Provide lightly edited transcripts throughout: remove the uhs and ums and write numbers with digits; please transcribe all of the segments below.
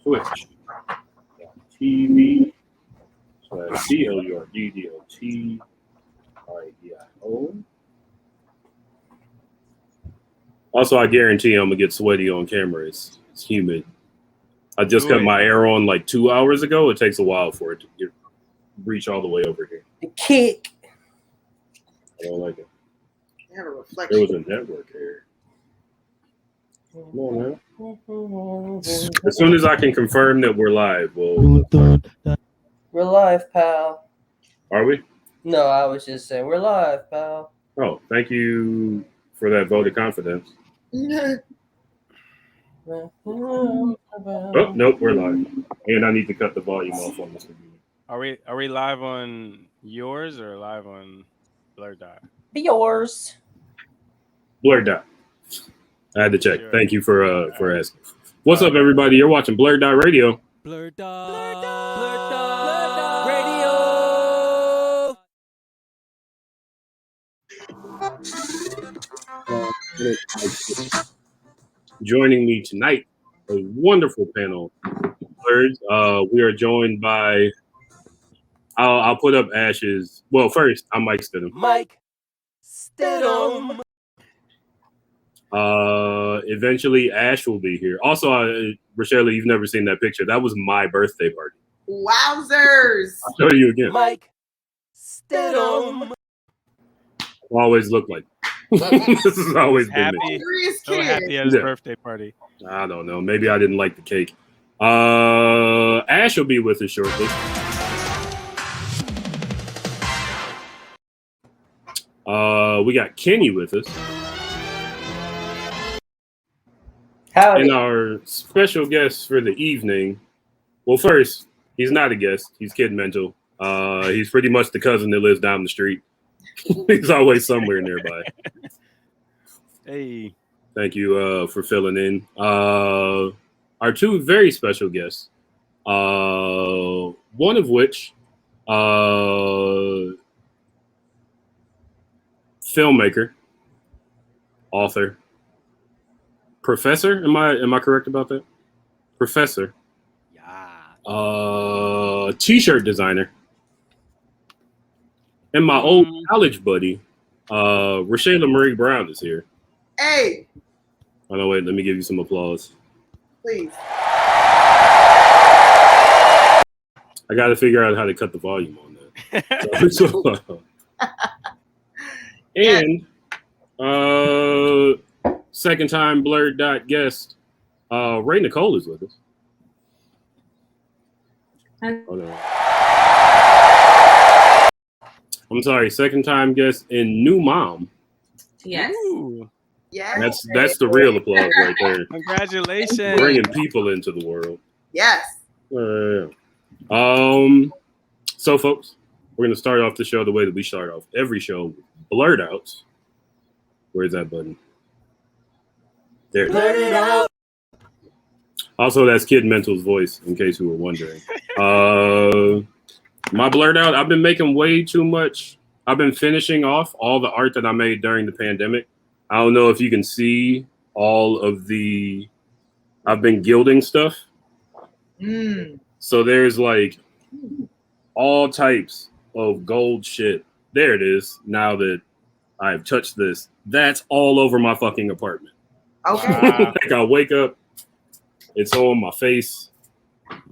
twitch.tv/BLURDDOTRADIO. Also, I guarantee I'm gonna get sweaty on camera. It's humid. I just got my air on like 2 hours ago. It takes a while for it to reach all the way over here. The kick. I don't like it. Have a reflection. There was a network error. Come on, man. As soon as I can confirm that we're live, we're live, pal. Are we? No, I was just saying we're live, pal. Oh, thank you for that vote of confidence. Oh, nope, we're live. And I need to cut the volume off on this computer. Are we live on yours or live on BlurdDot? Yours. BlurdDot. I had to check. Sure. Thank you for asking. What's up, everybody? You're watching BlurdDotRadio. BlurdDotRadio. Joining me tonight, a wonderful panel. We are joined by. I'll put up Ash's. Well, first, I'm Mike Stidham. Mike Stidham. Eventually, Ash will be here. Also, Rochelle, you've never seen that picture. That was my birthday party. Wowzers! I'll show you again. Mike Stidham. Always look like. This has always been me. So happy at his birthday party. I don't know. Maybe I didn't like the cake. Ash will be with us shortly. We got Kenny with us. Howdy. And our special guest for the evening. Well, first, he's not a guest. He's Kid Mental. He's pretty much the cousin that lives down the street. He's always somewhere nearby. Hey. Thank you for filling in. Our two very special guests. One of which filmmaker, author, professor. Am I correct about that? Professor. Yeah. T-shirt designer. And my old college buddy, Rochelle Marie Brown is here. Hey. Oh no, wait, let me give you some applause. Please. I got to figure out how to cut the volume on that. And second time BlurdDot guest, Raye Nicole is with us. Oh, no. I'm sorry, second time guest and new mom. Yes. Ooh. Yes. That's the real applause right there. Congratulations. Bringing people into the world. Yes. So folks, we're going to start off the show the way that we start off every show, blurred outs. Where's that button? There. Blurt it out. Also, that's Kid Mental's voice, in case you were wondering. My blurred out, I've been making way too much. I've been finishing off all the art that I made during the pandemic. I don't know if you can see all of the, I've been gilding stuff. So there's like all types of gold shit. There it is. Now that I've touched this, that's all over my fucking apartment. Okay. Like I wake up, it's on my face.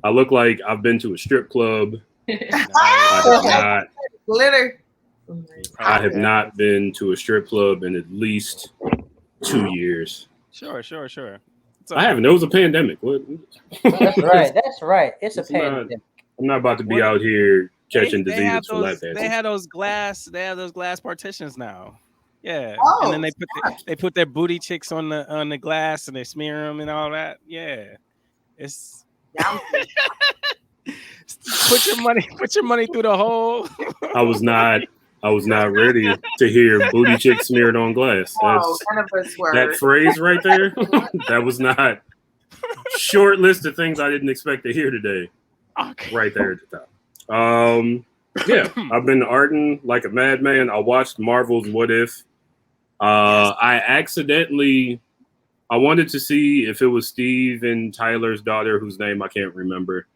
I look like I've been to a strip club. Glitter. I have not been to a strip club in at least 2 years. Sure. I haven't. It was a pandemic. What? That's right. It's a pandemic. I'm not about to be out here catching diseases from lap dancing. They have those glass partitions now. Yeah. Oh, and then they put their booty chicks on the glass and they smear them and all that. Yeah. It's put your money through the hole. I was not ready to hear booty chick smeared on glass. None of us were. That phrase right there, that was not short list of things I didn't expect to hear today. Okay. Right there at the top. Yeah, I've been arting like a madman. I watched Marvel's What If. I accidentally I wanted to see if it was Steve and Tyler's daughter, whose name I can't remember.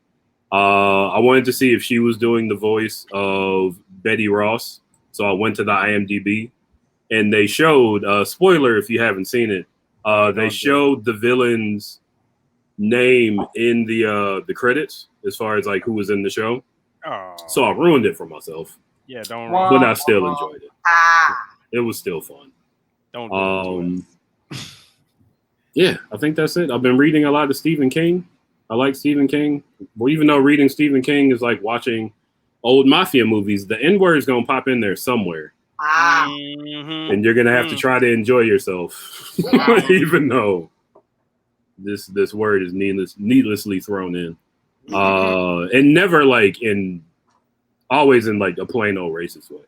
I wanted to see if she was doing the voice of Betty Ross. So I went to the IMDb, and they showed, spoiler if you haven't seen it, they showed the villain's name in the credits as far as like who was in the show. Oh. So I ruined it for myself. Yeah, don't. But I still enjoyed it. It was still fun. Don't do it. Yeah, I think that's it. I've been reading a lot of Stephen King. I like Stephen King. Well, even though reading Stephen King is like watching old mafia movies, the N-word is going to pop in there somewhere. Mm-hmm. And you're going to have to try to enjoy yourself, even though this word is needlessly thrown in. And never like always in like a plain old racist way.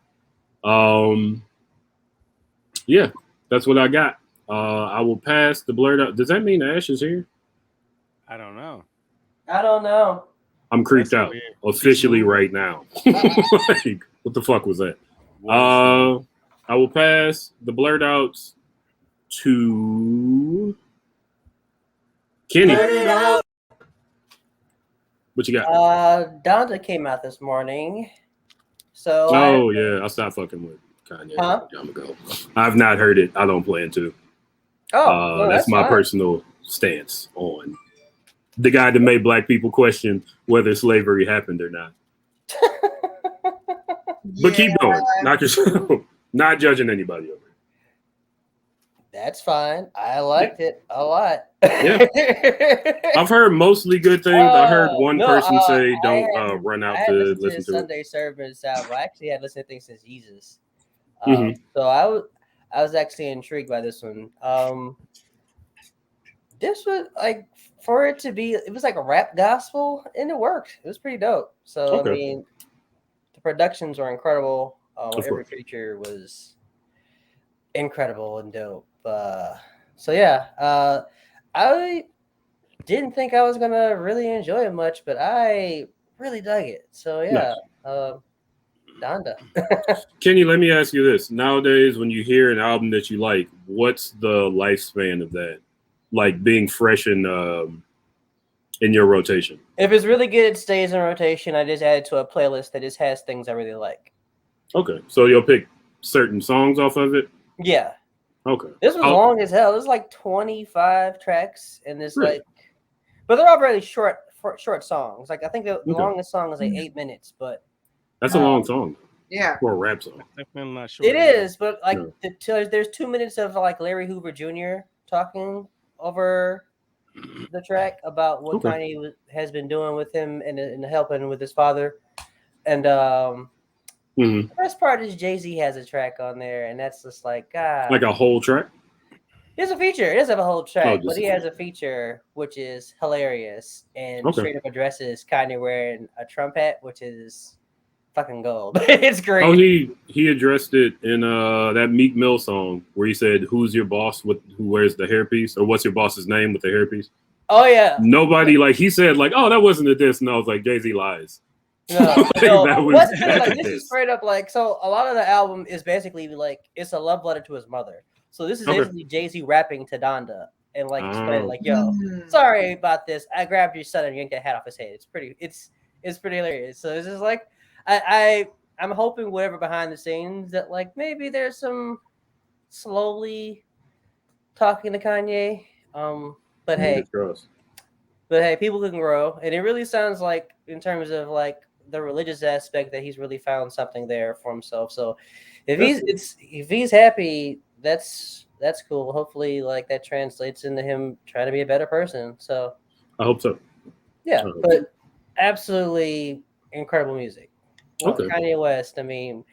Yeah, that's what I got. I will pass the blurred out. Does that mean Ash is here? I don't know. I'm creeped out officially right now. Like, what the fuck was that? I will pass the blurred outs to Kenny. What you got? Donda came out this morning. So I stopped fucking with Kanye a long time ago. I've not heard it. I don't plan to. That's my personal stance on the guy that made black people question whether slavery happened or not. But keep going. Not judging anybody over it. That's fine. I liked it a lot. Yeah. I've heard mostly good things. I heard one person say don't run out to listen to Sunday service. I actually had listened to things since Jesus. So I was actually intrigued by this one. This was like for it to be, it was like a rap gospel, and it worked. It was pretty dope. So I mean, the productions were incredible. Every feature was incredible and dope. So yeah, I didn't think I was gonna really enjoy it much, but I really dug it. So yeah, Donda. Kenny, let me ask you this. Nowadays, when you hear an album that you like, what's the lifespan of that? Like being fresh in your rotation? If it's really good, it stays in rotation. I just add it to a playlist that just has things I really like. Okay. So you'll pick certain songs off of it? Yeah. Okay. This was long as hell. It was like 25 tracks, and this like, but they're all really short songs. Like I think the longest song is like 8 minutes, but that's a long song. Yeah, for a rap song. I'm not sure. It is, but like there's 2 minutes of like Larry Hoover Jr. talking over the track about what Kanye has been doing with him and helping with his father, and the best part is Jay-Z has a track on there, and that's just like like a whole track. He has a feature. It doesn't have a whole track, but he has a feature which is hilarious and straight up addresses Kanye wearing a Trump hat, which is fucking gold. It's great. Oh, he addressed it in that Meek Mill song where he said, "Who's your boss who wears the hairpiece?" or "What's your boss's name with the hairpiece?" Oh yeah. Nobody he said "Oh, that wasn't a diss," and I was like, Jay-Z lies. No, this is straight up so a lot of the album is basically like it's a love letter to his mother. So this is basically Jay-Z rapping to Donda and explaining yo, sorry about this. I grabbed your son and yanked that hat off his head. It's pretty hilarious. So it's just like I'm hoping whatever behind the scenes that maybe there's some slowly talking to Kanye. But hey, people can grow, and it really sounds like in terms of the religious aspect that he's really found something there for himself. So if he's happy, that's cool. Hopefully that translates into him trying to be a better person. So I hope so. Yeah, but absolutely incredible music. Kanye West, I mean,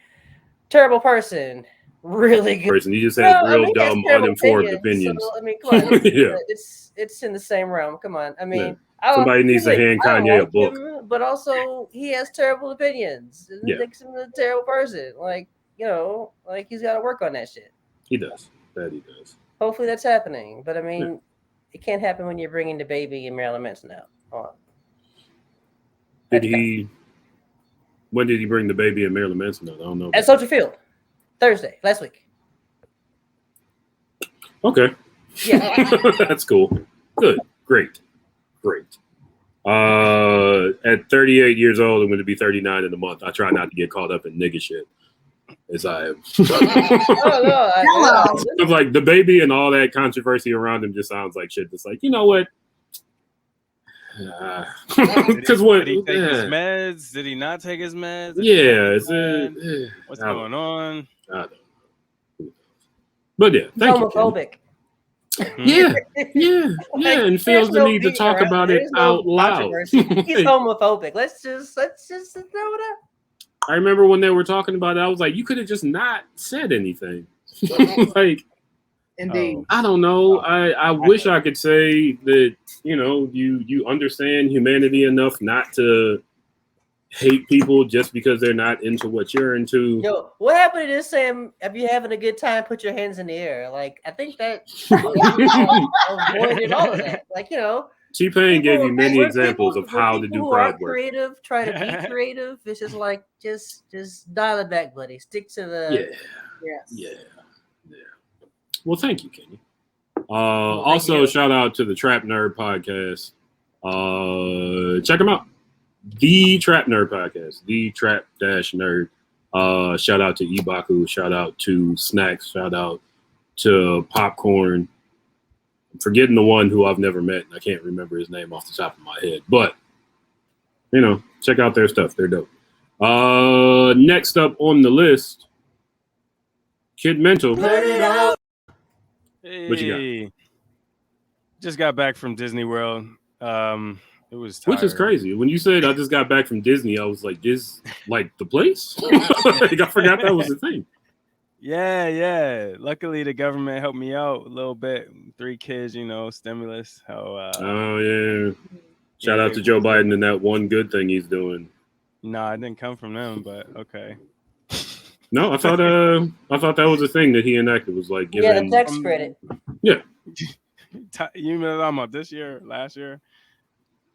terrible person, really good person. He just has real dumb, uninformed opinions. So, I mean, come on, it's in the same realm. Come on, I mean, somebody needs to hand Kanye a book. Him, but also, he has terrible opinions. It makes him a terrible person. He's got to work on that shit. He does. That he does. Hopefully, that's happening. But I mean, it can't happen when you're bringing the baby and Marilyn Manson out. When did he bring the baby and Marilyn Manson out? I don't know. At Soldier Field, Thursday, last week. Okay. Yeah. That's cool. Good. Great. At 38 years old, I'm going to be 39 in a month. I try not to get caught up in nigga shit, as I am. I'm like, the baby and all that controversy around him just sounds like shit. It's like, you know what? Because what? Did he take his meds? Did he not take his meds? What's going on? But yeah, he's homophobic. Yeah, and feels the need to talk about it out loud. He's homophobic. Let's just throw it up. I remember when they were talking about it, I was like, you could have just not said anything. Like, indeed. I don't know. I wish I could say that, you know, you understand humanity enough not to hate people just because they're not into what you're into. Yo, what happened to this saying, if you're having a good time, put your hands in the air? Like, I think that avoided all of that. Like, you know, T-Pain gave you many examples of how to do crowd work. Creative, try to be creative. It's just like, just dial it back, buddy. Stick to the Yeah. Well, thank you, Kenny. Also, shout out to the Trap Nerd podcast. Check them out. The Trap Nerd podcast, the Trap-Nerd. Shout out to Ibaku. Shout out to Snacks. Shout out to Popcorn. I'm forgetting the one who I've never met, and I can't remember his name off the top of my head. But, you know, check out their stuff. They're dope. Next up on the list, Kid Mental. Blurt it out. Hey, what you got? Just got back from Disney World. It was tired. Which is crazy. When you said I just got back from Disney, I was like, like the place? Like, I forgot that was the thing. Yeah. Luckily, the government helped me out a little bit. 3 kids, you know, stimulus. Oh, yeah. Shout out to Joe Biden and that one good thing he's doing. No, it didn't come from them, but okay. No, I thought that was a thing that he enacted. Was like giving the tax credit. Yeah. You know talking about this year, last year?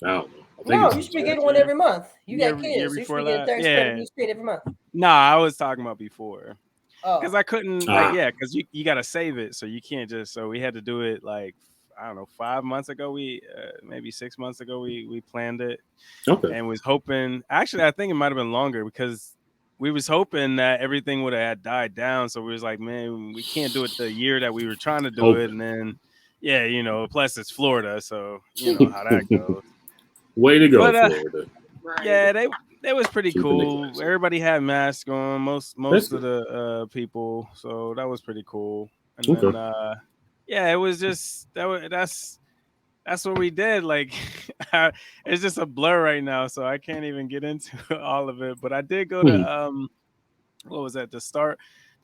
I don't know. No, you should be getting one every month. You got kids. You should be getting tax credit every month. No, I was talking about before. Oh. Because I couldn't, because you got to save it. So you can't just, so we had to do it like, I don't know, 5 months ago. Maybe 6 months ago, we planned it. Okay. And was hoping, actually, I think it might have been longer because we was hoping that everything would have died down. So we was like, man, we can't do it the year that we were trying to do it. And then, yeah, you know, plus it's Florida. So you know how that goes. Way to go, Florida. Yeah, they was pretty cool. Everybody had masks on, most of the people, so that was pretty cool. And then it was just that's what we did. Like it's just a blur right now, so I can't even get into all of it. But I did go to what was that? The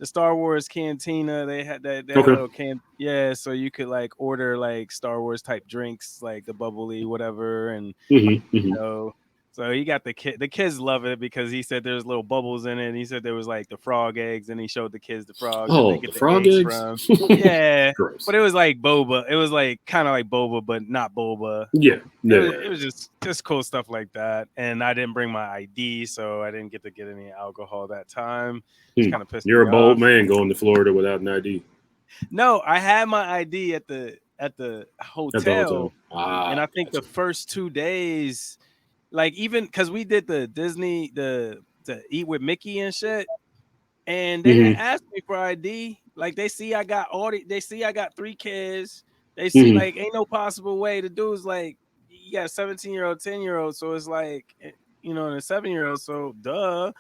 Star Wars Cantina. They had that little can. Yeah, so you could like order like Star Wars type drinks, like the bubbly whatever, and you know. So he got the kids love it because he said there's little bubbles in it. And he said there was like the frog eggs, and he showed the kids the frogs. Oh, the frog eggs? From. Yeah, but it was like boba. It was like kind of like boba, but not boba. Yeah, it was just cool stuff like that. And I didn't bring my ID, so I didn't get to get any alcohol that time. It's kind of pissed me off. You're a bold man going to Florida without an ID. No, I had my ID at the hotel, and I think the first 2 days. Like even because we did the Disney the Eat with Mickey and shit, and they didn't ask me for ID. Like they see I got 3 kids. They see like ain't no possible way. The dude's like you got a 17-year-old, 10-year-old, so it's like you know, and a 7-year-old. So duh.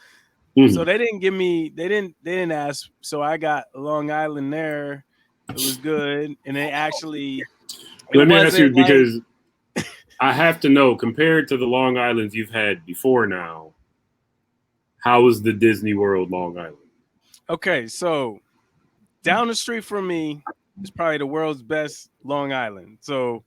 So they didn't give me. They didn't ask. So I got Long Island there. It was good, and they actually. Let me ask you because. I have to know, compared to the Long Islands you've had before now, how is the Disney World Long Island? Okay, so down the street from me is probably the world's best Long Island. So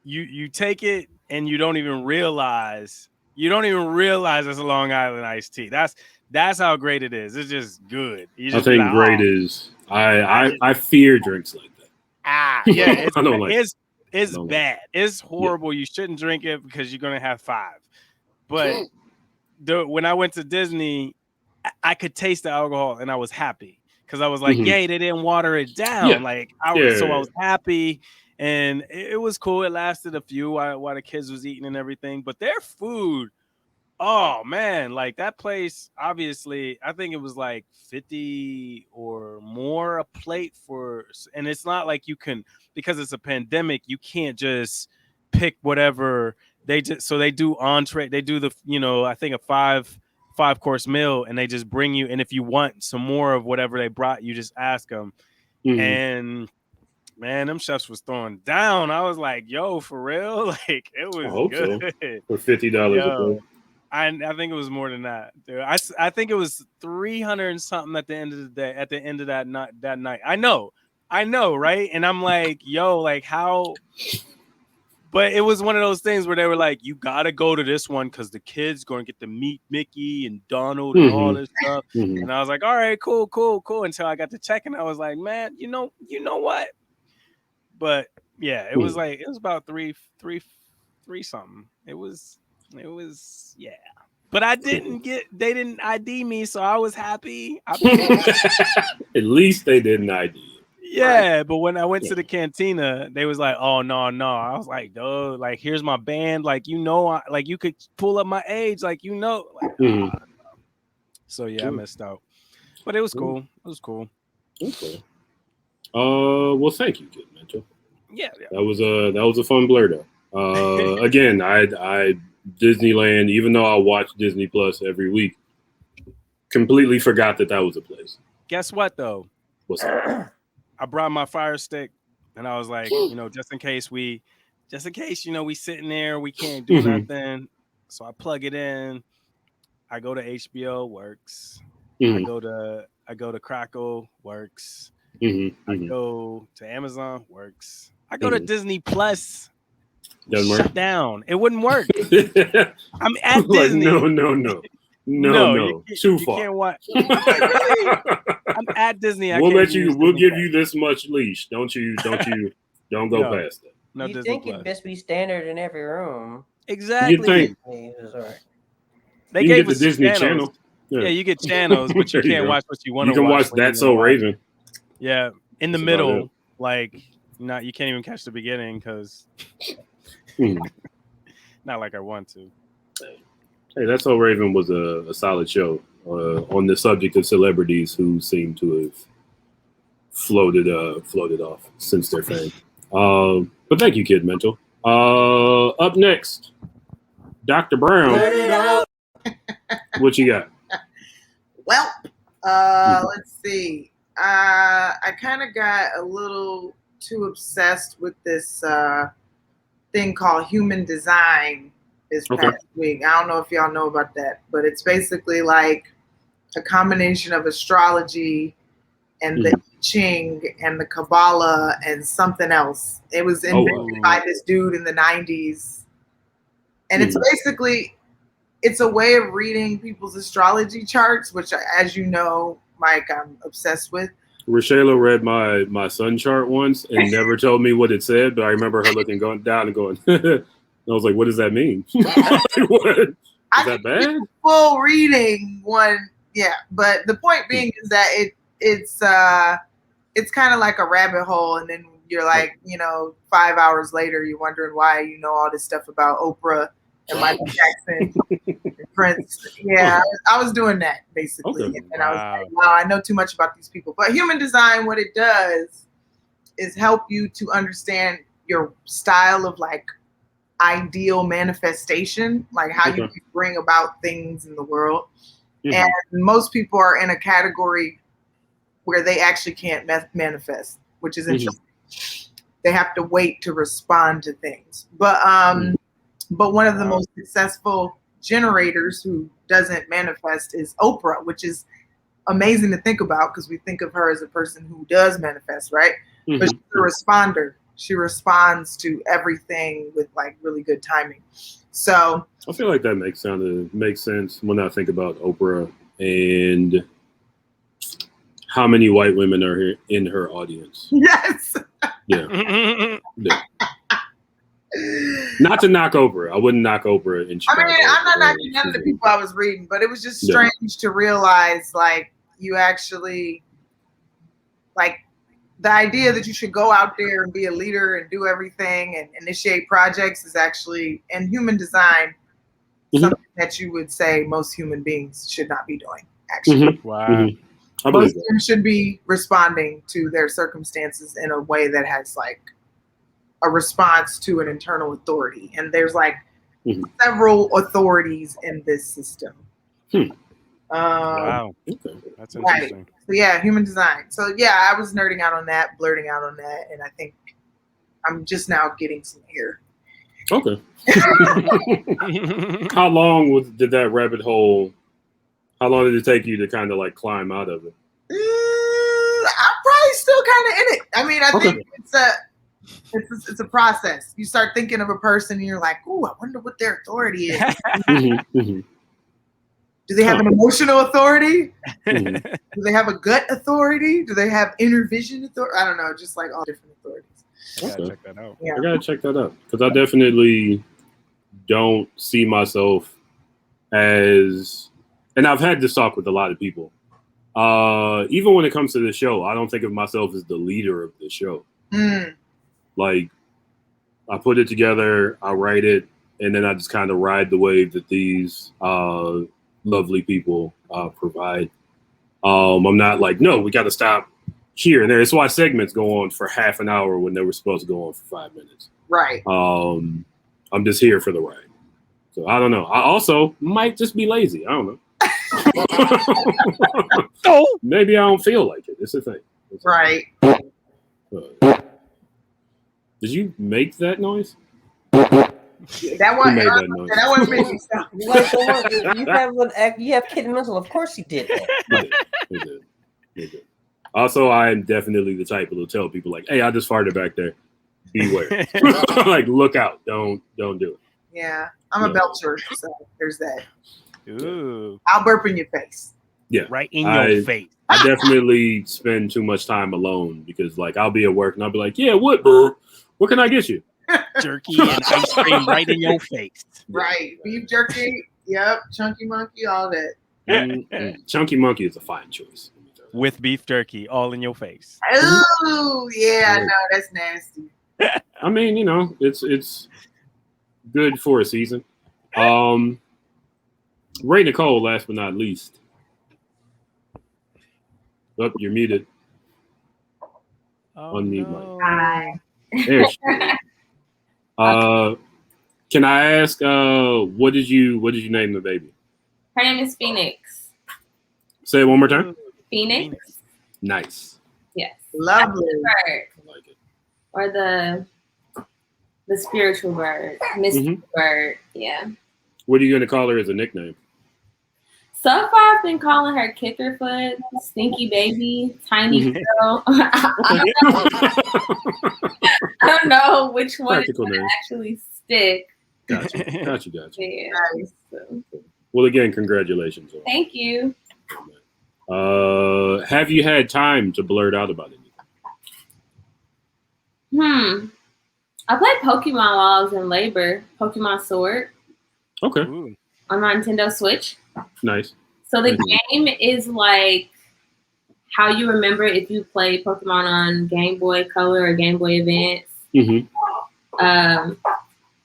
you take it and you don't even realize it's a Long Island iced tea. That's how great it is. It's just good. I think great is I fear drinks like that. Yeah, I don't like it's bad. It's horrible. Yeah. You shouldn't drink it because you're gonna have 5. But when I went to Disney, I could taste the alcohol and I was happy because I was like, yay, they didn't water it down. Yeah. Like I was happy, and it was cool. It lasted a few while the kids was eating and everything, but their food. Oh man, like that place, obviously, I think it was like 50 or more a plate and it's not like you can, because it's a pandemic, you can't just pick whatever they do entree, they do the, I think a five course meal, and they just bring you, and if you want some more of whatever they brought, you just ask them. And man, them chefs was throwing down. I was like, yo, for real? Like it was good. So. For $50 a plate. I think it was more than that, dude. I think it was 300 and something at the end of the day. At the end of that night, I know, right? And I'm like, yo, like how? But it was one of those things where they were like, you gotta go to this one because the kids going to get to meet Mickey and Donald and all this stuff. And I was like, all right, cool. Until I got to check, and I was like, man, you know what? But yeah, it was like, it was about three something. It was yeah, but they didn't ID me, so I was happy. At least they didn't ID you. Yeah, right. But when I went to the cantina, they was like, oh no. I was like, dude, like here's my band, like like you could pull up my age, like like, so yeah, I missed out. But it was cool. It was cool. Okay. Well, thank you, Kid Mental. Yeah. That was a fun blurdo. Again, I Disneyland, even though I watch Disney Plus every week, completely forgot that was a place. Guess what though? What's that? I brought my Fire Stick, and I was like, just in case we sitting there, we can't do nothing. So I plug it in. I go to HBO, works. I go to Crackle, works. I go to Amazon, works. I go to Disney Plus. Shut down. It wouldn't work. I'm at Disney. No. Too far. You can't watch. I'm at Disney. We'll give you this much leash. Don't go past that. No, you think it best be standard in every room? Exactly. You think they you gave get us the Disney channels. Channel. Yeah, you get channels, but you can't watch what you want to watch. You can watch That's So Raven. Yeah, in the middle, like you can't even catch the beginning because not like I want to. Hey, That's So Raven was a solid show on the subject of celebrities who seem to have floated off since their fame. But thank you, Kid Mental. Up next, Dr. Brown. What you got? Well, let's see. I kind of got a little too obsessed with this thing called human design this past week. I don't know if y'all know about that, but it's basically like a combination of astrology and the I Ching and the Kabbalah and something else. It was invented by this dude in the 90s. And it's basically, it's a way of reading people's astrology charts, which, as you know, Mike, I'm obsessed with. Rochelle read my sun chart once and never told me what it said, but I remember her going down and going, I was like, what does that mean? What? Is that bad? Full reading one, yeah. But the point being is that it's kind of like a rabbit hole, and then you're like, 5 hours later, you're wondering why you know all this stuff about Oprah and Michael Jackson and Prince. Yeah, I was doing that basically, and I was like, wow, I know too much about these people. But human design, what it does is help you to understand your style of like ideal manifestation, like how you can bring about things in the world. And most people are in a category where they actually can't manifest, which is interesting. They have to wait to respond to things. But one of the most successful generators who doesn't manifest is Oprah, which is amazing to think about because we think of her as a person who does manifest, right? But she's a responder. She responds to everything with like really good timing. So I feel like that makes sense when I think about Oprah and how many white women are here in her audience. Yes. Yeah. Not to knock Oprah. I wouldn't knock Oprah in Chicago. I mean, I'm not knocking none of the people I was reading, but it was just strange to realize like you actually like the idea that you should go out there and be a leader and do everything and initiate projects is actually, in human design, something that you would say most human beings should not be doing, actually. Wow. Most of them should be responding to their circumstances in a way that has like a response to an internal authority. And there's like several authorities in this system. Wow. That's interesting. Right. So yeah, human design. So yeah, I was nerding out on that, blurting out on that, and I think I'm just now getting some air. Okay. How long did that rabbit hole? How long did it take you to kind of like climb out of it? I'm probably still kind of in it. I mean, I think it's a process. You start thinking of a person, and you're like, "Ooh, I wonder what their authority is." Do they have an emotional authority? Do they have a gut authority? Do they have inner vision authority? I don't know, just like all different authorities. I gotta check that out. Yeah. I gotta check that out because I definitely don't see myself as, and I've had this talk with a lot of people. Even when it comes to the show, I don't think of myself as the leader of the show. Like, I put it together, I write it, and then I just kind of ride the wave that these lovely people provide. I'm not like, no, we got to stop here and there. It's why segments go on for half an hour when they were supposed to go on for 5 minutes. Right. I'm just here for the ride. So I don't know. I also might just be lazy. I don't know. Maybe I don't feel like it. It's a thing. Right. Did you make that noise? That one made me stop. You have kid mental. Of course you did that. He did. Also, I am definitely the type who'll tell people like, "Hey, I just farted back there. Beware." Like, look out. Don't do it. Yeah, I'm a belcher, so there's that. Ooh. I'll burp in your face. Yeah, right in your face. I definitely spend too much time alone because, like, I'll be at work and I'll be like, "Yeah, what, bro? What can I get you?" Jerky and ice cream right in your face. Right. Beef jerky. Yep. Chunky monkey, all that. Chunky monkey is a fine choice. With beef jerky all in your face. Oh, yeah. No, that's nasty. I mean, you know, it's good for a season. Raye, Nicole, last but not least. Oh, you're muted. Unmute mic. Hi. There she is. Can I ask, what did you name the baby? Her name is Phoenix. Say it one more time. Phoenix. Nice. Yes. Lovely. Bird. I like it. Or the spiritual bird, mystic bird. Yeah. What are you gonna call her as a nickname? So far, I've been calling her Kickerfoot, Stinky Baby, Tiny Girl. I don't know which one is going to actually stick. Gotcha. Yeah. So. Well, again, congratulations. Thank you. Have you had time to blurt out about anything? I played Pokemon while I was in labor. Pokemon Sword. Okay. On my Nintendo Switch. Nice. So the game is like how you remember if you play Pokemon on Game Boy Color or Game Boy Advance.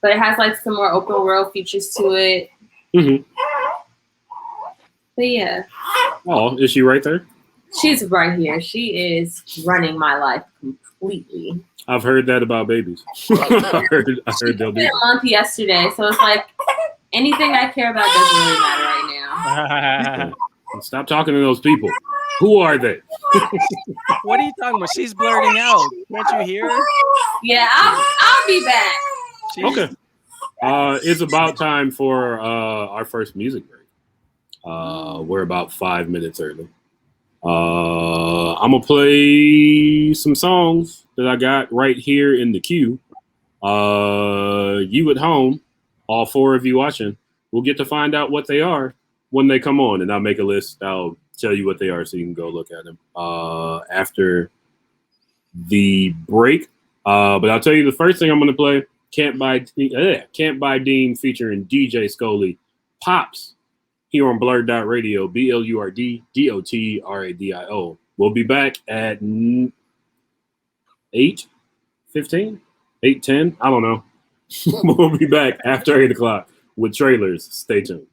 But it has like some more open world features to it. But yeah. Oh, is she right there? She's right here. She is running my life completely. I've heard that about babies. I heard they'll be a month yesterday, so it's like anything I care about doesn't really matter right now. Stop talking to those people. Who are they? What are you talking about? She's blurting out. Can't you hear her? Yeah, I'll be back. Okay. It's about time for our first music break. We're about 5 minutes early. I'm gonna play some songs that I got right here in the queue. You at home, all four of you watching, will get to find out what they are when they come on, and I'll make a list. I'll tell you what they are so you can go look at them after the break. But I'll tell you the first thing I'm gonna play. Can't Buy Dean featuring DJ Scully, Pops, here on BlurdDotRadio, BlurdDotRadio. We'll be back at 8:15, 8:10. I don't know. We'll be back after 8 o'clock with trailers. Stay tuned.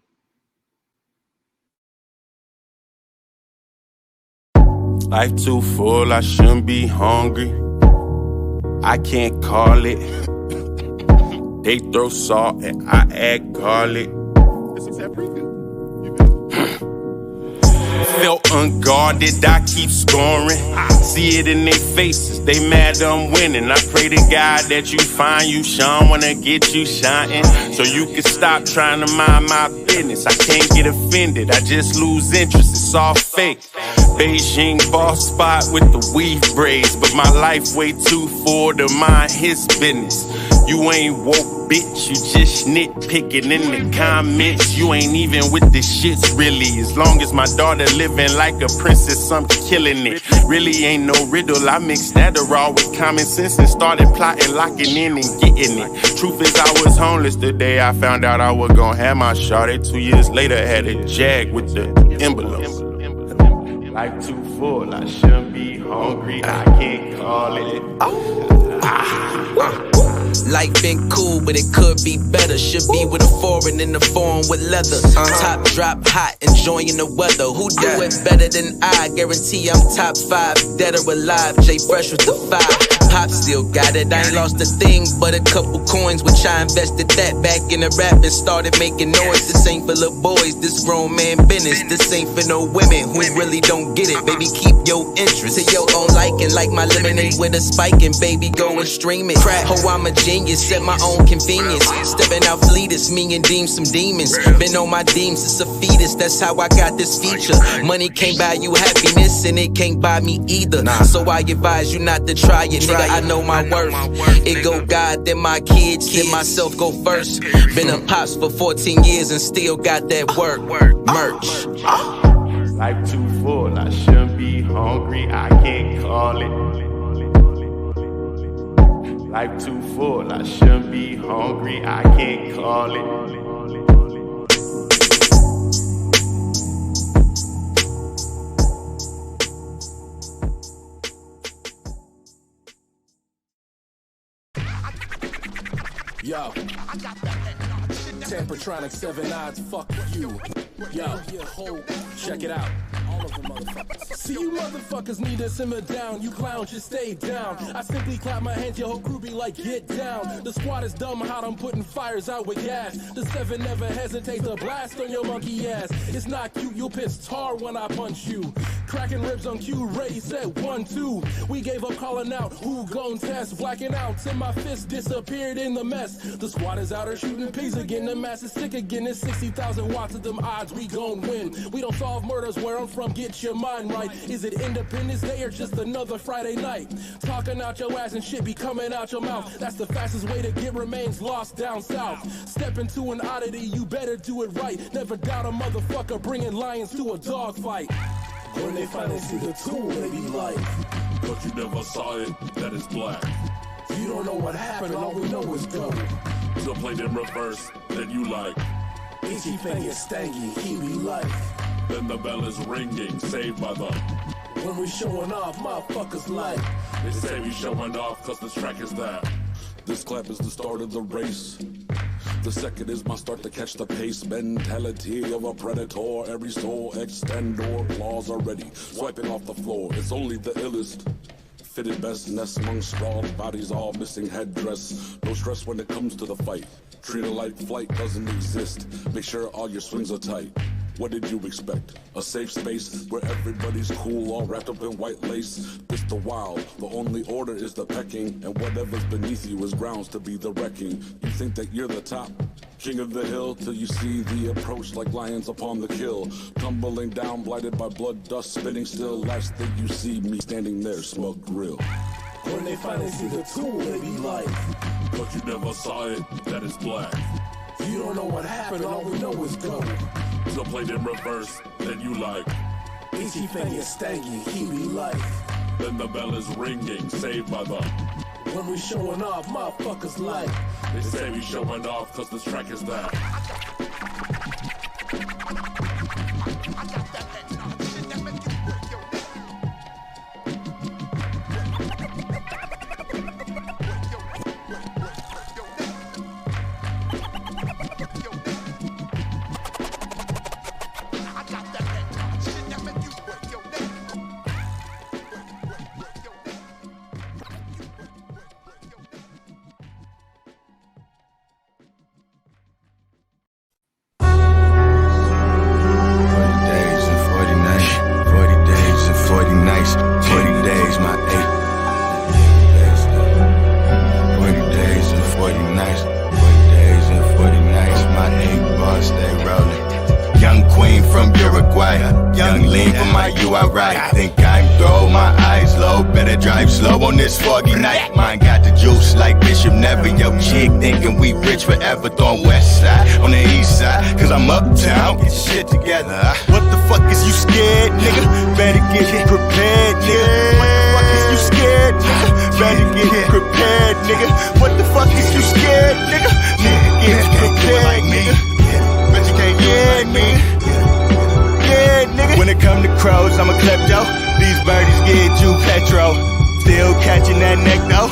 Life too full, I shouldn't be hungry. I can't call it. They throw salt and I add garlic. Felt unguarded, I keep scoring. See it in their faces, they mad I'm winning. I pray to God that you find you shine, wanna get you shining, so you can stop trying to mind my business. I can't get offended, I just lose interest, it's all fake. Beijing boss spot with the weave braids, but my life way too full to mind his business. You ain't woke, bitch, you just nitpicking in the comments. You ain't even with the shits, really. As long as my daughter living like a princess, I'm killing it. Really ain't no riddle, I mixed that raw with common sense and started plotting, locking in and getting it. Truth is, I was homeless the day I found out I was gonna have my shawty. 2 years later, had a Jag with the envelope. Life too full, I shouldn't be hungry, I can't call it. Life been cool, but it could be better. Should be with a foreign in the form with leather. Top drop hot, enjoying the weather. Who do it better than I? Guarantee I'm top 5, dead or alive. Jay Fresh with the 5. Pop still got it. I ain't lost a thing but a couple coins, which I invested that back in the rap and started making noise. This ain't for little boys, this grown man business. This ain't for no women who really don't get it. Baby, keep your interest to your own liking, like my lemonade with a spike and baby go and stream it. Crack, ho, I'm a genius at my own convenience. Stepping out fleetest, me and Deem some demons. Been on my deems, it's a fetus, that's how I got this feature. Money can't buy you happiness and it can't buy me either. So I advise you not to try it, nigga, I know my worth. It go God, then my kids, then myself go first. Been a pops for 14 years and still got that work. Merch. Life too full, I shouldn't be hungry, I can't call it. Life too full, I shouldn't be hungry, I can't call it. Yo, Tampertronic 7 odds, fuck you. Yo, check it out. All of them motherfuckers. See, you motherfuckers need to simmer down. You clowns just stay down. I simply clap my hands, your whole crew be like, get down. The squad is dumb, how I'm putting fires out with gas. The 7 never hesitates to blast on your monkey ass. It's not cute, you'll piss tar when I punch you. Cracking ribs on cue, ready, set, 1, 2. We gave up calling out, who gon' test? Blacking out till my fist disappeared in the mess. The squad is out here shooting pigs again. The mass is sick again. It's 60,000 watts of them odds, we gon' win. We don't solve murders where I'm from, get your mind right. Is it Independence Day or just another Friday night? Talking out your ass and shit be coming out your mouth. That's the fastest way to get remains lost down south. Step into an oddity, you better do it right. Never doubt a motherfucker bringing lions to a dog fight. When they finally see the tool, they be like, but you never saw it, that is black. You don't know what happened, all we know is go. So played in reverse, then you like. Itchy finger stanky, he be like. Then the bell is ringing, saved by the. When we showing off, motherfuckers like. They say we showing off, cause this track is that. This clap is the start of the race. The second is my start to catch the pace. Mentality of a predator. Every soul extendor. Claws are ready. Swiping off the floor. It's only the illest. Fitted best. Nest among sprawled bodies. All missing headdress. No stress when it comes to the fight. Treat it like flight doesn't exist. Make sure all your swings are tight. What did you expect? A safe space where everybody's cool, all wrapped up in white lace. This the wild, the only order is the pecking, and whatever's beneath you is grounds to be the wrecking. You think that you're the top, king of the hill, till you see the approach like lions upon the kill. Tumbling down, blinded by blood, dust spinning still. Last thing you see me standing there, smug grill. When they finally see the tool, they be like, but you never saw it, that is black. You don't know what happened, all we know is go. So played in reverse, then you like. Itchy finger stanky, he be like. Then the bell is ringing, saved by the. When we showing off, motherfuckers like. They say we showing off, cause this track is that. by you, I'm right. Think I'm throw my eyes low, better drive slow on this foggy night. Mine got the juice like Bishop Never. Yo, chick thinking we rich forever, throwing west side on the east side. Cause I'm uptown, get your shit together. What the fuck is you scared, nigga? Better get prepared, nigga. What the fuck is you scared, nigga? Better get prepared, nigga. What the fuck is you scared, nigga? Nigga get prepared, nigga. Bet you can't get me. Yeah, nigga. When it come to crows, I'm a klepto. These birdies get you petro. Still catching that neck though.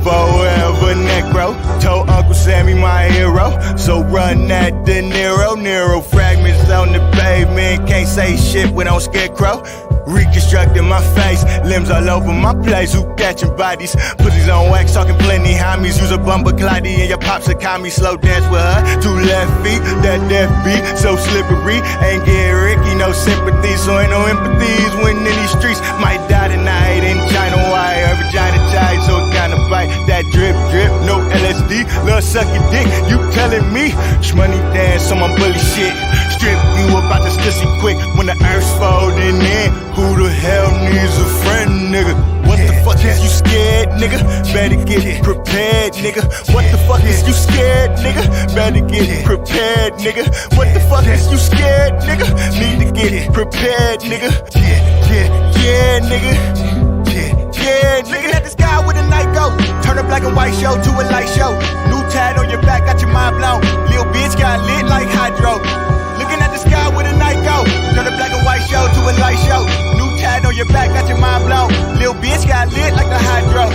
Forever necro. Told Uncle Sammy my hero. So run that De Niro fragments on the pavement. Can't say shit without scarecrow. Reconstructing my face, limbs all over my place. Who catching bodies? Pussies on wax, talking plenty homies. Use a bumper clotty and your pops a call me. Slow dance with her, 2 left feet. That death beat, so slippery. Ain't get Ricky, no sympathy. So ain't no empathies when in these streets. Might die tonight in China wire. Her vagina tight, so it kinda bite. That drip, no LSD. Love sucking dick, you telling me? Shmoney dance on my bully shit. Strip you up out this pussy quick when the earth's folding in. Who the hell needs a friend, nigga? What the fuck is you scared, nigga? Better get prepared, nigga. What the fuck is you scared, nigga? Better get prepared, nigga. What the fuck is you scared, nigga? Need to get prepared, nigga. Yeah, nigga. Yeah, nigga. At the sky with a night go. Turn a black and white show to a light show. New tag on your back, got your mind blown. Lil bitch got lit like hydro. Looking at the sky with a night go. Turn a black and white show to a light show. New tag on your back, got your mind blown. Lil bitch got lit like a hydro.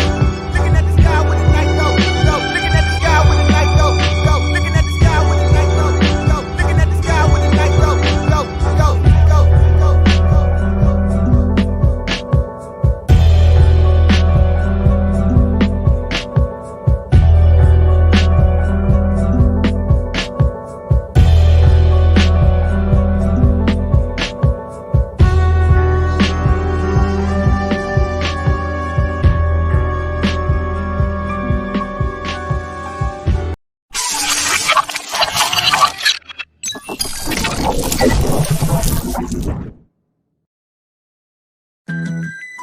Looking at the sky with a night go. Go. Looking at the sky with a night go. Go. Looking at the sky with a night go. Go. Looking at the sky with a night go. Go. Go.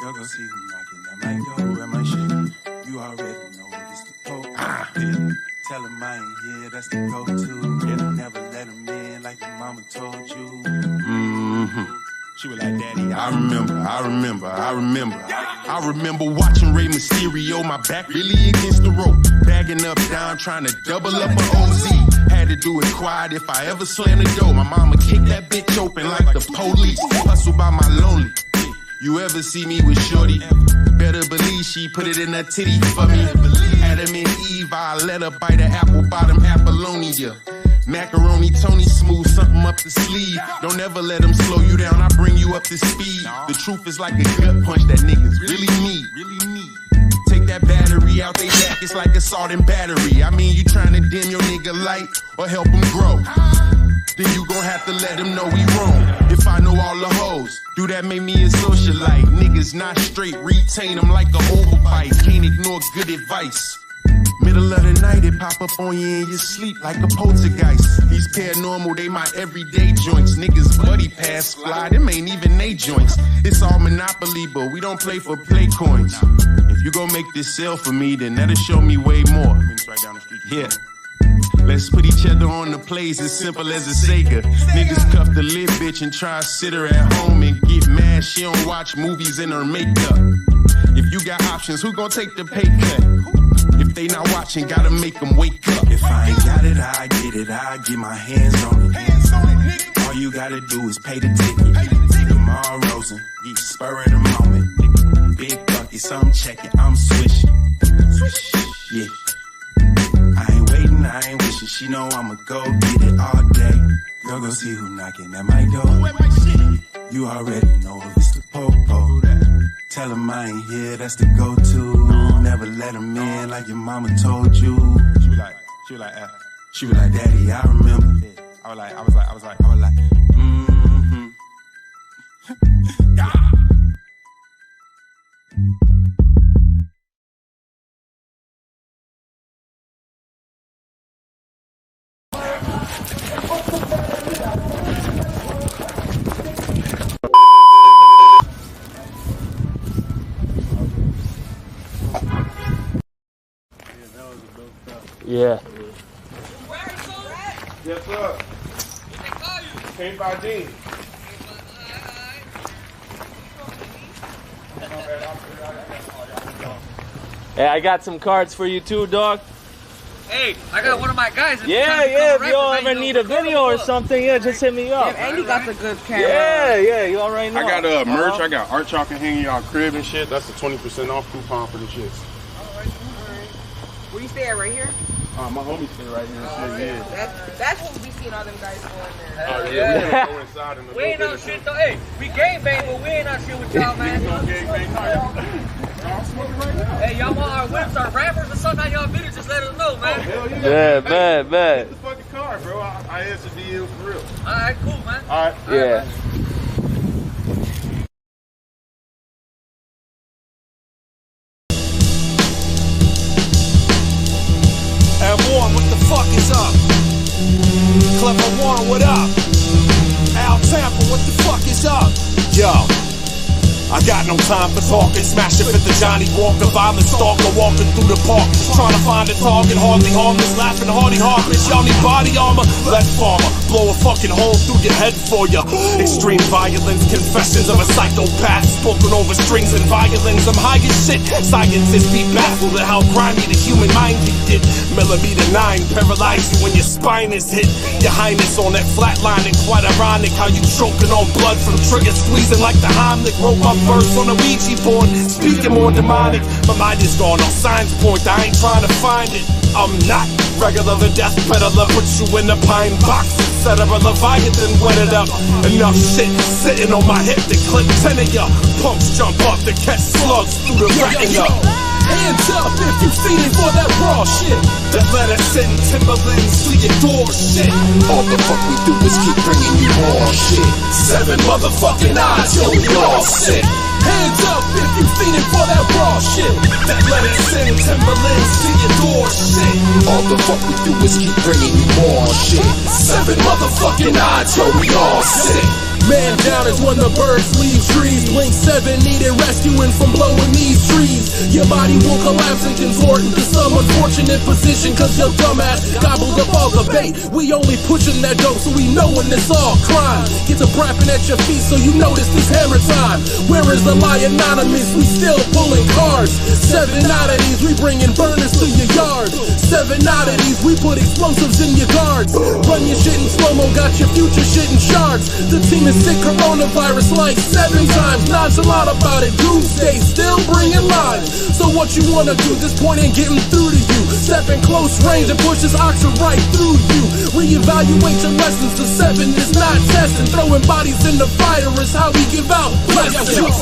Y'all gon' see who knocking at my door and my shit. You already know it's the Pope. Yeah. Tell him I ain't here, that's the go-to. Yeah. Never let him in like your mama told you. She was like, Daddy, I remember watching Rey Mysterio, my back really against the rope. Bagging up, down, trying to double up an OZ. Had to do it quiet if I ever slammed the door. My mama kicked that bitch open like the police. Hustle by my lonely. You ever see me with shorty? Better believe she put it in her titty for me. Adam and Eve, I let her bite an apple bottom Apollonia. Macaroni, Tony, smooth something up the sleeve. Don't ever let them slow you down, I bring you up to speed. The truth is like a gut punch that niggas really need. Take that battery out they back, it's like assault and battery. I mean, you trying to dim your nigga light or help him grow. Then you gon' have to let him know we wrong. If I know all the hoes, do that make me a socialite. Niggas not straight, retain them like a overbite. Can't ignore good advice. Middle of the night, it pop up on you in your sleep like a poltergeist. These paranormal, they my everyday joints. Niggas buddy pass fly, them ain't even they joints. It's all Monopoly, but we don't play for play coins. If you gon' make this sell for me, then that'll show me way more. I mean, it's right down the street. Yeah. Let's put each other on the plays, as simple as a Sega. Niggas cuff the lit bitch and try to sit her at home and get mad she don't watch movies in her makeup. If you got options, who gon' take the pay cut? If they not watching, gotta make them wake up. If I ain't got it, I get it, I get my hands on it. All you gotta do is pay the ticket. Lamar Rosen, spur of the moment. Big buckets, I'm checking, I'm swishing. Yeah. I ain't waiting, I ain't wishing. She know I'ma go get it all day. Girl, go see who knocking at my door. You already know if it's the po-po. Tell him I ain't here, that's the go-to. Never let him in like your mama told you. She was like, Daddy, I remember. I was like, mm-hmm. Yeah. Yeah. Yes, sir. Came by Dean. Hey, I got some cards for you too, dog. Hey, I got one of my guys. Yeah, if you ever need a video or something, just hit me up. And he got the good camera. Yeah, you already know. I got merch. I got art y'all can hang in y'all crib and shit. That's a 20% off coupon for the shits. Where you stay at, right here? My homie stay right here. That's what we seen all them guys going there. Oh, yeah. We gotta go inside and we ain't on shit though. Hey, we gang bang, but we ain't on shit with y'all, man. Hey, y'all want our whips, our rappers, or something on y'all video? Just let us know, man. Yeah, man. Get the fucking car, bro. I answer DM for real. All right, cool, man. All right. Yeah. M1, what the fuck is up? Clever One, what up? Al Tampa, what the fuck is up? Yo, I got no time for talking. Smash it with the Johnny Walker, violent stalker walking through the park, trying to find a target, hardly harmless, laughing hardy harmless. Y'all need body armor, lead farmer, blow a fucking hole through your head for ya. Extreme violence, confessions of a psychopath, spoken over strings and violence. I'm high as shit. Scientists be baffled at how grimy the human mind can get. Millimeter 9, paralyze you when your spine is hit. Your highness on that flat line, and quite ironic how you choking on blood from trigger squeezing like the Heimlich. Wrote my verse on a Ouija board, speaking more demonic. My mind is gone, all signs point, I ain't trying to find it. I'm not regular, the death peddler. Put you in a pine box, etc. Leviathan wet it up. Enough shit sitting on my hip to clip 10 of ya. Punks jump up to catch slugs through the retina. Hands up if you feeding for that raw shit. That let us in Timberlands to your door shit. All the fuck we do is keep bringing you more shit. 7 motherfucking eyes, yo, we all sick. Hands up if you feeding for that raw shit. That let us in Timberlands to your door shit. All the fuck we do is keep bringing you more shit. 7 motherfucking eyes, yo, we all sick. Man down is when the birds leave trees. Blink 7 needed rescuing from blowing these trees. Your body will collapse and contort into some unfortunate position, cause your dumbass gobbled up all the bait. We only pushing that dope so we know when it's all crime. Get to brapping at your feet so you notice this hammer time. Where is the lie anonymous? We still pulling cars. 7 oddities, we bringing burners to your yard. 7 oddities, we put explosives in your guards. Run your shit in slow-mo, got your future shit in shards. The team is sick coronavirus like 7 times. Nonchalant about it, doomsday still bringing lives. So what you wanna do? This point ain't getting through to you. Step in close range and push this oxygen right through you. Reevaluate your lessons. The 7 is not testing. Throwing bodies in the fire is how we give out blessings.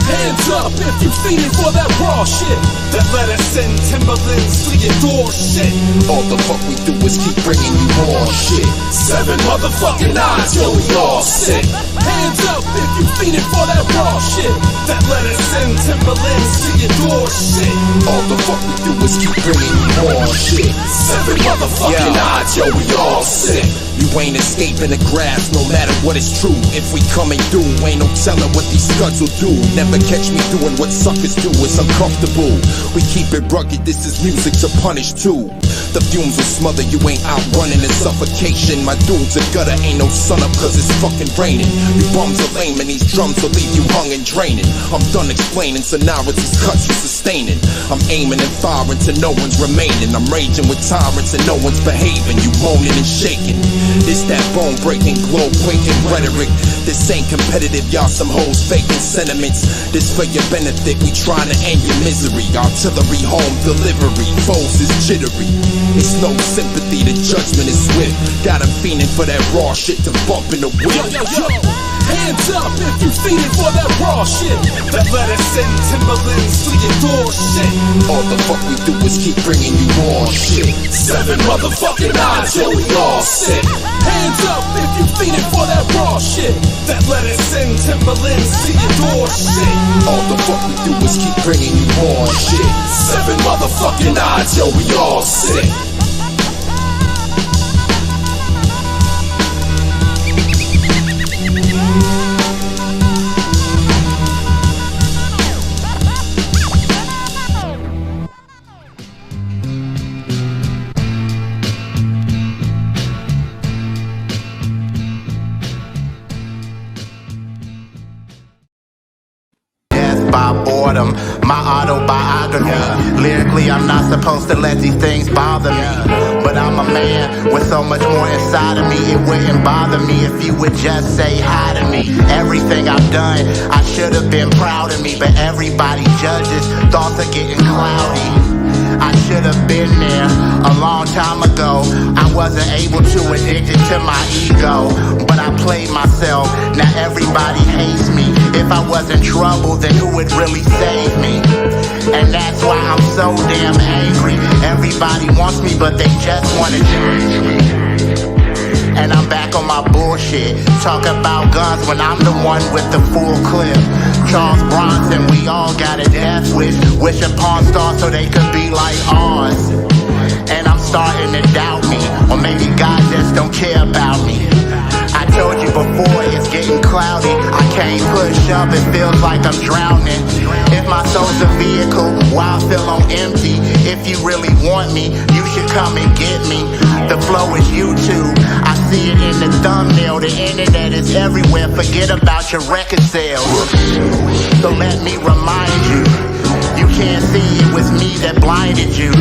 Hands up if you feeding for that raw shit. That let us in Timberlands to your door shit. All the fuck we do is keep bringing you more shit. 7 motherfucking eyes, yo, we all sick. Hands up if you feeding for that raw shit. That let us in Timberlands to your door shit. All the fuck we do is keep bringing you more shit. 7 motherfucking eyes, yo, we all sick. You ain't escaping the grass, no matter what is true. If we coming through, ain't no telling what these scuds will do. Never catch me doing what suckers do, it's uncomfortable. We keep it rugged, this is music to punish too. The fumes will smother, you ain't outrunning in suffocation. My dude's a gutter, ain't no sun up cause it's fucking raining. You bums are lame and these drums will leave you hung and draining. I'm done explaining, so now it's these cuts you sustaining. I'm aiming and firing till no one's remaining. I'm raging with tyrants and no one's behaving. You moaning and shaking. This that bone breaking, globe quaking rhetoric. This ain't competitive, y'all some hoes faking sentiments. This for your benefit, we trying to end your misery. Artillery, home delivery, foes is jittery. It's no sympathy, the judgment is swift. Got 'em fiending for that raw shit to bump in the whip. Hands up if you feeding for that raw shit. That let us in Timberlands to your door shit. All the fuck we do is keep bringing you more shit. 7 motherfucking eyes, yo, we all sick. Hands up if you feeding for that raw shit. That let us in Timberlands to your door shit. All the fuck we do is keep bringing you more shit. 7 motherfucking eyes, yo, we all sick. by boredom. My autobiography. Lyrically, I'm not supposed to let these things bother me. But I'm a man with so much more inside of me. It wouldn't bother me if you would just say hi to me. Everything I've done, I should have been proud of me. But everybody judges, thoughts are getting cloudy. I should have been there a long time ago. I wasn't able to, addicted to my ego. But I played myself, now everybody hates me. If I was in trouble, then who would really save me? And that's why I'm so damn angry. Everybody wants me, but they just want to change me. And I'm back on my bullshit. Talk about guns when I'm the one with the full clip. Charles Bronson, we all got a death wish. Wish upon stars so they could be like ours. And I'm starting to doubt me. Or maybe God just don't care about me. I told you before, it's getting cloudy. I can't push up, it feels like I'm drowning. If my soul's a vehicle, why I feel on empty? If you really want me, you should come and get me. The flow is YouTube, I see it in the thumbnail. The internet is everywhere, forget about your record sales. So let me remind you, you can't see it was me that blinded you.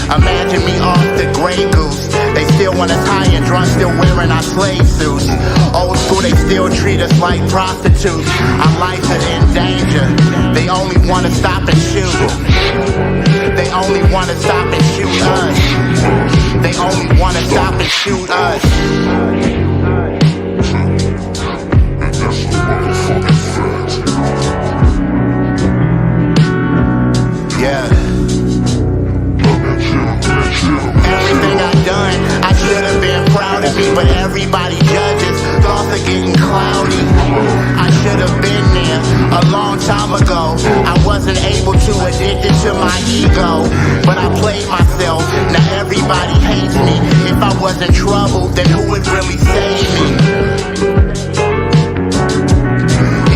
Imagine me off the Grey Goose. They still want us high and drunk, still wearing our slave suits. Old school, they still treat us like prostitutes. Our lives are in danger. They only want to stop and shoot. They only want to stop and shoot us. They only want to stop and shoot us. Yeah. Everything I've done, I should have been proud of me, but everybody judges, thoughts are getting cloudy. I should have been there a long time ago. I wasn't able to, addicted to my ego. But I played myself, now everybody hates me. If I was in trouble, then who would really save me?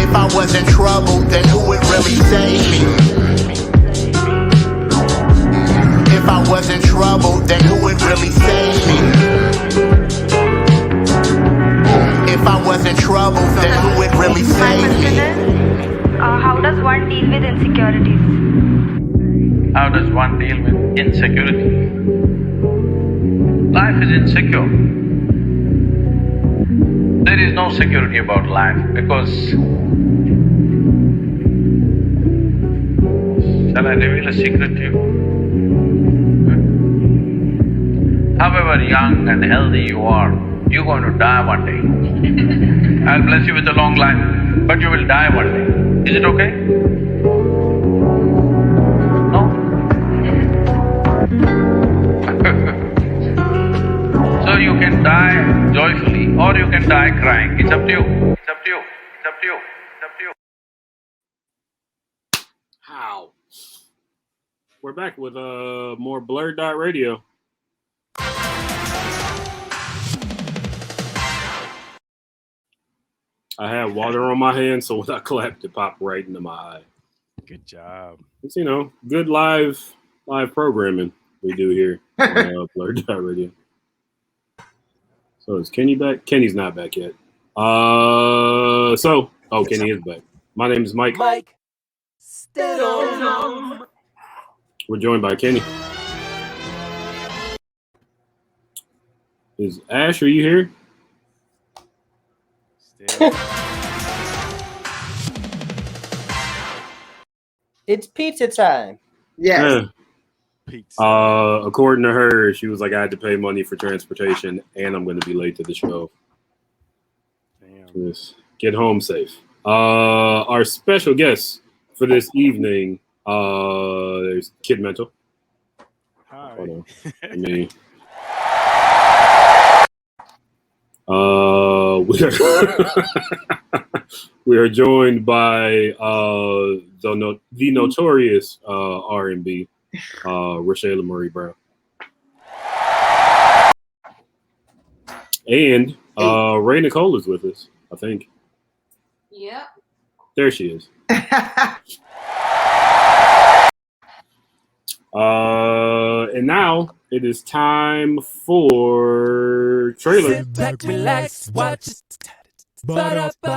If I was in trouble, then who would really save me? If I was in trouble, then who would really save me? If I was in trouble, then who would really save me? How does one deal with insecurities? How does one deal with insecurity? Life is insecure. There is no security about life because… Shall I reveal a secret to you? However young and healthy you are, you're going to die one day. I'll bless you with a long life, but you will die one day. Is it okay? No? So you can die joyfully or you can die crying. It's up to you. It's up to you. It's up to you. It's up to you. How? We're back with more BlurdDotRadio. I had water on my hand, so when I clapped, it popped right into my eye. Good job. It's, good live programming we do here on BlurdDotRadio. So is Kenny back? Kenny's not back yet. Kenny is back. My name is Mike. Mike. Stidham. We're joined by Kenny. Is Ash, are you here? It's pizza time. Yes. Pizza. According to her, she was like, I had to pay money for transportation and I'm going to be late to the show. Damn. Yes. Get home safe. Our special guest for this evening, there's Kid Mental. Hi. Hold on. Let me. We are joined by the notorious RMB, Raye Marie Brown, and Raye Nicole is with us, I think. Yep. There she is. And now it is time for trailers. Sit back, relax, watch it. Trailers.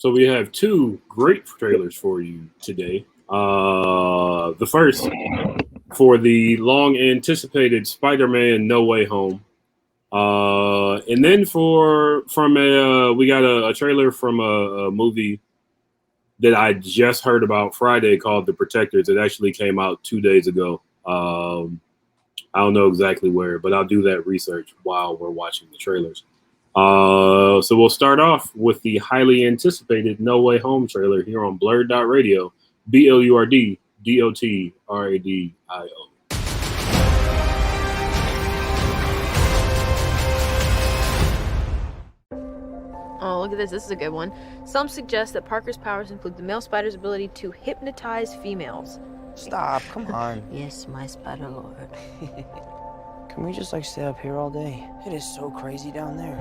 So we have two great trailers for you today. The first for the long anticipated Spider-Man No Way Home. And then we got a trailer from a movie that I just heard about Friday called The Protectors. It actually came out 2 days ago. I don't know exactly where, but I'll do that research while we're watching the trailers. So we'll start off with the highly anticipated No Way Home trailer here on BlurdDotRadio, BlurdDotRadio. Oh, look at this. This is a good one. Some suggest that Parker's powers include the male spider's ability to hypnotize females. Stop, come on. Yes, my spider lord. Can we just stay up here all day? It is so crazy down there.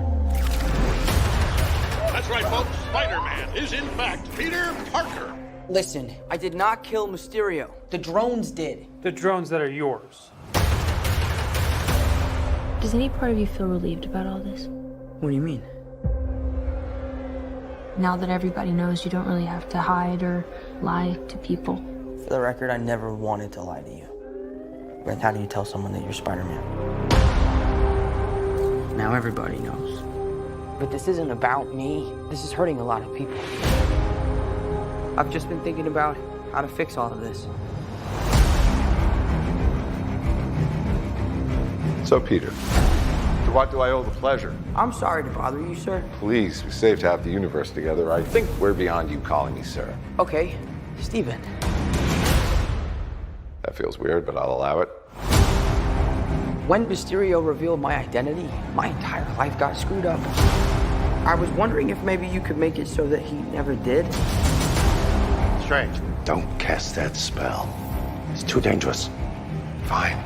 That's right, folks. Spider-Man is in fact Peter Parker. Listen, I did not kill Mysterio. The drones did. The drones that are yours. Does any part of you feel relieved about all this? What do you mean? Now that everybody knows, you don't really have to hide or lie to people. For the record, I never wanted to lie to you. But how do you tell someone that you're Spider-Man? Now everybody knows. But this isn't about me. This is hurting a lot of people. I've just been thinking about how to fix all of this. So, Peter, to what do I owe the pleasure? I'm sorry to bother you, sir. Please, we saved half the universe together. I think we're beyond you calling me sir. Okay, Steven. That feels weird, but I'll allow it. When Mysterio revealed my identity, my entire life got screwed up. I was wondering if maybe you could make it so that he never did. Strange. Don't cast that spell. It's too dangerous. Fine.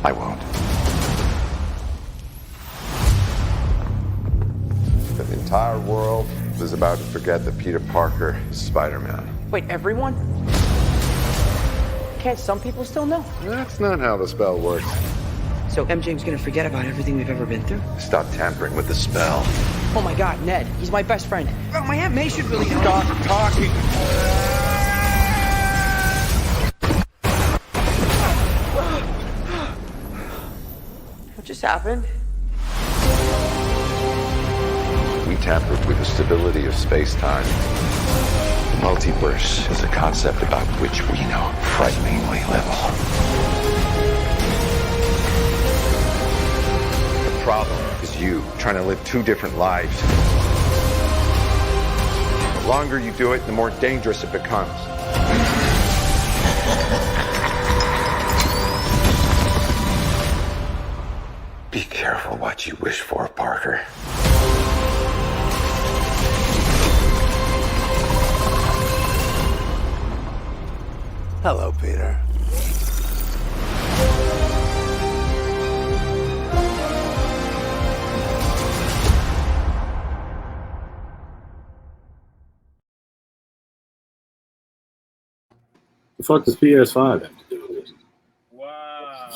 I won't. The entire world is about to forget that Peter Parker is Spider-Man. Wait, everyone? Can't some people still know? That's not how the spell works. So MJ's gonna forget about everything we've ever been through? Stop tampering with the spell. Oh my god, Ned, he's my best friend. Oh, my Aunt May should really know. Stop talking! What just happened? We tampered with the stability of space-time. The multiverse is a concept about which we know frighteningly little. The problem is you trying to live two different lives. The longer you do it, the more dangerous it becomes. Be careful what you wish for, Parker. Hello, Peter. The fuck does PS5 have to do with this? Wow.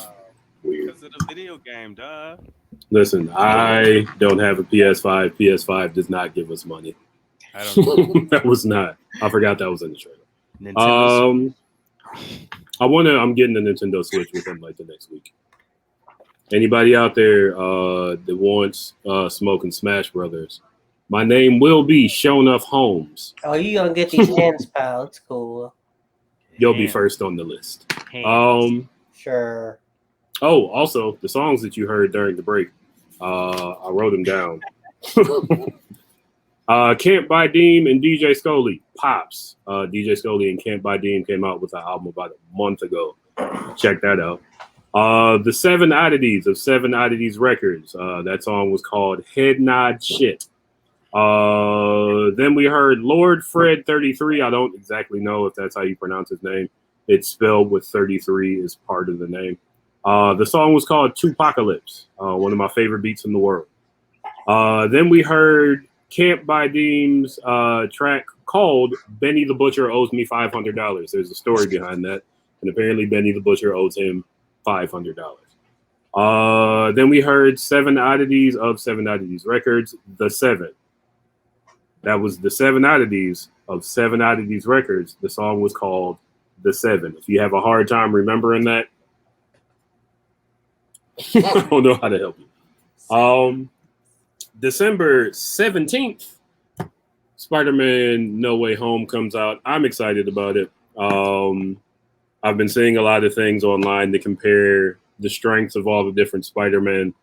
Weird. Because of the video game, duh. Listen, I don't have a PS5. PS5 does not give us money. I don't know. That was not. I forgot that was in the trailer. Nintendo I'm getting the Nintendo Switch within like the next week. Anybody out there that wants Smoke and Smash Brothers, my name will be Shonuff Holmes. Oh, you gonna get these hands, pal? It's cool. You'll be first on the list. Sure. Oh, also the songs that you heard during the break, I wrote them down. Can't Buy Deem and DJ Scully, Pops. DJ Scully and Can't Buy Deem came out with an album about a month ago. Check that out. The 7 Oddities of 7 Oddities Records. That song was called Head Nod Shit. Then we heard Lord Fred 33. I don't exactly know if that's how you pronounce his name. It's spelled with 33 as part of the name. The song was called Tupacalypse, one of my favorite beats in the world. Then we heard Camp by Deem's track called Benny the Butcher Owes Me $500. There's a story behind that. And apparently Benny the Butcher owes him $500. Then we heard 7 Oddities of 7 Oddities Records, The 7. That was the 7 oddities of 7 oddities records. The song was called The 7. If you have a hard time remembering that, I don't know how to help you. December 17th, Spider-Man No Way Home comes out. I'm excited about it. I've been seeing a lot of things online to compare the strengths of all the different Spider-Man.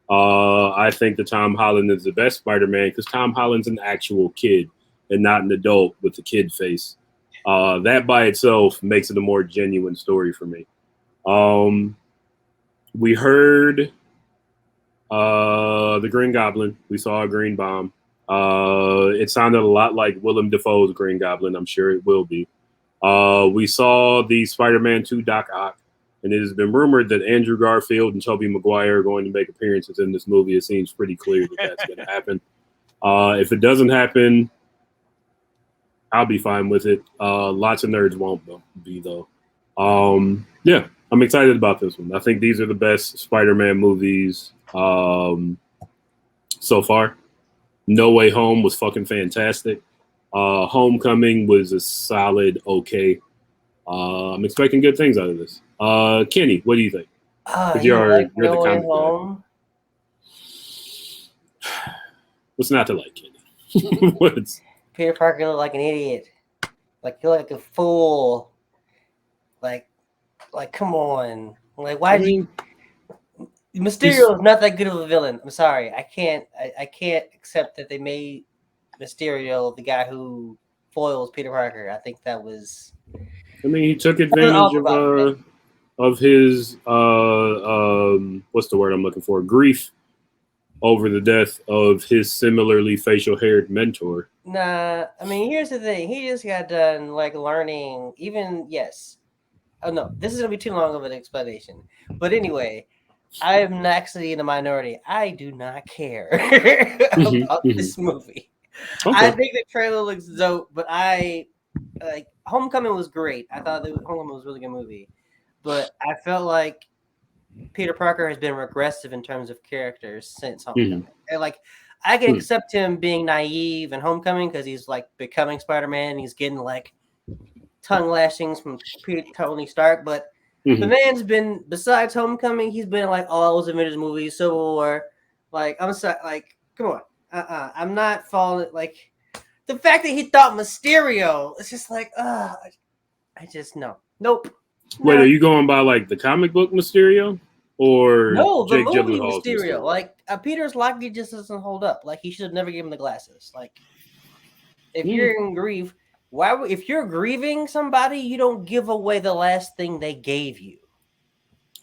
I think that Tom Holland is the best Spider-Man because Tom Holland's an actual kid and not an adult with the kid face. That by itself makes it a more genuine story for me. We heard the Green Goblin. We saw a green bomb. It sounded a lot like Willem Dafoe's Green Goblin. I'm sure it will be. We saw the Spider-Man 2 Doc Ock, and it has been rumored that Andrew Garfield and Tobey Maguire are going to make appearances in this movie. It seems pretty clear that that's going to happen. If it doesn't happen, I'll be fine with it. Lots of nerds won't be, though. Yeah, I'm excited about this one. I think these are the best Spider-Man movies so far. No Way Home was fucking fantastic. Homecoming was a solid okay. I'm expecting good things out of this. Kenny, what do you think? You're the comic guy. What's not to like, Kenny? What's Peter Parker looked like an idiot. Like he looked like a fool. Like come on. Like why do you Mysterio is not that good of a villain. I'm sorry. I can't accept that they made Mysterio the guy who foils Peter Parker. I think that was he took advantage of his what's the word I'm looking for? Grief over the death of his similarly facial haired mentor. Nah, here's the thing. He just got done learning Oh no, this is gonna be too long of an explanation. But anyway, I am actually in the minority. I do not care about this movie. Okay. I think the trailer looks dope, but Homecoming was great. I thought Homecoming was a really good movie, but I felt like Peter Parker has been regressive in terms of characters since Homecoming. And I can accept him being naive in Homecoming because he's becoming Spider-Man. He's getting tongue lashings from Tony Stark, but the man's been, besides Homecoming, he's been in all those Avengers movies, Civil War. I'm sorry, come on. I'm not falling, the fact that he thought Mysterio, it's just I just, no. Nope. Wait, are you going by the comic book Mysterio? Or no, the Jake movie Gyllenhaal's Mysterio. Peter's logic just doesn't hold up. He should have never given him the glasses. If you're in grief, if you're grieving somebody, you don't give away the last thing they gave you.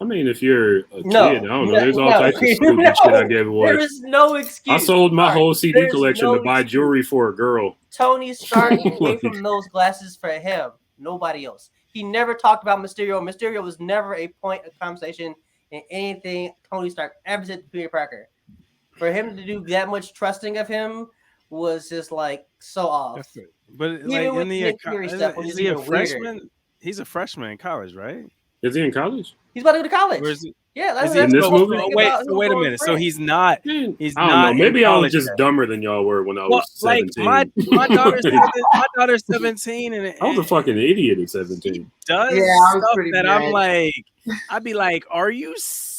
If you're a kid, I don't know. There's all types of stupid shit I gave away. There is no excuse. I sold my whole CD collection to buy jewelry for a girl. Tony Stark away from those glasses for him. Nobody else. He never talked about Mysterio. Mysterio was never a point of conversation in anything Tony Stark ever said to Peter Parker. For him to do that much trusting of him was just so off. But in the stuff, is he a freshman? Weirder. He's a freshman in college, right? Is he in college? He's about to go to college. Yeah, that's in this movie. Wait a minute. So he's not. He's I don't not. know. Maybe I was just dumber than y'all were when I was 17. My daughter's 17, and I was a fucking idiot at 17. Does stuff that bad. I'd be like, are you serious?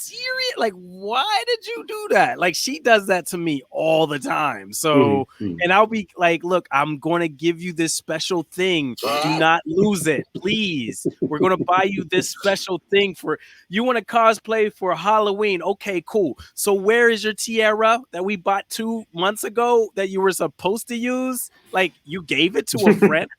Why did you do that? She does that to me all the time. So, and I'll be look, I'm going to give you this special thing. Do not lose it, please. We're going to buy you this special thing you want to cosplay for Halloween. Okay, cool. So where is your tiara that we bought 2 months ago that you were supposed to use? You gave it to a friend?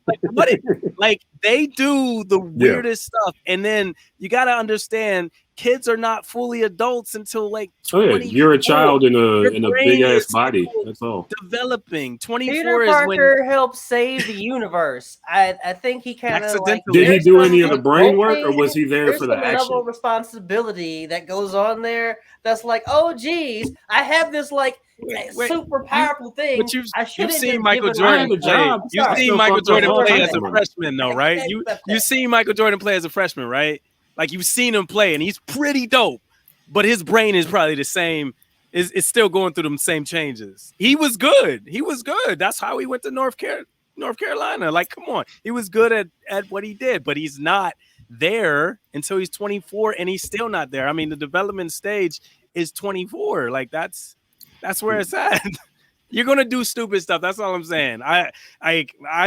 They do the weirdest stuff. And then you got to understand, kids are not fully adults until 20. You're a child in a big ass body. That's all. Developing. 24 Peter is Parker when helped save the universe. I think he kind of did he do any of the brain work, or was he there for the action? There's some responsibility that goes on there. That's oh geez, I have this super powerful thing. But you've seen Michael Jordan play. You've seen Michael Jordan play as a freshman, though, right? You've seen Michael Jordan play as a freshman, right? You've seen him play, and he's pretty dope. But his brain is probably the same is still going through them same changes. He was good. That's how he went to North Carolina. Like, come on. He was good at what he did, but he's not there until he's 24, and he's still not there. I mean, the development stage is 24. Like, that's where it's at. You're gonna do stupid stuff. That's all I'm saying. I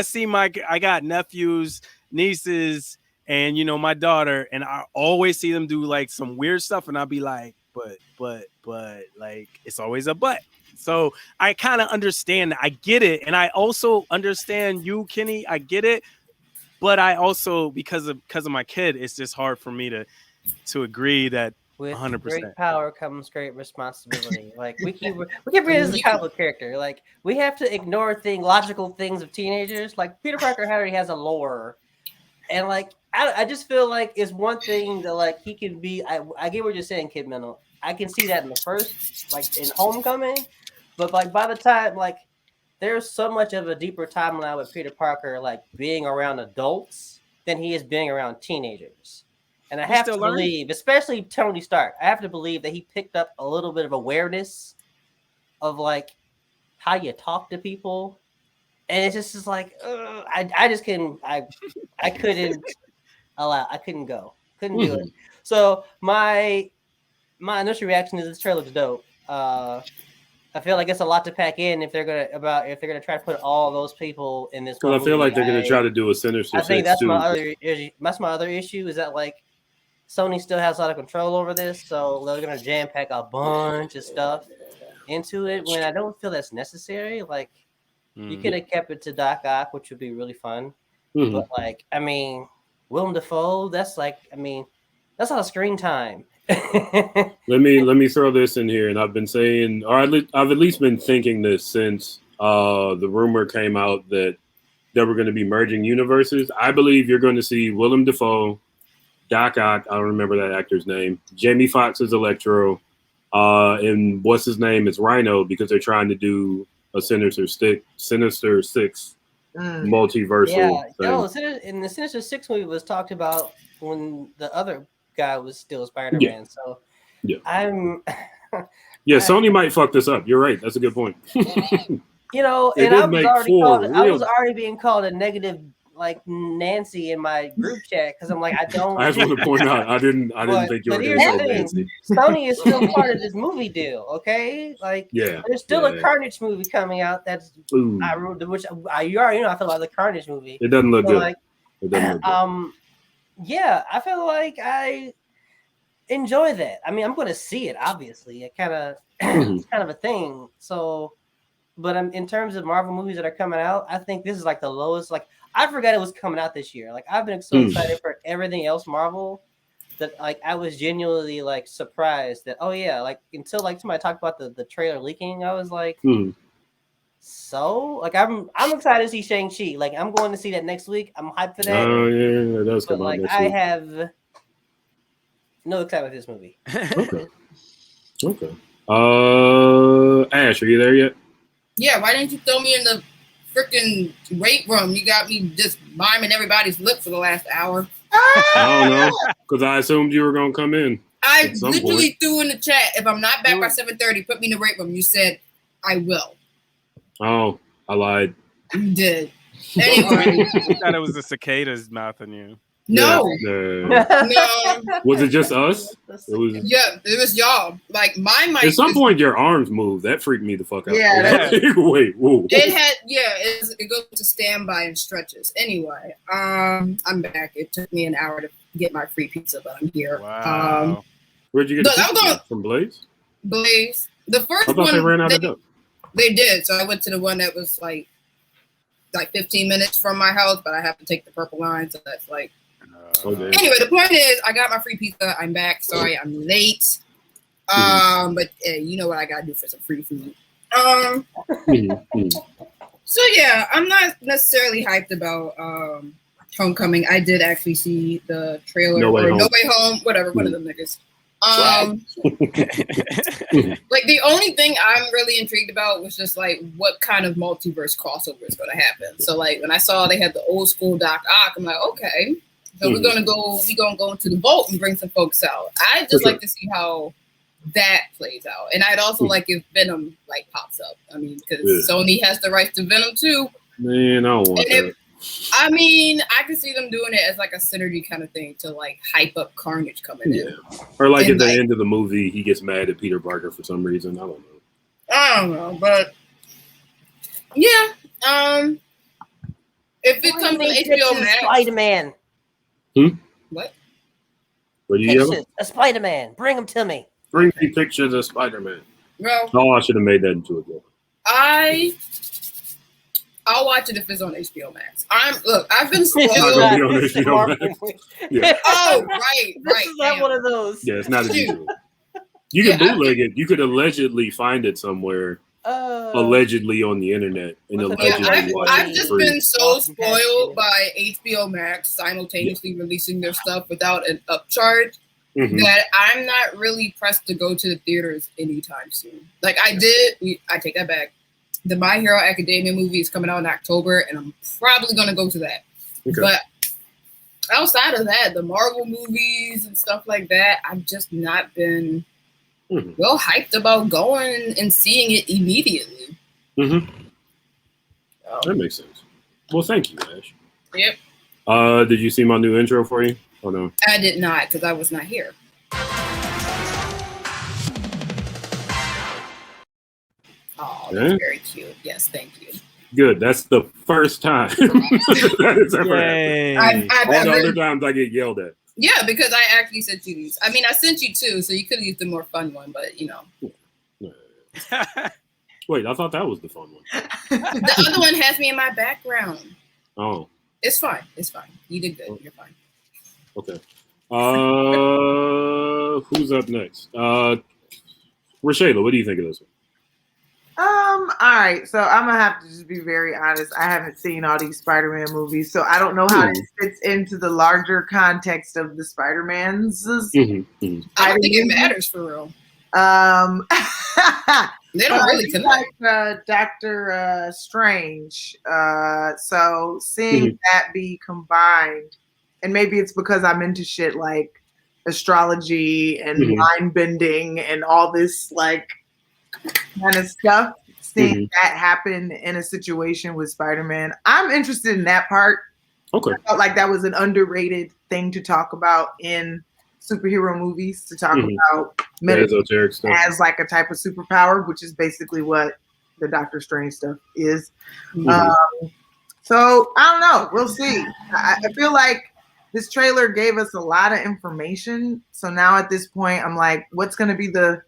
see I got nephews, nieces, and my daughter, and I always see them do like some weird stuff, and I'll be like, but like it's always a but. So I kind of understand. I get it, and I also understand you, Kenny. I get it, but I also because of my kid, it's just hard for me to agree that. With 100%. great power comes great responsibility. Like we keep reading as a comic book character. Like we have to ignore logical things of teenagers. Like Peter Parker already has a lore, and like I just feel like it's one thing that like he can be. I get what you're saying, Kid Mental. I can see that in the first, like in Homecoming, but like by the time like there's so much of a deeper timeline with Peter Parker like being around adults than he is being around teenagers. And I have to believe, especially Tony Stark, I have to believe that he picked up a little bit of awareness of like how you talk to people. And it's just like, I just couldn't, I couldn't allow, I couldn't go, couldn't do it. So my initial reaction is this trailer's dope. I feel like it's a lot to pack in if they're gonna try to put all those people in this. Well, I feel like they're gonna try to do a Sinister Six. I think that's my other issue is that like Sony still has a lot of control over this, so they're gonna jam pack a bunch of stuff into it when I don't feel that's necessary. Like you could have kept it to Doc Ock, which would be really fun. But like, I mean, Willem Dafoe, that's like, I mean, that's a lot of screen time. Let me throw this in here, and I've been saying, or I've at least been thinking this since the rumor came out that they were going to be merging universes. I believe you're going to see Willem Dafoe, Doc Ock, I don't remember that actor's name, Jamie Foxx as Electro, and what's his name is Rhino, because they're trying to do a Sinister Six multiversal thing. In the Sinister Six movie was talked about when the other guy was still Spider-Man. So Sony might fuck this up. You're right. That's a good point. And I was already being called a negative like Nancy in my group chat because I'm like, I just want to point out I didn't think you were going to say Nancy. Sony is still part of this movie deal, okay? Like, there's still a Carnage movie coming out that's you already know I feel like the Carnage movie. It doesn't look good. Like, it doesn't look good. Yeah, I feel like I enjoy that. I mean, I'm going to see it. Obviously, it kind of it's kind of a thing. So, but in terms of Marvel movies that are coming out, I think this is like the lowest. Like, I forgot it was coming out this year. Like, I've been so excited for everything else Marvel that like I was genuinely like surprised that like until like somebody talked about the trailer leaking, I was like. So, like, I'm excited to see Shang-Chi. Like, I'm going to see that next week. I'm hyped for that. Oh yeah, that does come out next week. I have no excitement for this movie. Okay. Ash, are you there yet? Yeah. Why didn't you throw me in the freaking weight room? You got me just miming everybody's lip for the last hour. I don't know, because I assumed you were gonna come in. I literally threw in the chat. If I'm not back by 7:30, put me in the weight room. You said I will. Oh, I lied. You did. Anyway. I thought it was the cicadas mouthing you. No. No. Was it just us? It was y'all. Like my mic. At some point, your arms moved. That freaked me the fuck out. Yeah. Wait. Whoa. It goes to standby and stretches. Anyway, I'm back. It took me an hour to get my free pizza, but I'm here. Wow. Where'd you get it from? Blaze? Blaze. The first I thought they ran out of dough. They did. So I went to the one that was like 15 minutes from my house, but I have to take the purple line, so that's like. Anyway, the point is, I got my free pizza. I'm back. Sorry, I'm late. But you know what I gotta do for some free food. So yeah, I'm not necessarily hyped about Homecoming. I did actually see the trailer No Way Home, whatever, one of them niggas. Like the only thing I'm really intrigued about was just like what kind of multiverse crossover is going to happen. So like when I saw they had the old school Doc Ock, I'm like, okay, so we're gonna go into the vault and bring some folks out. I just like to see how that plays out. And I'd also like if Venom like pops up. I mean, because Sony has the rights to Venom too. Man, I don't want that. I mean, I could see them doing it as like a synergy kind of thing to like hype up Carnage coming in. Or like at the end of the movie, he gets mad at Peter Parker for some reason. I don't know, but yeah. If it comes to HBO Max, Spider-Man. What? What do you have? A Spider-Man. Bring him to me. Bring me pictures of Spider-Man. Well, oh, I should have made that into a joke. I'll watch it if it's on HBO Max. I've been spoiled. Yeah. Oh, right. This is not one of those. Yeah, it's not as usual. You can bootleg it. You could allegedly find it somewhere. Allegedly on the internet. And I've just been so spoiled by HBO Max simultaneously releasing their stuff without an upcharge that I'm not really pressed to go to the theaters anytime soon. Like I take that back. The My Hero Academia movie is coming out in October, and I'm probably going to go to that. Okay. But outside of that, the Marvel movies and stuff like that, I've just not been well hyped about going and seeing it immediately. That makes sense. Well, thank you, Ash. Yep. Did you see my new intro for you? Oh, no. I did not, because I was not here. Oh, that's very cute. Yes, thank you. Good. That's the first time that has ever happened. All the other times I get yelled at. Yeah, because I actually sent you these. I mean, I sent you two, so you could have used the more fun one, but you know. Wait, I thought that was the fun one. The other one has me in my background. Oh. It's fine. It's fine. You did good. You're fine. Okay. Who's up next? Rashayla, what do you think of this one? All right. So I'm gonna have to just be very honest. I haven't seen all these Spider-Man movies, so I don't know how this fits into the larger context of the Spider-Mans. I don't think it matters for real. They don't really connect. Like Doctor Strange. So seeing that be combined, and maybe it's because I'm into shit like astrology and mind bending and all this like kind of stuff. Seeing that happen in a situation with Spider-Man, I'm interested in that part. Okay, I felt like that was an underrated thing to talk about in superhero movies, to talk about esoteric stuff as like a type of superpower, which is basically what the Doctor Strange stuff is. So I don't know. We'll see. I feel like this trailer gave us a lot of information. So now at this point, I'm like, what's going to be the,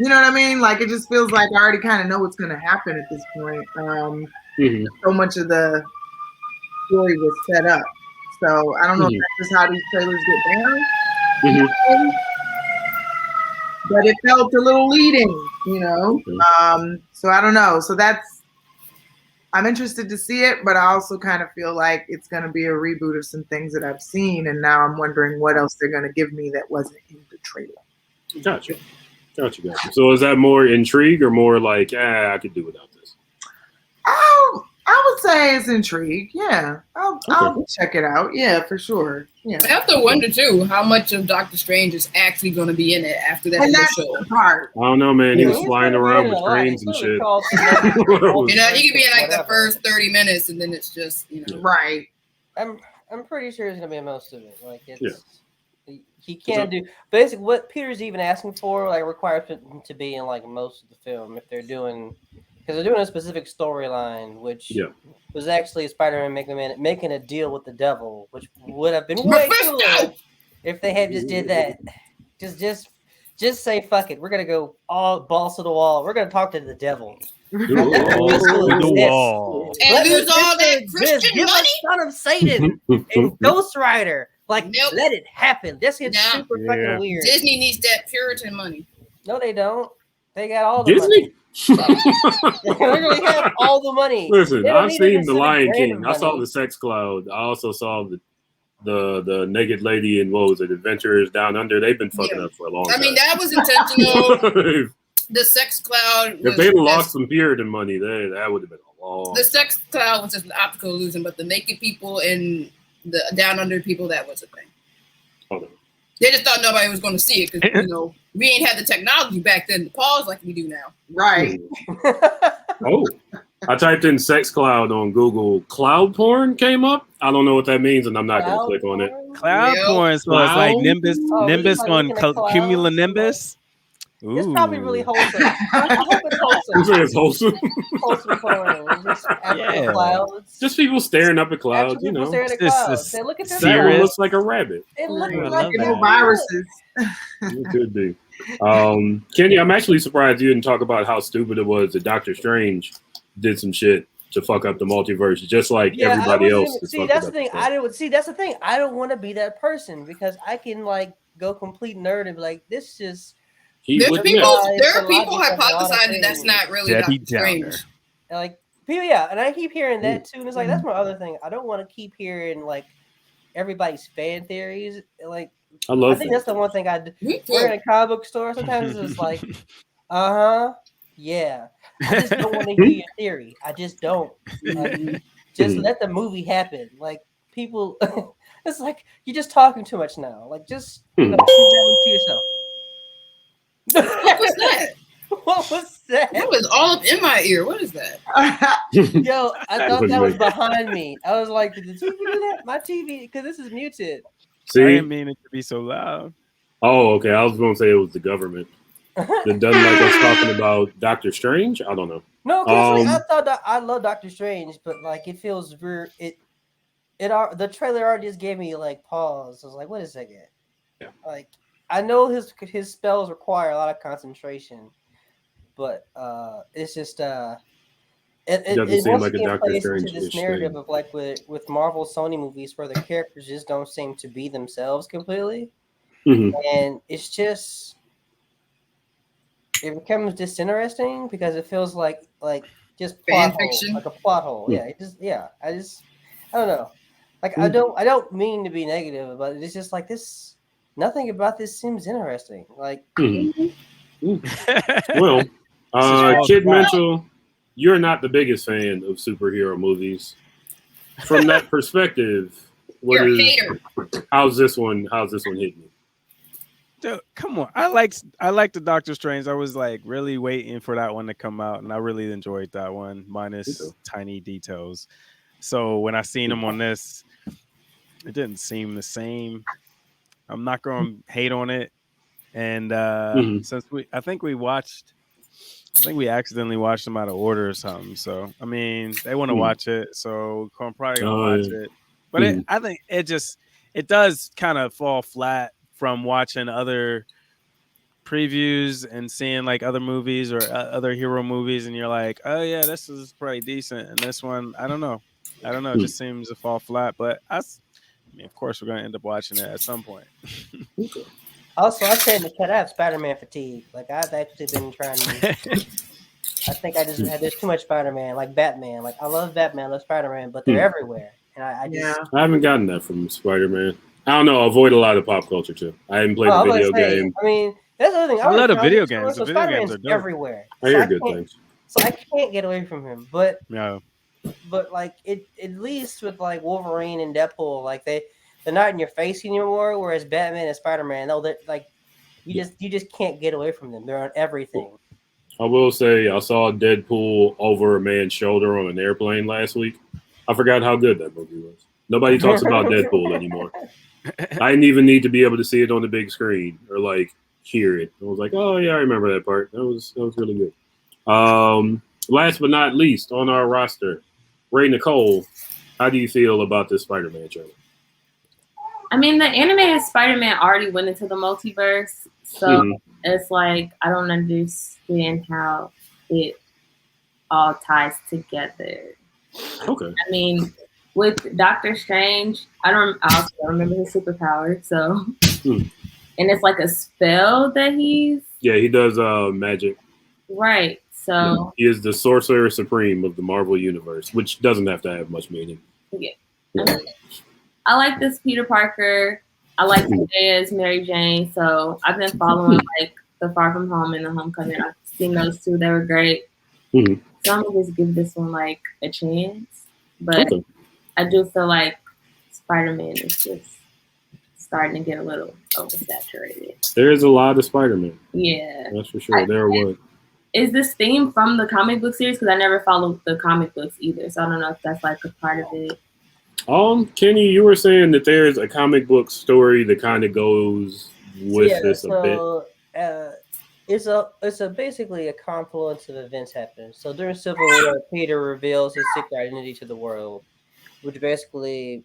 you know what I mean? Like, it just feels like I already kind of know what's going to happen at this point. So much of the story was set up. So I don't know if that's just how these trailers get down. But it felt a little leading, you know? So I don't know. So I'm interested to see it, but I also kind of feel like it's going to be a reboot of some things that I've seen. And now I'm wondering what else they're going to give me that wasn't in the trailer. Gotcha. So is that more intrigue or more like, I could do without this? I would say it's intrigue. Yeah. I'll check it out. Yeah, for sure. Yeah. I have to wonder too how much of Doctor Strange is actually going to be in it after that initial part. I don't know, man. He was flying around with trains and shit. You know, he could be in like the first 30 minutes and then it's just, you know. Right. I'm pretty sure it's gonna be most of it. Like it's he can't do basically what Peter's even asking for, like requires it to be in like most of the film if they're doing, because they're doing a specific storyline, which was actually Spider-Man making a deal with the devil, which would have been way cooler if they had just did that. Just say fuck it. We're gonna go all balls to the wall. We're gonna talk to the devil. And lose all that Christian money. Son of Satan and Ghost Rider. Like, let it happen. This gets super fucking weird. Disney needs that Puritan money. No, they don't. They got all the Disney? money. They literally have all the money. Listen, I've seen The Lion King. I saw The Sex Cloud. I also saw the Naked Lady and what was it, Adventures Down Under. They've been fucking up for a long time. I mean, that was intentional. The Sex Cloud. If they'd lost some Puritan money, that would have been a long. The Sex Cloud was just an optical illusion, but the naked people and the Down Under people, that was a thing. Okay. They just thought nobody was going to see it because, we ain't had the technology back then to pause like we do now. Right. Oh, I typed in sex cloud on Google. Cloud porn came up. I don't know what that means, and I'm not going to click on it. Cloud porn, so it's like Nimbus on cumulonimbus. Ooh. It's probably really wholesome. I hope it's wholesome. You say it's wholesome? Wholesome porn. Just after the clouds. Just people staring up at clouds, People staring at clouds. They look at this. That one looks like a rabbit. It looks like viruses. It could be. Kenny, I'm actually surprised you didn't talk about how stupid it was that Doctor Strange did some shit to fuck up the multiverse, just like everybody else. See, that's the thing. That's the thing. I don't want to be that person because I can like go complete nerd and be like, this just. There are people hypothesizing that's not really Doctor Strange. Like people, yeah, and I keep hearing that too. And it's like that's my other thing. I don't want to keep hearing like everybody's fan theories. Like I think that's the one thing I do. We're in a comic book store. Sometimes it's like, yeah. I just don't want to hear your theory. I just don't. Like, just let the movie happen. Like people, it's like you're just talking too much now. Like just keep that one to yourself. What was that? What was that? That was all up in my ear. What is that? Yo, I thought that was behind me. I was like, did the TV do that? My TV, because this is muted. See? I didn't mean it to be so loud. Oh, okay. I was going to say it was the government. That doesn't like us talking about Doctor Strange. I don't know. No, because I thought that I love Doctor Strange, but like it feels weird. The trailer already just gave me like pause. I was like, wait a second. Yeah. Like I know his spells require a lot of concentration, but it's just it doesn't seem like a Doctor Strange into this narrative of like with Marvel Sony movies where the characters just don't seem to be themselves completely, and it's just it becomes disinteresting because it feels like just plot hole, like a plot hole. Yeah, I don't know. Like I don't mean to be negative, but it's just like this. Nothing about this seems interesting. Like, well, Kid Mental, you're not the biggest fan of superhero movies. From that perspective, how's this one hitting you? Dude, come on. I like the Doctor Strange. I was like really waiting for that one to come out, and I really enjoyed that one, minus tiny details. So when I seen him on this, it didn't seem the same. I'm not going to hate on it. And since we accidentally watched them out of order or something. So, I mean, they want to watch it. So I'm probably going to watch it. But I think it does kind of fall flat from watching other previews and seeing like other movies or other hero movies. And you're like, oh yeah, this is pretty decent. And this one, I don't know. It just seems to fall flat. But I mean, of course, we're going to end up watching it at some point. Also, I said in the chat, I have Spider-Man fatigue. Like, I've actually been trying to... I think I just had... There's too much Spider-Man, like Batman. Like, I love Batman, I love Spider-Man, but they're everywhere. And I haven't gotten that from Spider-Man. I don't know. I avoid a lot of pop culture, too. I haven't played a video game. I mean, that's the other thing. I love the video games. So the video Spider-Man's games are dope. everywhere. I hear good things. So I can't get away from him. But, no. But like, at least with, like, Wolverine and Deadpool, like, they're not in your face anymore, whereas Batman and Spider-Man, they're like you just can't get away from them. They're on everything. I will say I saw Deadpool over a man's shoulder on an airplane last week. I forgot how good that movie was. Nobody talks about Deadpool anymore. I didn't even need to be able to see it on the big screen or like hear it. I was like, oh yeah, I remember that part. That was really good. Last but not least on our roster, Raye Nicole, how do you feel about this Spider-Man trailer? I mean, the animated Spider-Man already went into the multiverse, so it's like I don't understand how it all ties together. Okay. I mean, with Doctor Strange, I also don't remember his superpower, so and it's like a spell that he does magic. Right. So he is the Sorcerer Supreme of the Marvel Universe, which doesn't have to have much meaning. Yeah. I like this Peter Parker. I like Zendaya as Mary Jane. So I've been following like the Far From Home and the Homecoming. I've seen those two. They were great. So I'm gonna just give this one like a chance. But I do feel like Spider-Man is just starting to get a little oversaturated. There's a lot of Spider-Man. Yeah. That's for sure. There was. Is this theme from the comic book series? Because I never followed the comic books either, so I don't know if that's like a part of it. Kenny, you were saying that there's a comic book story that kind of goes with this a bit. It's basically a confluence of events happening. So during Civil War, Peter reveals his secret identity to the world, which basically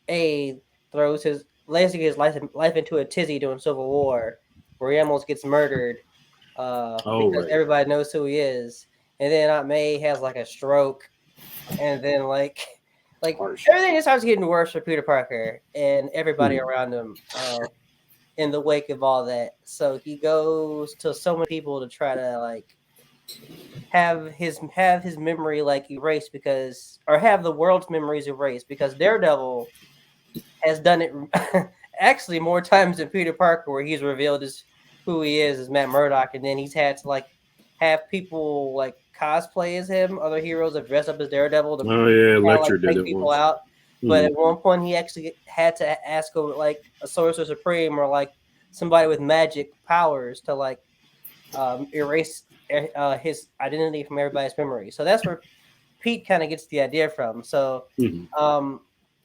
throws his life into a tizzy during Civil War, where he almost gets murdered because everybody knows who he is. And then Aunt May has like a stroke, and then like everything just starts getting worse for Peter Parker and everybody around him in the wake of all that. So he goes to so many people to try to like have his memory like erased or have the world's memories erased, because Daredevil has done it actually more times than Peter Parker, where he's revealed who he is as Matt Murdock, and then he's had to like have people like cosplay as him, other heroes have dressed up as Daredevil to Lecter did it people once. out. But at one point, he actually had to ask like a Sorcerer Supreme or like somebody with magic powers to like erase his identity from everybody's memory. So that's where Pete kind of gets the idea from. So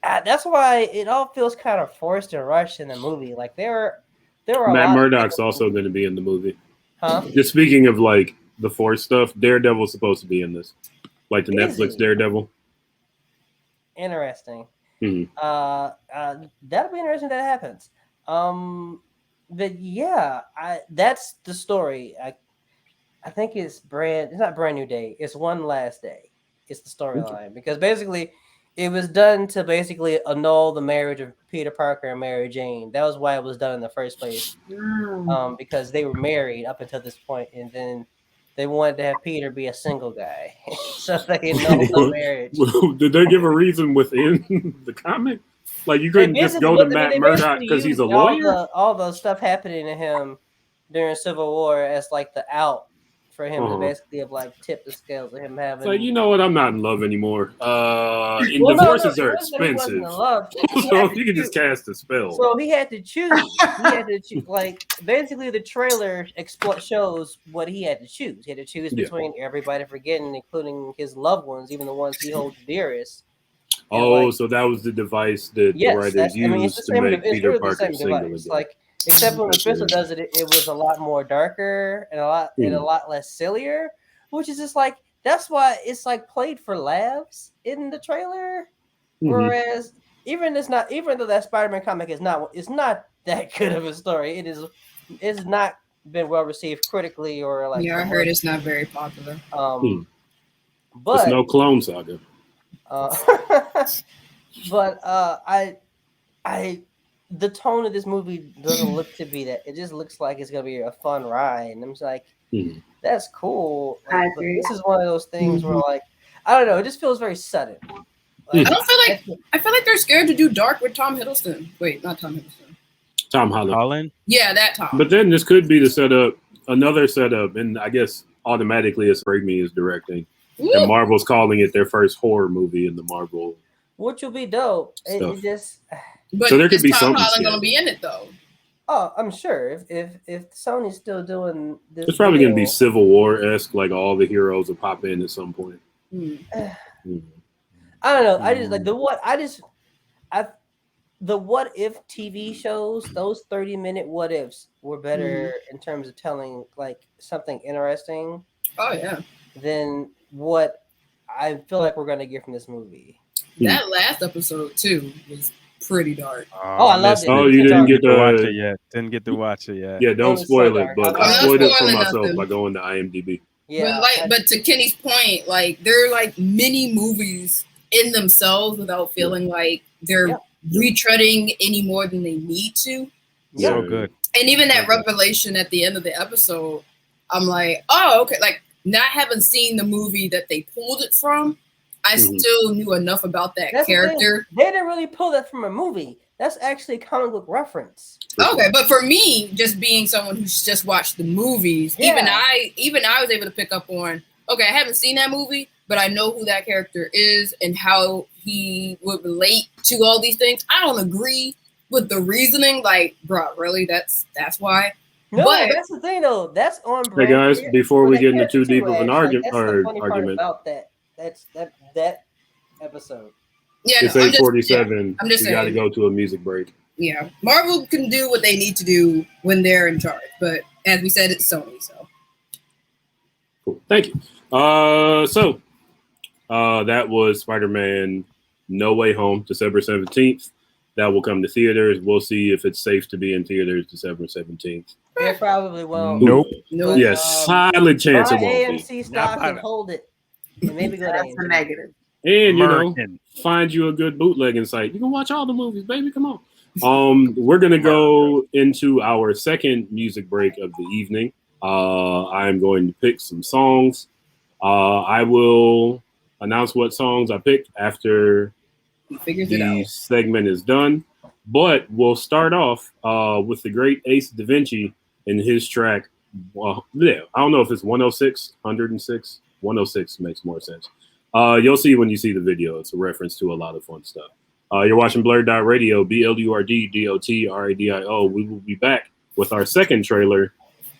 that's why it all feels kind of forced and rushed in the movie. Like there were Matt Murdock's also going to be in the movie. Huh? Just speaking of like the Force stuff, Daredevil's supposed to be in this, like the Netflix Daredevil. Interesting. Mm-hmm. That'll be interesting if that happens. But yeah, that's the story. I think it's not Brand New Day. It's One Last Day. It's the storyline because basically it was done to basically annul the marriage of Peter Parker and Mary Jane. That was why it was done in the first place. Because they were married up until this point, and then they wanted to have Peter be a single guy, so they annulled the marriage. Did they give a reason within the comic? Like you couldn't just go to Matt Murdock because he's a lawyer? All the stuff happening to him during Civil War as like the out for him to basically have like tipped the scales of him having. Like, you know what? I'm not in love anymore. Divorces are expensive. So you can just cast a spell. So he had to choose. Like basically, the trailer shows what he had to choose. He had to choose between everybody forgetting, including his loved ones, even the ones he holds dearest. So that was the device that the writers used to make Peter Parker single again. Like, except when Mephisto does it, it was a lot more darker and a lot less sillier, which is just like that's why it's like played for laughs in the trailer. Whereas even though that Spider-Man comic it's not that good of a story. It's not been well received critically or like. Yeah, I heard it's not very popular. But it's no Clone Saga. The tone of this movie doesn't look to be that. It just looks like it's gonna be a fun ride, and I'm just like, that's cool. Like, but this is one of those things where, like, I don't know, it just feels very sudden. Like, I feel like they're scared to do dark with Tom Hiddleston. Wait, not Tom Hiddleston. Tom Holland. Yeah, that Tom. But then this could be another setup, and I guess automatically it's Raimi is directing. And Marvel's calling it their first horror movie in the Marvel. Which will be dope. It just. But so there could be Tom something. Holland gonna be in it though. Oh, I'm sure. If Sony's still doing this, it's probably gonna be Civil War-esque. Like all the heroes will pop in at some point. I don't know. I just like the what if TV shows. Those 30-minute what ifs were better in terms of telling like something interesting. Oh yeah. Than what I feel like we're gonna get from this movie. That last episode too was pretty dark. I loved it. Oh, you didn't get to watch it yet. Didn't get to watch it yet. Yeah, don't spoil it. But I spoiled it for myself by going to IMDb. Yeah, but to Kenny's point, like they're like mini movies in themselves without feeling like they're retreading any more than they need to. So good. And even that revelation at the end of the episode, I'm like, oh, okay. Like not having seen the movie that they pulled it from, I still knew enough about that character. They didn't really pull that from a movie. That's actually a comic book reference. Okay, but for me, just being someone who's just watched the movies, even I was able to pick up on, okay, I haven't seen that movie, but I know who that character is and how he would relate to all these things. I don't agree with the reasoning, like, bro, really? That's why. No, but that's the thing though. That's on Hey brand. guys, before we get into too deep of an That's the funny argument, part about that. That's that episode. Yeah, it's no, 8:47. I'm just we got to saying. go to a music break. Yeah, Marvel can do what they need to do when they're in charge, but as we said, it's Sony. So cool. Thank you. So that was Spider-Man No Way Home, December 17th. That will come to theaters. We'll see if it's safe to be in theaters December 17th. It probably won't. Nope. But, Yes, silent chance it buy won't AMC stock and hold it, and maybe go That's a negative. be. And find you a good bootlegging site. You can watch all the movies, baby. Come on. We're gonna go into our second music break of the evening. I'm going to pick some songs. I will announce what songs I picked after the segment is done. But we'll start off with the great Ace Da Vinci and his track. Well, yeah, I don't know if it's 106, 106. 106 makes more sense. You'll see when you see the video. It's a reference to a lot of fun stuff. You're watching BlurdDotRadio, BlurdDotRadio. We will be back with our second trailer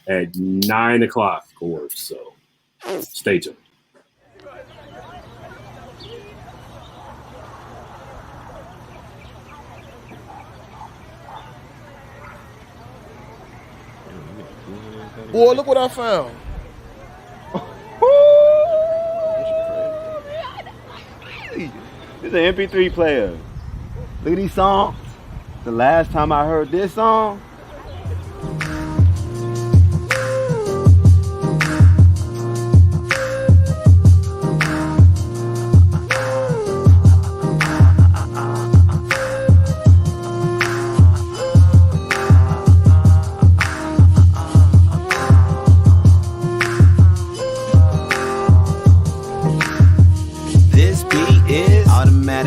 at 9 o'clock, of course. So stay tuned. Boy, look what I found. This is an MP3 player. Look at these songs. The last time I heard this song,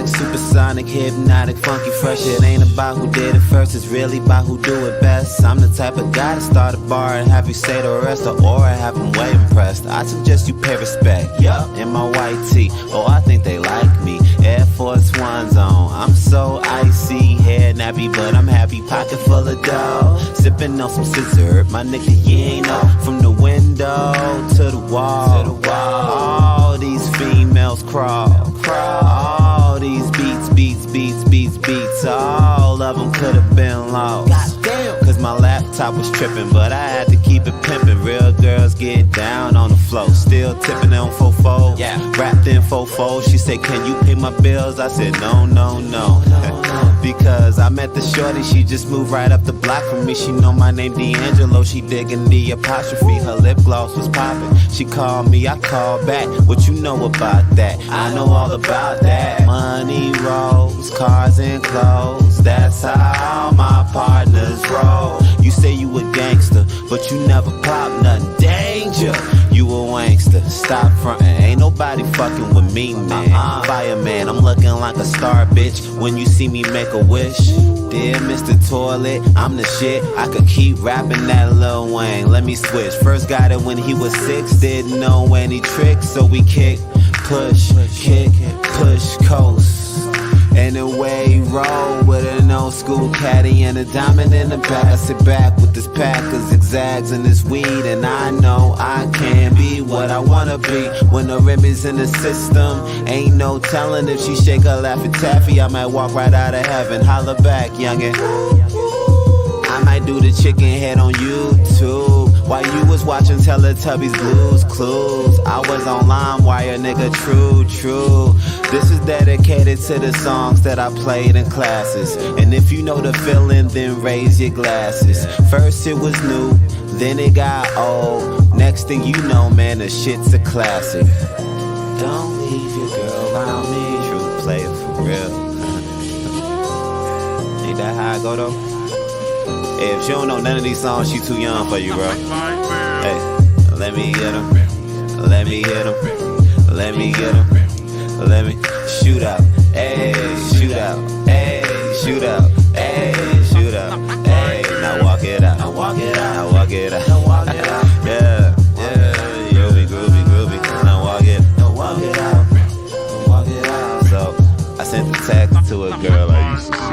supersonic, hypnotic, funky, fresh. It ain't about who did it first, it's really about who do it best. I'm the type of guy to start a bar and have you say the rest, or have them way impressed. I suggest you pay respect. Yup, in my white tee. Oh, I think they like me. Air Force One's on. I'm so icy, hair nappy, but I'm happy. Pocket full of dough, sipping on some scissor. My nigga, you ain't know. From the window to the wall. All these females crawl. All these beats, all of them could have been lost. Cause my laptop was tripping, but I had to keep it pimping. Real girls get down on the floor, still tipping on fofo. Wrapped in fofo, she said, can you pay my bills? I said, no. Because I met the shorty, she just moved right up the block from me. She know my name D'Angelo, she digging the apostrophe. Her lip gloss was popping, she called me, I called back. What you know about that? I know all about that. Money rolls, cars and clothes, that's how all my partners roll. You say you a gangster, but you never pop nothing. Danger, you a wankster. Stop frontin', ain't nobody fucking with me, man. Fireman, I'm looking like a star, bitch. When you see me make a wish, dear Mr. Toilet, I'm the shit. I could keep rapping that Lil Wayne. Let me switch. First got it when he was 6, didn't know any tricks, so we kick, push, kick, push, coast. And away roll with an old school caddy and a diamond in the back. I sit back with this pack of zigzags and this weed, and I know I can be what I wanna be. When the rim is in the system, ain't no telling if she shake her Laffy Taffy, I might walk right out of heaven. Holla back, youngin'. I might do the chicken head on YouTube while you was watching Teletubbies Blues Clues. I was on LimeWire, nigga, true. This is dedicated to the songs that I played in classes. And if you know the feeling, then raise your glasses. First it was new, then it got old. Next thing you know, man, the shit's a classic. Don't leave your girl around me. True player for real. Ain't that how I go though? Hey, if she don't know none of these songs, she too young for you, bro. Hey, let me get him. Let me hit him. Let me get him. Let me shoot out. Hey, shoot out. Hey, shoot out. Hey, shoot out. Hey, now walk it out. Now walk it out. Now walk it out. Now walk it out. Yeah. Groovy. Now walk it. Now walk it out. Walk it out. So I sent the text to a girl I used to see.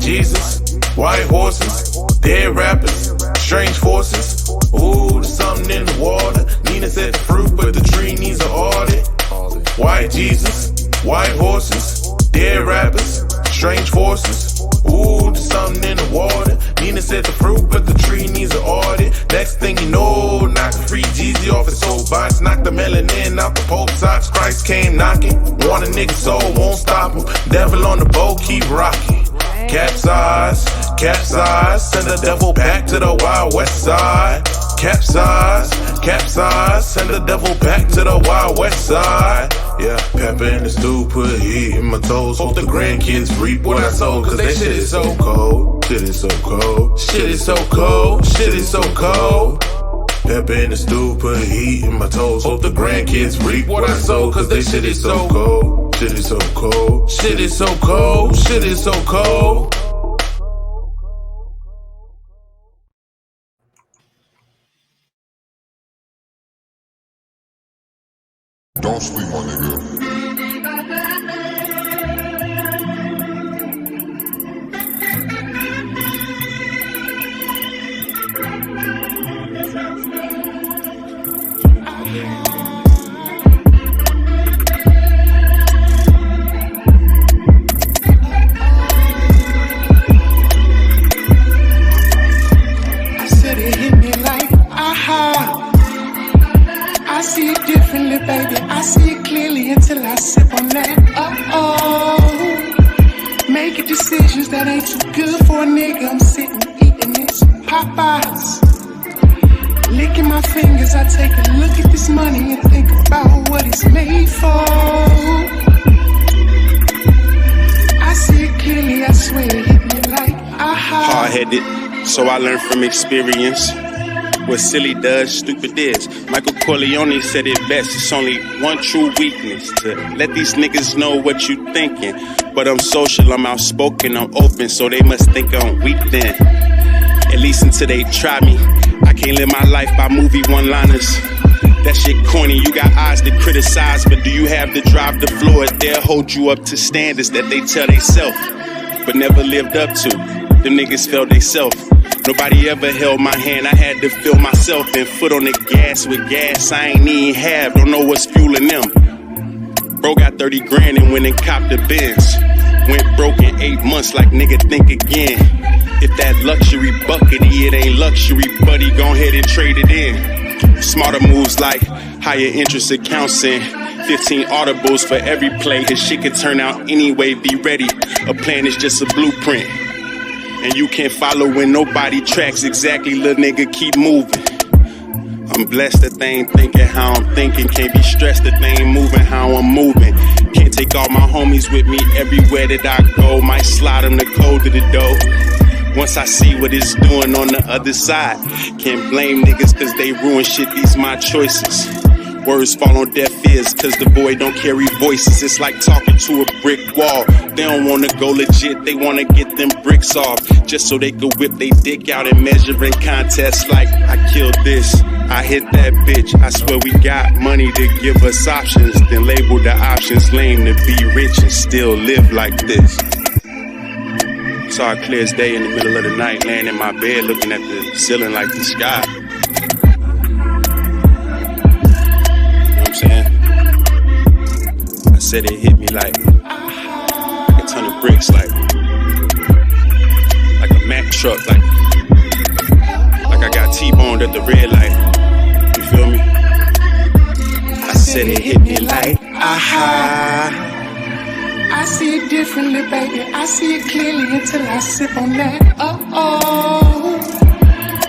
Jesus, white horses, dead rappers, strange forces. Ooh, there's something in the water. Nina said the fruit, but the tree needs an audit. White Jesus, white horses, dead rappers, strange forces. Ooh, there's something in the water. Nina said the fruit, but the tree needs an audit. Next thing you know, knock free Jeezy off his soapbox. Knock the melanin out the Pope socks. Christ came knocking. Want a nigga soul, won't stop him. Devil on the boat, keep rocking. Capsize, capsize. Send the devil back to the Wild West Side. Capsize, capsize. Send the devil back to the Wild West Side. Yeah, pepper in the stew, put heat in my toes. Hope the grandkids reap what I sow, cause they shit is so cold. Shit is so cold. Shit is so cold. Shit is so cold. Pepper in the stew, put heat in my toes. Hope the grandkids reap what I sow, cause they shit is so cold. Shit is so cold. Shit is so cold. Shit is so cold. Don't sleep, my nigga. I said it hit me like, aha. I see it differently, baby. I see it clearly until I sip on that. Making decisions that ain't too good for a nigga. I'm sitting eating this Popeyes. Licking my fingers, I take a look at this money and think about what it's made for. I see it clearly, I swear it hit me like, aha. Hard-headed, so I learned from experience. What silly does, stupid is. Michael Corleone said it best. It's only one true weakness, to let these niggas know what you thinking. But I'm social, I'm outspoken, I'm open, so they must think I'm weak then. At least until they try me. I can't live my life by movie one-liners. That shit corny, you got eyes to criticize, but do you have the drive to floor it? They'll hold you up to standards that they tell they self, but never lived up to. Them niggas felt they self. Nobody ever held my hand, I had to feel myself and foot on the gas with gas I ain't even have, don't know what's fueling them. Bro got 30 grand and went and copped the Benz. Went broke in 8 months like nigga think again. If that luxury buckety, it ain't luxury, buddy, go ahead and trade it in. Smarter moves like higher interest accounts and 15 audibles for every play. His shit could turn out anyway, be ready. A plan is just a blueprint. And you can't follow when nobody tracks exactly, little nigga, keep moving. I'm blessed that they ain't thinking how I'm thinking. Can't be stressed that they ain't moving how I'm moving. Can't take all my homies with me everywhere that I go. Might slide them the code to the door. Once I see what it's doing on the other side. Can't blame niggas cause they ruin shit, these my choices. Words fall on deaf ears cause the boy don't carry voices. It's like talking to a brick wall. They don't wanna go legit, they wanna get them bricks off. Just so they could whip they dick out and measure in contests like I killed this, I hit that bitch. I swear we got money to give us options. Then label the options lame to be rich and still live like this. Saw a clear as day in the middle of the night, laying in my bed looking at the ceiling like the sky. Saying? I said it hit me like a ton of bricks, like a Mack truck, like I got T-boned at the red light. You feel me? I said it hit me like aha. I see it differently, baby. I see it clearly until I sip on that.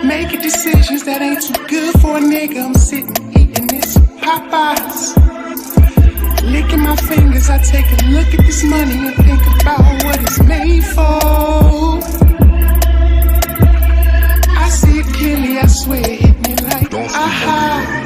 Making decisions that ain't too good for a nigga. I'm sitting eating this Popeyes. Licking my fingers, I take a look at this money and think about what it's made for. I see it clearly, I swear it hit me like aha.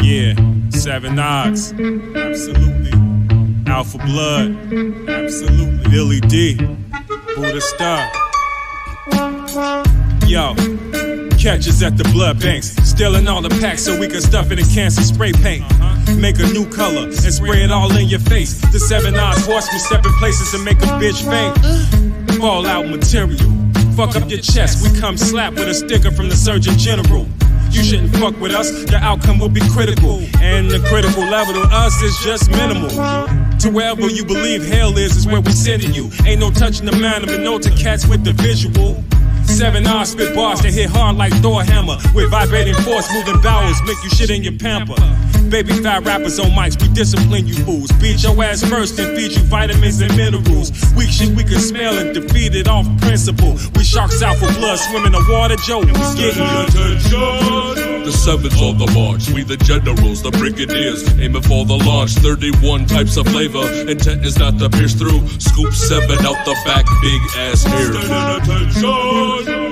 Yeah, 7 odds. Absolutely. Alpha Blood. Absolutely. Billy D. Buddha Star. Yo. Catch us at the blood banks, stealing all the packs so we can stuff it in cans of spray paint. Make a new color and spray it all in your face. The 7 odds horsemen step in places and make a bitch faint. Fall out material, fuck up your chest. We come slap with a sticker from the Surgeon General. You shouldn't fuck with us, your outcome will be critical. And the critical level to us is just minimal. To wherever you believe hell is where we sending you. Ain't no touching the man, but no to cats with the visual. 7 hours spit bars that hit hard like Thor hammer. With vibrating force, moving bowels, make you shit in your pamper. Baby fat rappers on mics, we discipline you fools. Beat your ass first and feed you vitamins and minerals. Weak shit we can smell and defeat it off principle. We sharks out for blood, swim in the water, Joe, we getting attention. The 7's on the march, we the generals, the brigadiers, aiming for the launch. 31 types of flavor, intent is not to pierce through. Scoop 7 out the back, big ass hair.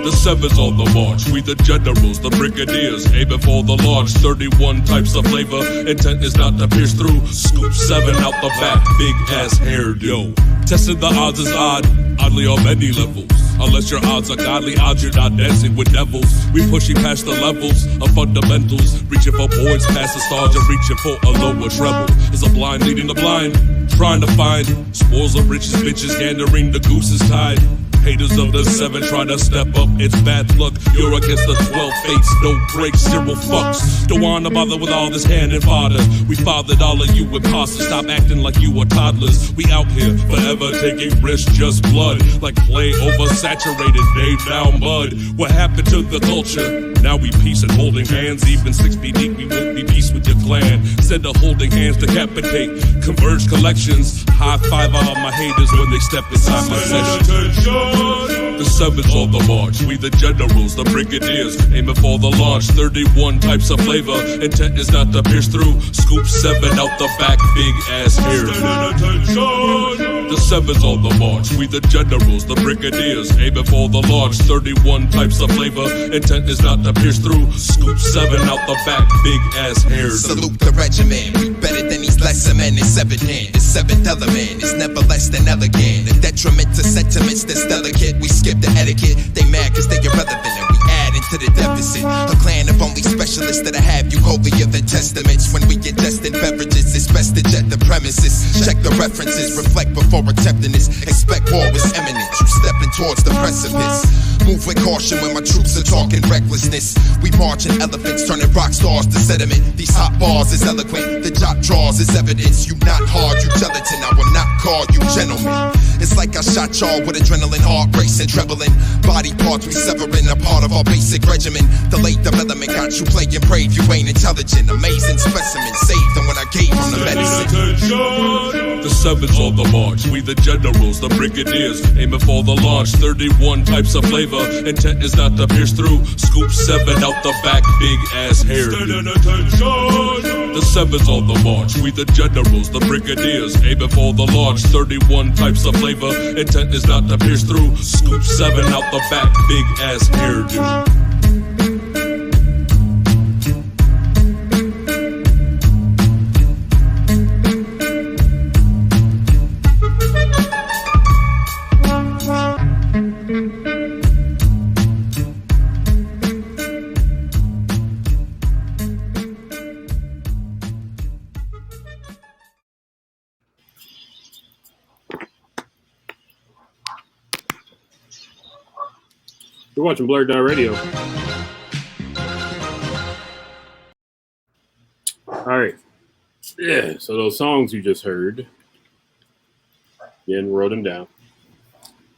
The 7's on the march, we the generals, the brigadiers, aiming for the launch. 31 types of flavor, intent is not to pierce through. Scoop 7 out the back, big ass hair. Yo, testing the odds is odd, oddly on many levels. Unless your odds are godly odds, you're not dancing with devils. We pushing past the levels of fundamentals, reaching for points past the stars and reaching for a lower treble. Is a blind leading the blind, trying to find spoils of riches, bitches gandering the goose's tide. Haters of the 7 trying to step up, it's bad luck. You're against the 12 fates, no breaks, 0 fucks. Don't wanna bother with all this hand and fodder. We fathered all of you imposters, stop acting like you were toddlers. We out here forever taking risks, just blood. Like clay oversaturated, they now mud. What happened to the culture? Now we peace and holding hands, even 6 feet deep, we won't be peace with your clan. Instead of holding hands, decapitate, converge collections. High five all my haters when they step inside my session. The 7's on the march, we the generals, the brigadiers, aiming for the launch. 31 types of flavor, intent is not to pierce through. Scoop 7 out the back, big ass hair. The 7's on the march, we the generals, the brigadiers, aiming for the launch. 31 types of flavor, intent is not to pierce through. Scoop 7 out the back, big ass hair. Salute the regiment, we better than these lesser men. It's evident, the 7th element is never less than elegant. A detriment to sentiments that's delicate. We skip the etiquette, they mad cause they irrelevant and we add into the deficit. A clan of only specialists that'll have you holier than testaments. When we get destined beverages, it's best to jet the premises. Check the references, reflect before attempting this. Expect war is imminent, you stepping towards the precipice. Move with caution when my troops are talking recklessness. We marching elephants, turning rock stars to sediment. These hot bars is eloquent, the jot draws is evidence. You not hard, you gelatin, I will not call you gentlemen. It's like I shot y'all with adrenaline, heart racing, trembling. Body parts we severing, a part of our basic regimen. The late development got you playing brave, you ain't intelligent. Amazing specimen, saved them when I gave them the medicine. The 7's on the march, we the generals, the brigadiers, aiming for the launch. 31 types of flavor, intent is not to pierce through. Scoop 7 out the back, big ass hair. The 7's on the march, we the generals, the brigadiers, aiming for the launch. 31 types of flavor, intent is not to pierce through. Scoop 7 out the back, big ass hairdo. You're watching BlurdDotRadio. All right. Yeah, so those songs you just heard, again, wrote them down.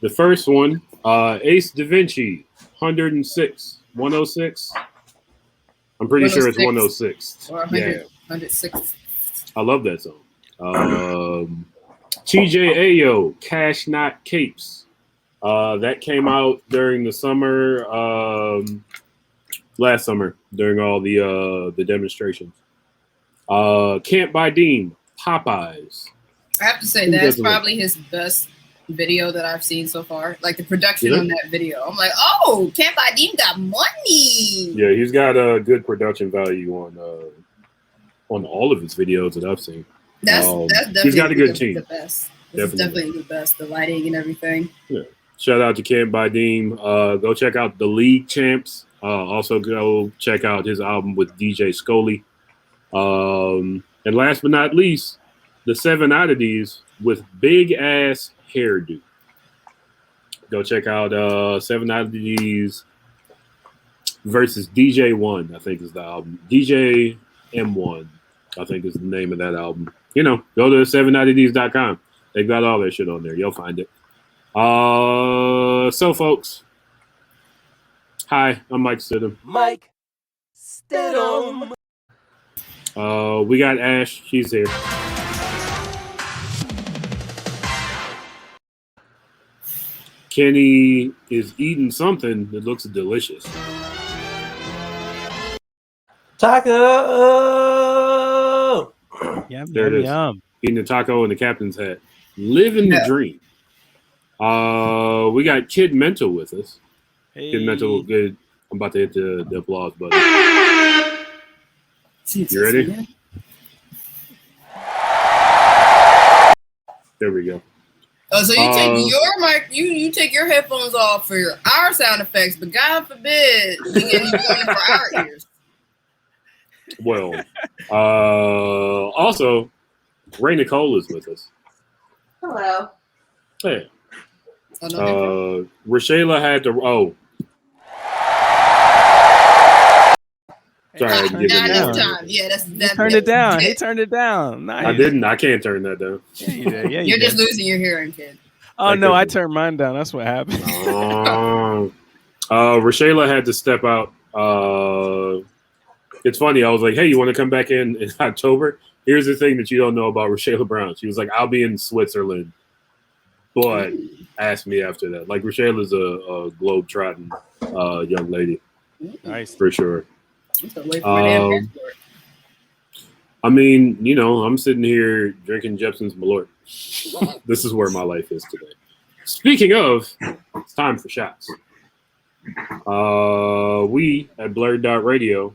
The first one, Ace Da Vinci, 106. 106? I'm pretty sure it's 106. Or 100, yeah. 106. I love that song. TJ Ayo, Cash Not Capes. That came out during the summer, last summer, during all the demonstrations. Camp by Dean, Popeyes. I have to say that's probably his best video that I've seen so far. Like the production on that video. I'm like, oh, Camp Adim got money. Yeah, he's got a good production value on all of his videos that I've seen. That's definitely he's got a good team. The best. It's definitely the best. The lighting and everything. Yeah. Shout out to Camp Adim. Go check out the League Champs. Also go check out his album with DJ Scully. And last but not least, the 7 Oddities with big ass hairdo. Go check out 7 Oddities versus DJ One, I think is the album. DJ M1, I think is the name of that album. You know, go to 7oddities.com. They've got all their shit on there. You'll find it. So folks, hi, I'm Mike Stidham. Mike Stidham. We got Ash. She's here. Kenny is eating something that looks delicious. Taco. Yum, There it is. yum. Eating a taco in the captain's hat. Living the dream. We got Kid Mental with us. Hey. Kid Mental, good. I'm about to hit the applause button. You ready? There we go. Oh, so you take your mic, you take your headphones off for our sound effects, but God forbid we get you coming for our ears. Well, also, Raye Nicole is with us. Hello. Hey. Rashayla had to. Oh. Sorry, I didn't give Not it enough time. Yeah, that's that. Turned it down. He turned it down. Nice. I didn't. I can't turn that down. Yeah, you did. Yeah, You're just losing your hearing, kid. Oh no, I turned mine down. That's what happened. Rashayla had to step out. It's funny. I was like, "Hey, you want to come back in October?" Here's the thing that you don't know about Rashayla Brown. She was like, "I'll be in Switzerland," but ask me after that. Like Rashayla's a globe-trotting young lady, nice for sure. I mean, you know, I'm sitting here drinking Jepson's Malort. This is where my life is today. Speaking of, it's time for shots. We at BlurdDotRadio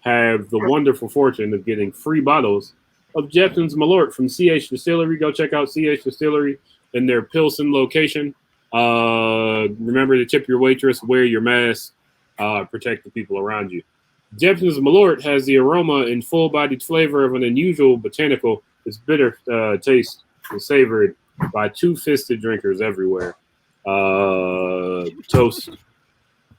have the wonderful fortune of getting free bottles of Jepson's Malort from CH Distillery. Go check out CH Distillery in their Pilsen location. Remember to tip your waitress, wear your mask, protect the people around you. Jepson's Malort has the aroma and full-bodied flavor of an unusual botanical. Its bitter taste is savored by two-fisted drinkers everywhere. Toast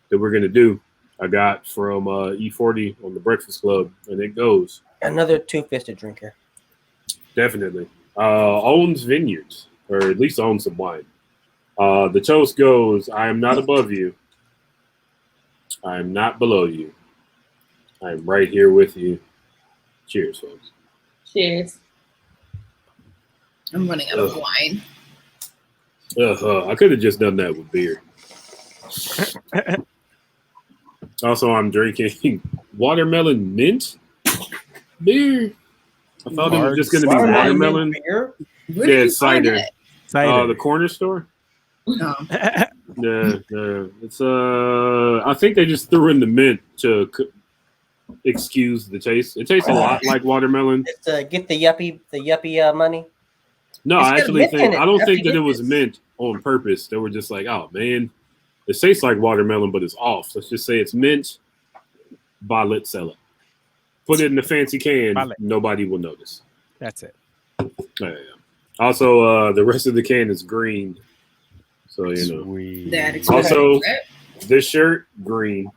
that we're going to do, I got from E40 on the Breakfast Club, and it goes. Another two-fisted drinker. Definitely. Owns vineyards, or at least owns some wine. The toast goes, I am not above you. I am not below you. I'm right here with you. Cheers, folks. Cheers. I'm running out of wine. I could have just done that with beer. Also, I'm drinking watermelon mint beer. I thought it was just going to be watermelon. Beer? Where Yeah, did you it's find cider. that? The corner store. No. Yeah. It's I think they just threw in the mint to excuse the taste. It tastes a lot like watermelon. Just to get the yuppie money. No, It's I got actually mint in think it. I don't That's think that it ridiculous. was mint on purpose. They were just like, oh man, it tastes like watermelon, but it's off. Let's just say it's mint. Bottle it, sell it. Put it in the fancy can. Nobody will notice. That's it. Yeah. Also, the rest of the can is green. So you know. That Also, this shirt green.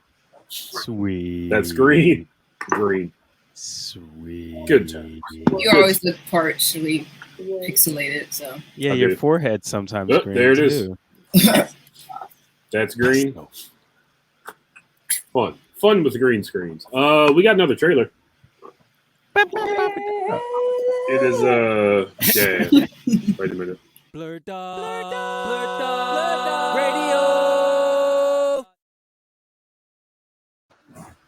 Sweet. That's green. Green. Sweet. Good time. You always look partially pixelated, so. Yeah, I your do. forehead sometimes Oh, green there it too. is. That's green. Fun with the green screens. We got another trailer. It is yeah. Wait a minute. BlurdDotRadio.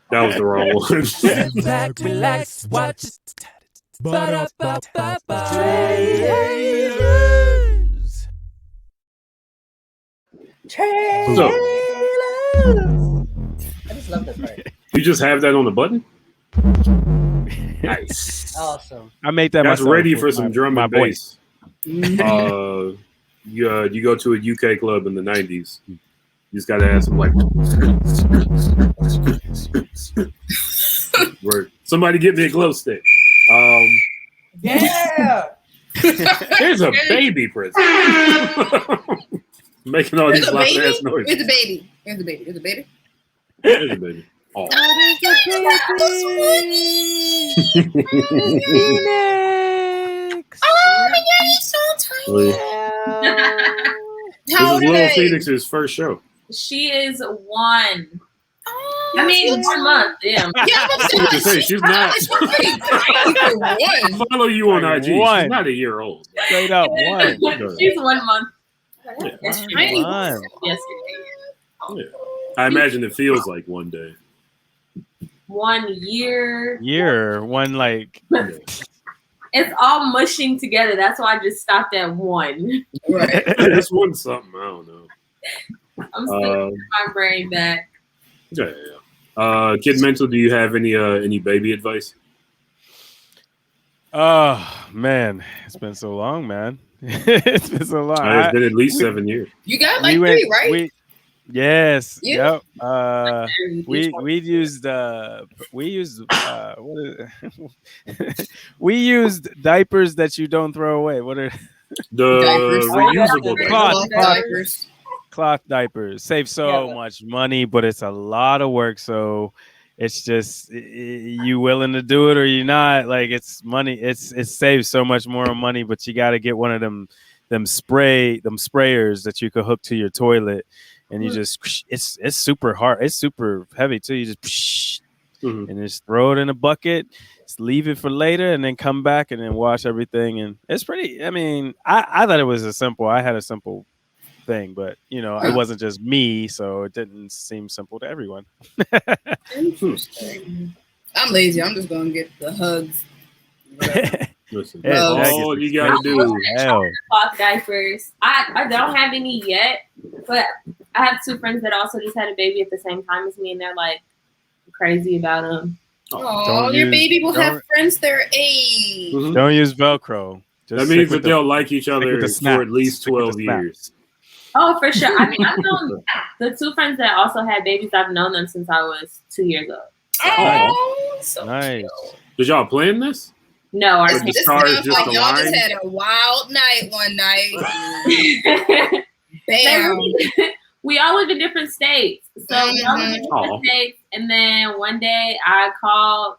That was the wrong one. Sit back, relax, watch it. Ba-da-ba-ba-ba. So, I just love that part. You just have that on the button? Nice. Awesome. I made that. That's myself ready with for some drum and bass. You go to a UK club in the 90s. You just gotta add some like word. Somebody get me a glow stick. Yeah. Here's a baby present. Making all these loud ass noises. Here's the baby. Here's the baby. Here's the baby. Here's the baby. Oh. Oh, yeah, he's so tiny. This is Little Phoenix's first show. She is 1. I mean, 1 month. Damn. Yeah, I was gonna say, she's not. I follow you on IG. She's not a year old. Straight up 1. She's 1 month. Yeah. Yes, Yeah. I imagine it feels like one day. 1 year. One like. It's all mushing together. That's why I just stopped at 1. Right. This one's something. I don't know. I'm still getting my brain back. Yeah. Kid Mental, do you have any baby advice? Oh man, it's been so long, man. It's been so long. It's been at least 7 years. You got like 3, right? Yes. Yeah. Yep. We used diapers that you don't throw away. What are the reusable diapers? Cloth diapers save so much money, but it's a lot of work. So it's just you willing to do it or you're not. Like it's money. It saves so much more money, but you got to get one of them sprayers that you could hook to your toilet. And you just it's super hard. It's super heavy too. You just and just throw it in a bucket, just leave it for later, and then come back and then wash everything. And it's pretty. I mean, I thought it was I had a simple thing, but it wasn't just me, so it didn't seem simple to everyone. Interesting. I'm lazy. I'm just gonna get the hugs. Listen, all you gotta do. Cloth diapers. I don't have any yet, but I have 2 friends that also just had a baby at the same time as me, and they're like crazy about them. Oh, your baby will have friends their age. Don't use Velcro. That means that they'll like each other for at least 12 years. Oh, for sure. I mean, I've known the 2 friends that also had babies. I've known them since I was 2 years old. Oh, so nice. Did y'all plan this? No, our this sounds like y'all just had a wild night one night. Bam. We all live in different states. So we all live in different states. And then one day I called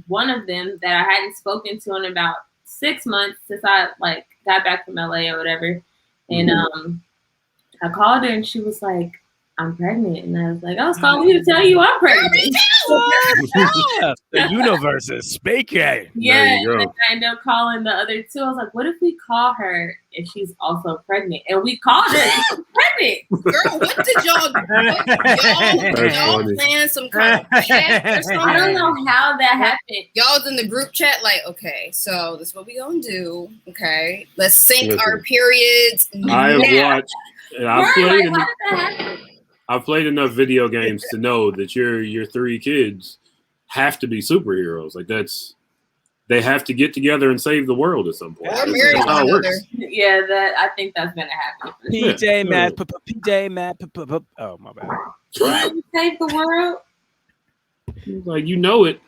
one of them that I hadn't spoken to in about 6 months since I got back from LA or whatever. And I called her and she was like, I'm pregnant. And I was like, I was calling you to tell you I'm pregnant. The universe is speaking. Yeah. And I ended up calling the other 2. I was like, what if we call her if she's also pregnant? And we called her. She's pregnant. Girl, what did y'all do? Y'all plan some kind of chat or something? I don't know how that happened. Y'all was in the group chat like, okay, so this is what we gonna do. Okay, let's sync our periods. I have watched. I've played enough video games to know that your 3 kids have to be superheroes. Like they have to get together and save the world at some point. Or marry one another. Yeah, I think that's gonna happen. PJ Matt. Oh my bad. Save the world. Like it.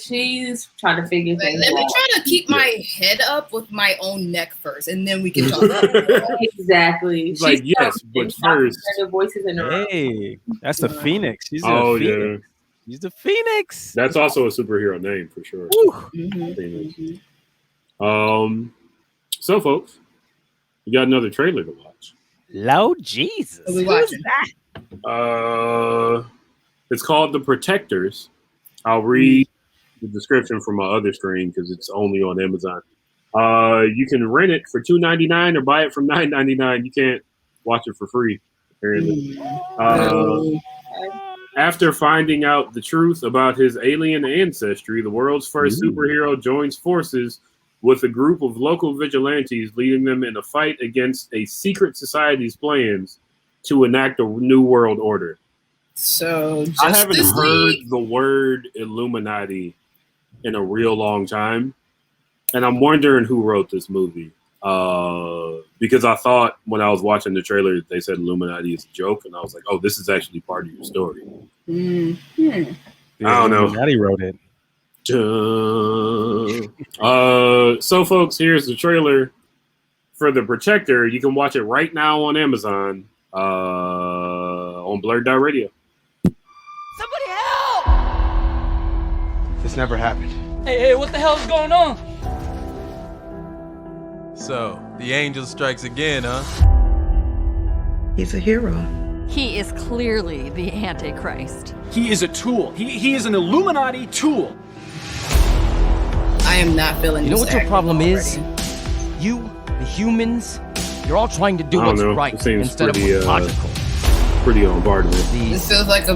She's trying to figure things out. Let me try to keep my head up with my own neck first, and then we can talk about it. Exactly. She's like, yes, but first. Voices in the hey, that's the Phoenix. She's Phoenix. Yeah. She's the Phoenix. That's also a superhero name for sure. So, folks, we got another trailer to watch. Lord Jesus. What are we watching? It's called The Protectors. I'll read the description from my other screen because it's only on Amazon. You can rent it for $2.99 or buy it from $9.99. You can't watch it for free, apparently. After finding out the truth about his alien ancestry, the world's first superhero joins forces with a group of local vigilantes, leading them in a fight against a secret society's plans to enact a new world order. So I haven't heard the word Illuminati in a real long time, and I'm wondering who wrote this movie. Because I thought when I was watching the trailer, they said Illuminati is a joke, and I was like, "Oh, this is actually part of your story." Mm-hmm. I don't know. Illuminati wrote it. So, folks, here's the trailer for The Protector. You can watch it right now on Amazon on BlurdDotRadio. Somebody help! This never happened. Hey, what the hell is going on? So, the angel strikes again, huh? He's a hero. He is clearly the Antichrist. He is a tool. He is an Illuminati tool. I am not feeling. You know what your problem is? You, the humans, you're all trying to do what's right instead of what's logical. Pretty on board with it. This feels like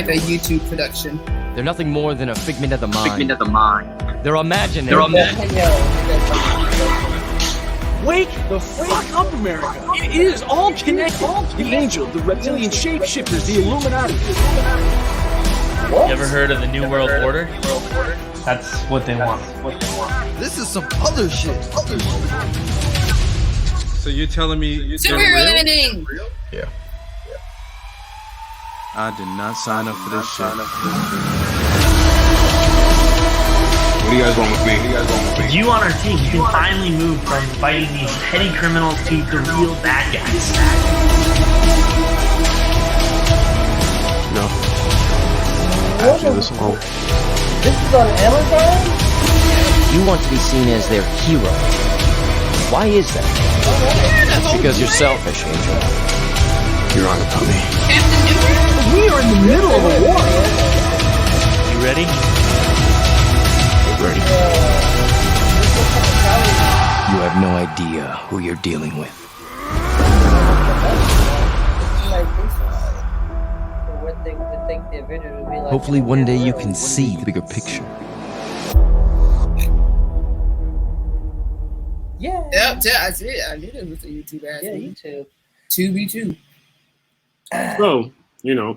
a YouTube production. They're nothing more than a figment of the mind. They're imaginary. Wake the fuck up, America! It is all connected. The angel, the reptilian shapeshifters, the Illuminati. You ever heard of the New World Order? That's what they want. This is some other shit. So you're telling me superhero landing? Yeah. I did not sign up for this shit. What do you guys want with me? With you on our team, you can finally move from fighting these petty criminals to the real bad guys. No. Actually, this home. This is on Amazon? You want to be seen as their hero. Why is that? Because you're selfish, Angel. You're on the puppy. We are in the middle of a war. You ready? Ready. You have no idea who you're dealing with. Hopefully one day you can see the bigger picture. Yeah. Yep, I did. I knew it was a YouTube ad. Yeah, YouTube. 2v2. So,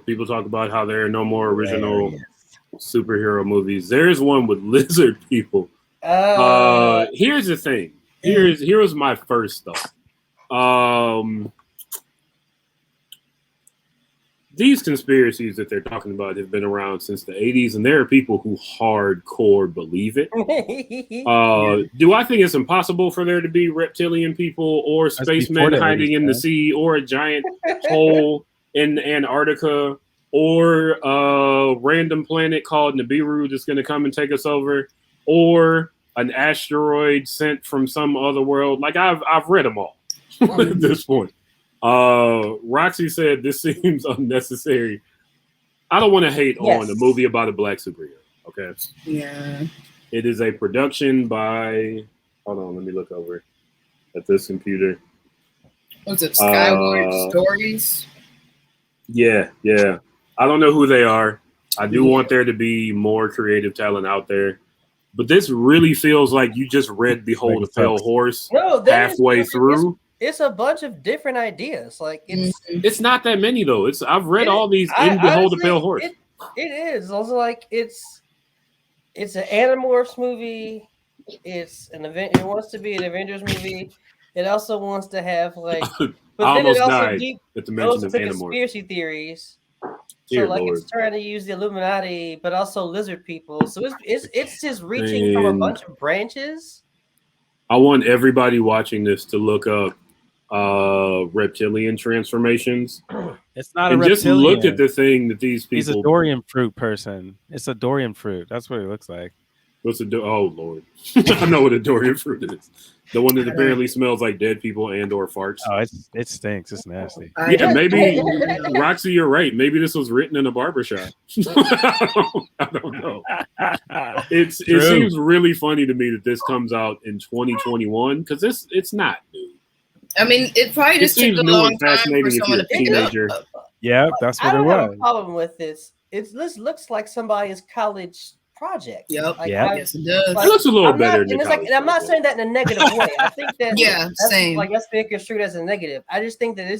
people talk about how there are no more original superhero movies. There's one with lizard people. Here's the thing. Here's my first thought. These conspiracies that they're talking about have been around since the 80s, and there are people who hardcore believe it. Do I think it's impossible for there to be reptilian people or spacemen hiding in the sea or a giant hole in Antarctica or a random planet called Nibiru that's going to come and take us over, or an asteroid sent from some other world? Like, I've read them all at this point. Roxy said this seems unnecessary. I don't want to hate on a movie about a black superhero. Okay. Yeah. It is a production by. Hold on, let me look over at this computer. What's it? Skyward Stories. Yeah. I don't know who they are. I do want there to be more creative talent out there, but this really feels like you just read Behold a Pale Horse halfway through. It's a bunch of different ideas. Like it's not that many though. I've read all these in Behold a Pale Horse. It is also like it's an Animorphs movie. It's an event. It wants to be an Avengers movie. It also wants to have like. But I then it also died at the mention of Animorphs. Conspiracy theories. Dear so like Lord. It's trying to use the Illuminati, but also lizard people. So it's just reaching from a bunch of branches. I want everybody watching this to look up reptilian transformations. It's not and a reptilian. Just look at the thing that these people. He's a durian fruit person. It's a durian fruit. That's what it looks like. What's oh Lord, I know what a durian fruit is. The one that apparently smells like dead people and or farts. Oh, it stinks. It's nasty. Yeah, maybe Roxy, you're right. Maybe this was written in a barbershop. I don't know. It seems really funny to me that this comes out in 2021 because it's not new. I mean, it probably just took a long time for someone to pick it up. Yeah, that's what it was. I don't have a problem with this. This looks like somebody's college project. Yep. Like, Yes, it does. It looks a little better than and I'm not saying that in a negative way. I think that same. Like that's being construed as a negative. I just think that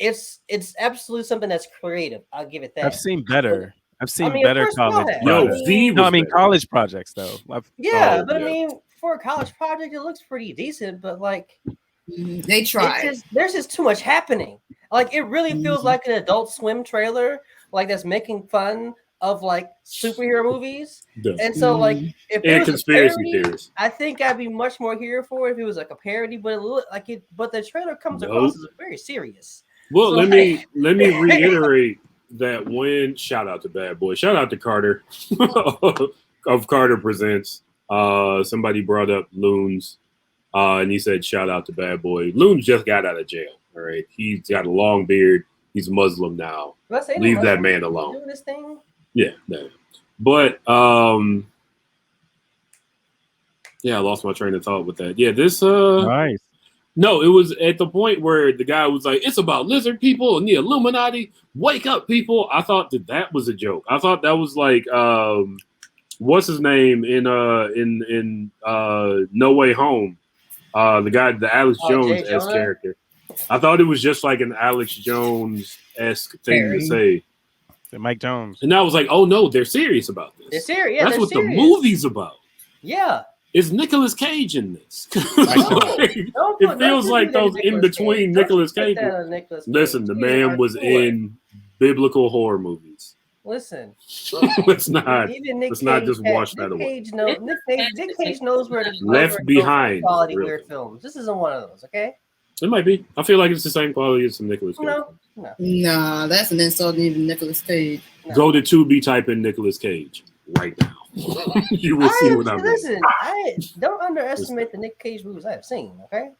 it's absolutely something that's creative. I'll give it that. I've seen better. I've seen of better course, college no, projects. V No, I was mean better. college projects though. Yeah, but I mean, for a college project, it looks pretty decent. But like, they try. There's just too much happening. Like, it really feels like an Adult Swim trailer, like that's making fun of like superhero movies. And so, like, if it was conspiracy a parody, theories, I think I'd be much more here for it if it was like a parody. But it looked like it. But the trailer comes across as very serious. Well, So, let me reiterate that when shout out to Bad Boy, shout out to Carter of Carter Presents. Somebody brought up Loons, and he said shout out to Bad Boy. Loons just got out of jail. All right, he's got a long beard. He's Muslim now. Leave that man alone. Doing this thing? Yeah, no. But yeah, I lost my train of thought with that. Yeah, this nice. No, it was at the point where the guy was like, "It's about lizard people and the Illuminati. Wake up, people!" I thought that was a joke. I thought that was like, what's his name in No Way Home? The guy, the Alex Jones-esque character. I thought it was just like an Alex Jones-esque thing to say. Mike Jones. And I was like, oh no, they're serious about this. They're serious. Yeah, that's what the movie's about. Yeah. Is Nicolas Cage in this? It feels like those in between Nicolas Cage. Listen, the man was in biblical horror movies. Listen, let's not just wash that away. Nick Cage knows where to Left Behind. Quality weird films. This isn't one of those, okay? It might be. I feel like it's the same quality as some Nicolas Cage. No. Nah, that's an insult to even Nicolas Cage. No. Go to Tubi, type in Nicolas Cage right now. You will see what I mean. Listen, I don't underestimate the Nick Cage movies I've seen. Okay.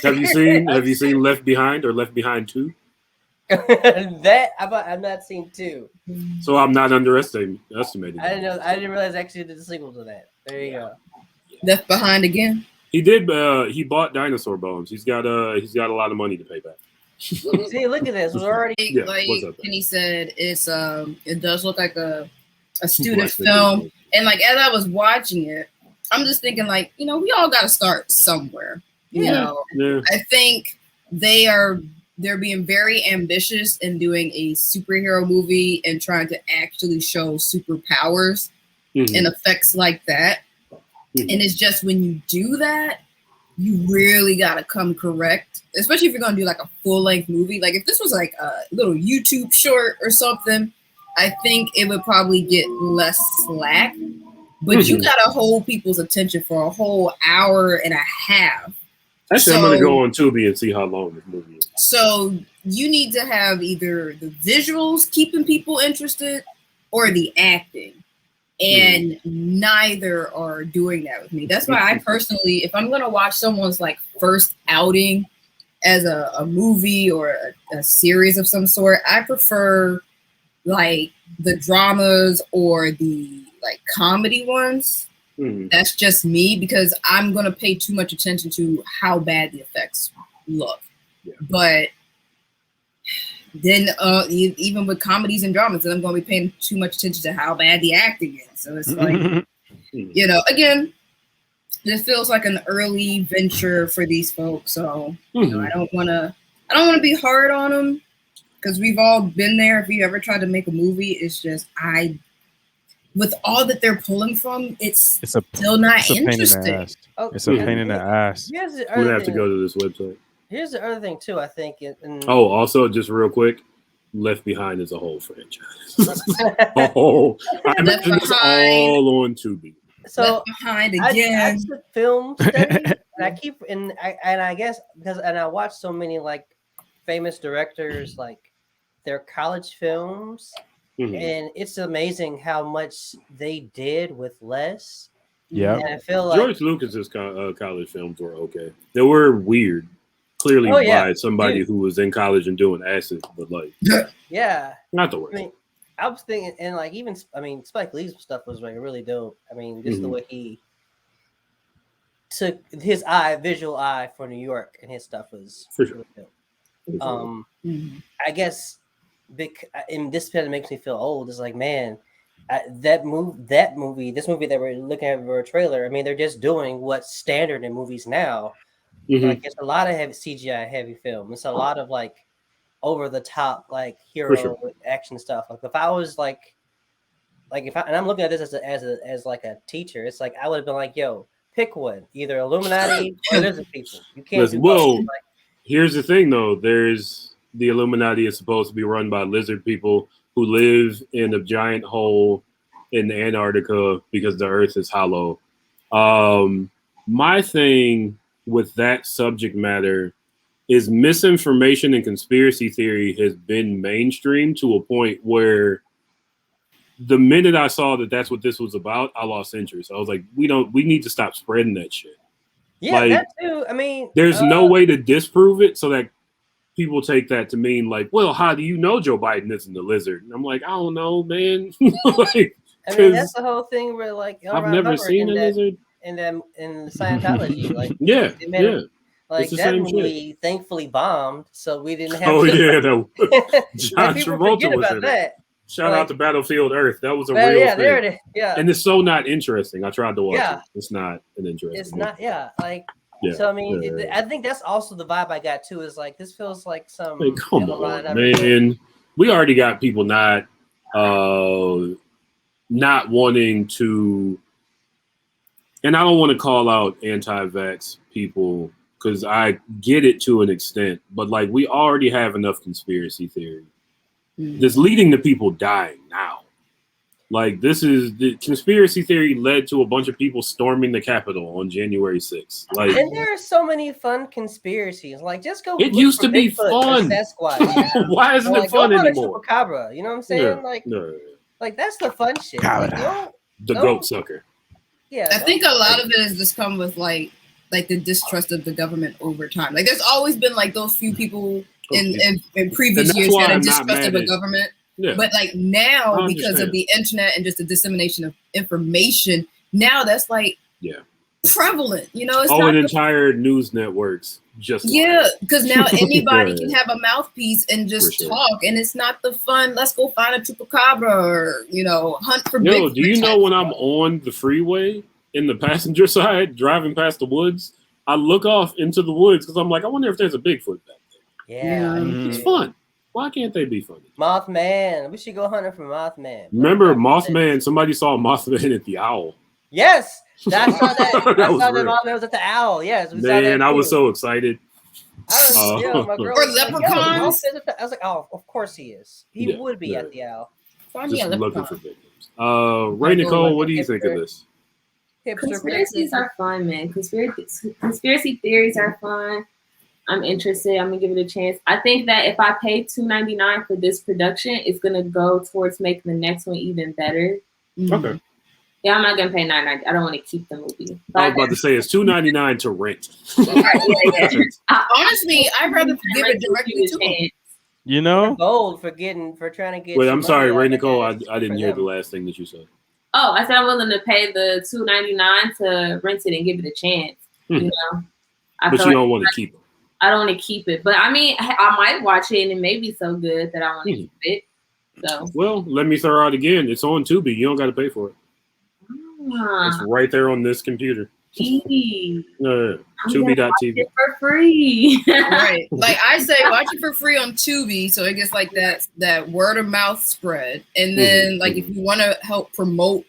Have you seen Left Behind or Left Behind 2? That I've not seen 2. So I'm not underestimating. I didn't know. I didn't realize actually did a sequel to that. There you go. Left Behind again. He did. He bought dinosaur bones. He's got a lot of money to pay back. See, look at this. We're already like Kenny said. It's it does look like a student film, and like as I was watching it, I'm just thinking like, we all got to start somewhere. Yeah. I think they're being very ambitious in doing a superhero movie and trying to actually show superpowers and effects like that. And it's just when you do that, you really got to come correct, especially if you're going to do like a full-length movie. Like if this was like a little YouTube short or something, I think it would probably get less slack. But you got to hold people's attention for a whole hour and a half. Actually, I'm going to go on Tubi and see how long this movie is. So you need to have either the visuals keeping people interested or the acting. And neither are doing that with me. That's why I personally, if I'm going to watch someone's like first outing as a movie or a series of some sort, I prefer like the dramas or the like comedy ones. That's just me because I'm going to pay too much attention to how bad the effects look. Yeah. But then even with comedies and dramas, then I'm going to be paying too much attention to how bad the acting is. So it's like, again, this feels like an early venture for these folks. So I don't want to be hard on them because we've all been there. If you ever tried to make a movie, it's just with all that they're pulling from, it's still not interesting. It's a pain in the ass. We're gonna have to go to this website. Here's the other thing too. I think. Also, just real quick, Left Behind is a whole franchise. I mentioned this all on Tubi. So Left Behind again. I took film study, and I guess because I watch so many like famous directors like their college films, and it's amazing how much they did with less. Yeah, and I feel like George Lucas's college films were okay. They were weird. Clearly by somebody who was in college and doing acid, but like, not the worst. I mean, I was thinking, and like even, Spike Lee's stuff was like really dope. I mean, just the way he took his visual eye for New York, and his stuff was really dope. I guess, and this kind of makes me feel old. It's like, man, this movie that we're looking at for a trailer. I mean, they're just doing what's standard in movies now. Like it's a lot of heavy CGI heavy film. It's a lot of like over the top like hero action stuff. Like if I was like if I, and I'm looking at this as like a teacher, it's like I would have been like, yo, pick one, either Illuminati or lizard people. You can't do both. Like, here's the thing though, there's the Illuminati is supposed to be run by lizard people who live in a giant hole in Antarctica because the earth is hollow. My thing with that subject matter is misinformation and conspiracy theory has been mainstream to a point where the minute I saw that that's what this was about, I lost interest. I was like, we need to stop spreading that shit. Yeah, like, that too. I mean, there's no way to disprove it so that people take that to mean like, well, how do you know Joe Biden isn't a lizard? And I'm like, I don't know, man. Like, I mean, that's the whole thing where like I've never seen a lizard. In Scientology, like like that movie thankfully bombed, so we didn't have. Oh to, yeah, John Travolta was in it. Shout out to Battlefield Earth. That was a real thing. There it is. Yeah, and it's so not interesting. I tried to watch it. It's not an interesting. It's not. Yeah, like. Yeah, so I mean, I think that's also the vibe I got too. Is like this feels like some. Hey, come on, man. We already got people not wanting to, and I don't want to call out anti-vax people because I get it to an extent, but like we already have enough conspiracy theory that's leading to people dying now. Like this is the conspiracy theory led to a bunch of people storming the Capitol on January 6th. Like, and there are so many fun conspiracies. Like, just go. It used to be fun. Why isn't it fun anymore? Chupacabra, you know what I'm saying? Like that's the fun shit. Like, the goat sucker. Yeah, I think a lot of it has just come with like the distrust of the government over time. Like, there's always been like those few people in previous years that had distrusted the government. Yeah. But like now, because of the internet and just the dissemination of information, now that's like prevalent. You know, it's not entire news networks just because now anybody can have a mouthpiece and just talk, and it's not the fun. Let's go find a chupacabra or hunt for. Yo, do you know when I'm on the freeway in the passenger side driving past the woods, I look off into the woods because I'm like, I wonder if there's a Bigfoot back there. Yeah, it's fun. Why can't they be funny? Mothman. We should go hunting for Mothman. Remember Mothman? Somebody saw Mothman at the Owl. Yes. I saw that. I saw that Mothman was at the Owl. Yes. Man, I was so excited. My girl or leprechauns. I was like, oh, of course he is. He would be at the Owl. Just looking for victims. Raye, Nicole, what do you think of this? Conspiracies are fun, man. Conspiracy theories are fun. I'm interested. I'm gonna give it a chance. I think that if I pay $2.99 for this production, it's gonna go towards making the next one even better. Okay. Yeah, I'm not gonna pay $9.90. I don't want to keep the movie. I was about to say it's $2.99 to rent. Honestly, I'd rather give it directly to them. You know, gold for trying to get. Wait, I'm sorry, Raye, Nicole. I didn't hear the last thing that you said. Oh, I said I'm willing to pay the $2.99 to rent it and give it a chance. You know, but you don't want to keep it. I don't want to keep it, but I mean, I might watch it and it may be so good that I want to keep it. So, well, let me throw out again. It's on Tubi. You don't got to pay for it. It's right there on this computer. Tubi.tv for free. Right, like I say, watch it for free on Tubi, so it gets like that word of mouth spread, and then like if you want to help promote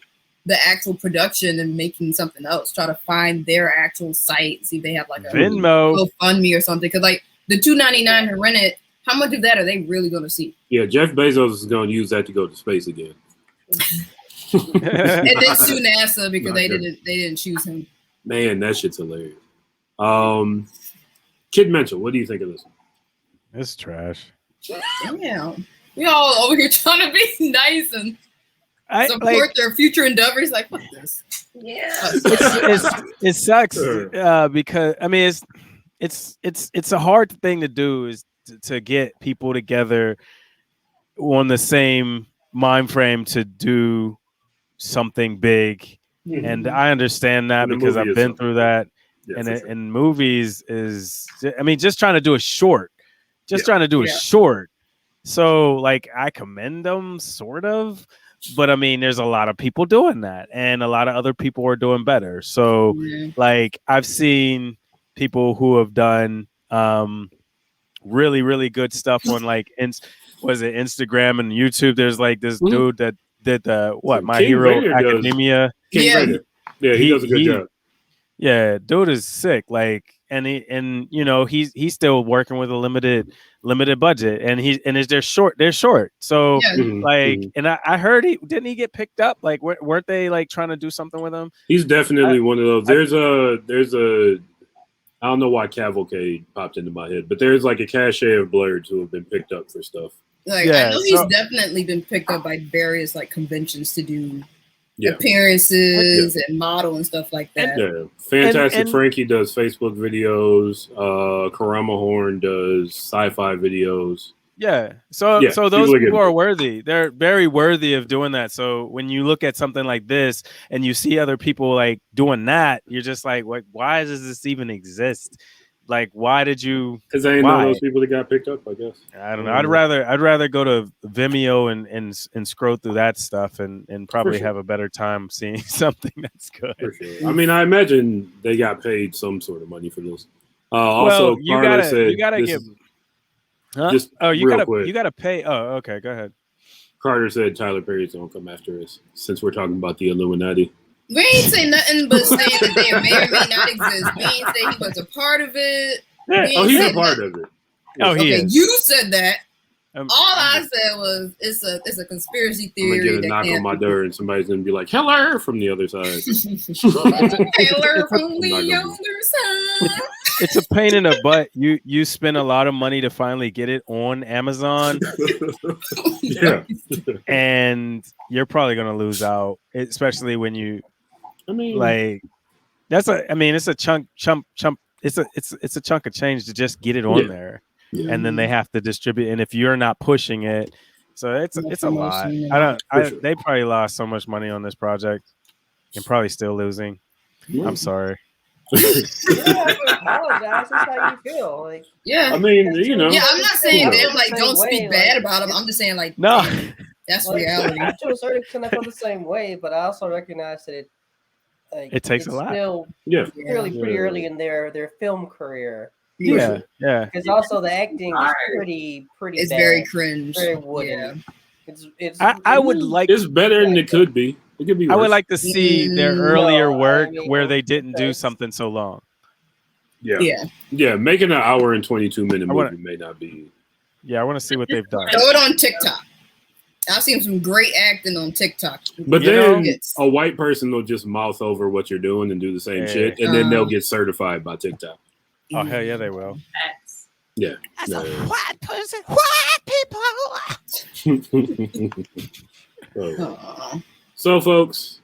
the actual production and making something else, try to find their actual site, see if they have like a Venmo, GoFundMe or something. Because like the $2.99 to rent it, how much of that are they really going to see? Yeah, Jeff Bezos is going to use that to go to space again, and then sue NASA because they didn't choose him. Man, that shit's hilarious. Kid Mental, what do you think of this one? It's trash. Yeah, we all over here trying to be nice and support their future endeavors. Like, fuck this. Yeah, it sucks because I mean it's a hard thing to do is to get people together on the same mind frame to do something big, and I understand that because I've been through that. Yes, and movies is, I mean, just trying to do a short, short. So like I commend them sort of. But I mean, there's a lot of people doing that, and a lot of other people are doing better. So, like, I've seen people who have done really, really good stuff on like was it Instagram and YouTube. There's like this dude that did the My King Hero Vader Academia. King Vader. Yeah, he does a good job. Yeah, dude is sick. Like, and he's still working with a limited budget, and they're short. So and I heard didn't he get picked up? Like, weren't they like trying to do something with him? He's definitely one of those. There's a I don't know why Cavalcade popped into my head, but there's like a cachet of Blurds who have been picked up for stuff. Like I know he's definitely been picked up by various like conventions to do appearances and model and stuff like that. Fantastic Frankie does Facebook videos. Karama Horn does sci-fi videos. So those people are worthy. They're very worthy of doing that. So when you look at something like this and you see other people like doing that, you're just like, why does this even exist? Like, why did you? Because I didn't know those people that got picked up, I guess. I don't know. I'd rather go to Vimeo and scroll through that stuff and probably have a better time seeing something that's good. For sure. I mean, I imagine they got paid some sort of money for this. Also, you gotta give. Huh? You gotta pay. Oh, okay. Go ahead. Carter said Tyler Perry's gonna come after us since we're talking about the Illuminati. We ain't say nothing but saying that they may or may not exist. We ain't say he was a part of it. He's a part of it. He is. You said that. All I said was it's a conspiracy theory. I'm gonna get a knock on my door and somebody's gonna be like, "Hello" from the other side. Hello from the other side. It's a pain in the butt. You spend a lot of money to finally get it on Amazon. And you're probably gonna lose out, especially when you. I mean, like it's a chunk. It's a chunk of change to just get it on there. Yeah. And then they have to distribute, and if you're not pushing it, so it's a lot. They probably lost so much money on this project, and probably still losing. Yeah. I'm sorry. You don't have to apologize. That's how you feel. Like, I mean, you know. Yeah, I'm not saying they're like don't speak bad about them. I'm just saying like no, that's reality. To a certain extent, I feel the same way, but I also recognize that it takes a lot. Still, pretty early in their film career. Yeah. Because also the acting is pretty. It's bad. very cringe. Very wooden. Yeah. I would like. It's better than it could be. It could be worse. I would like to see their earlier work where they didn't do something so long. Yeah. Making an hour and 22-minute movie may not be. Yeah, I want to see what they've done. Throw it on TikTok. I've seen some great acting on TikTok. But then a white person will just mouth over what you're doing and do the same shit, and then they'll get certified by TikTok. Oh hell yeah, they will. Yeah. That's a white person. White people. So, folks,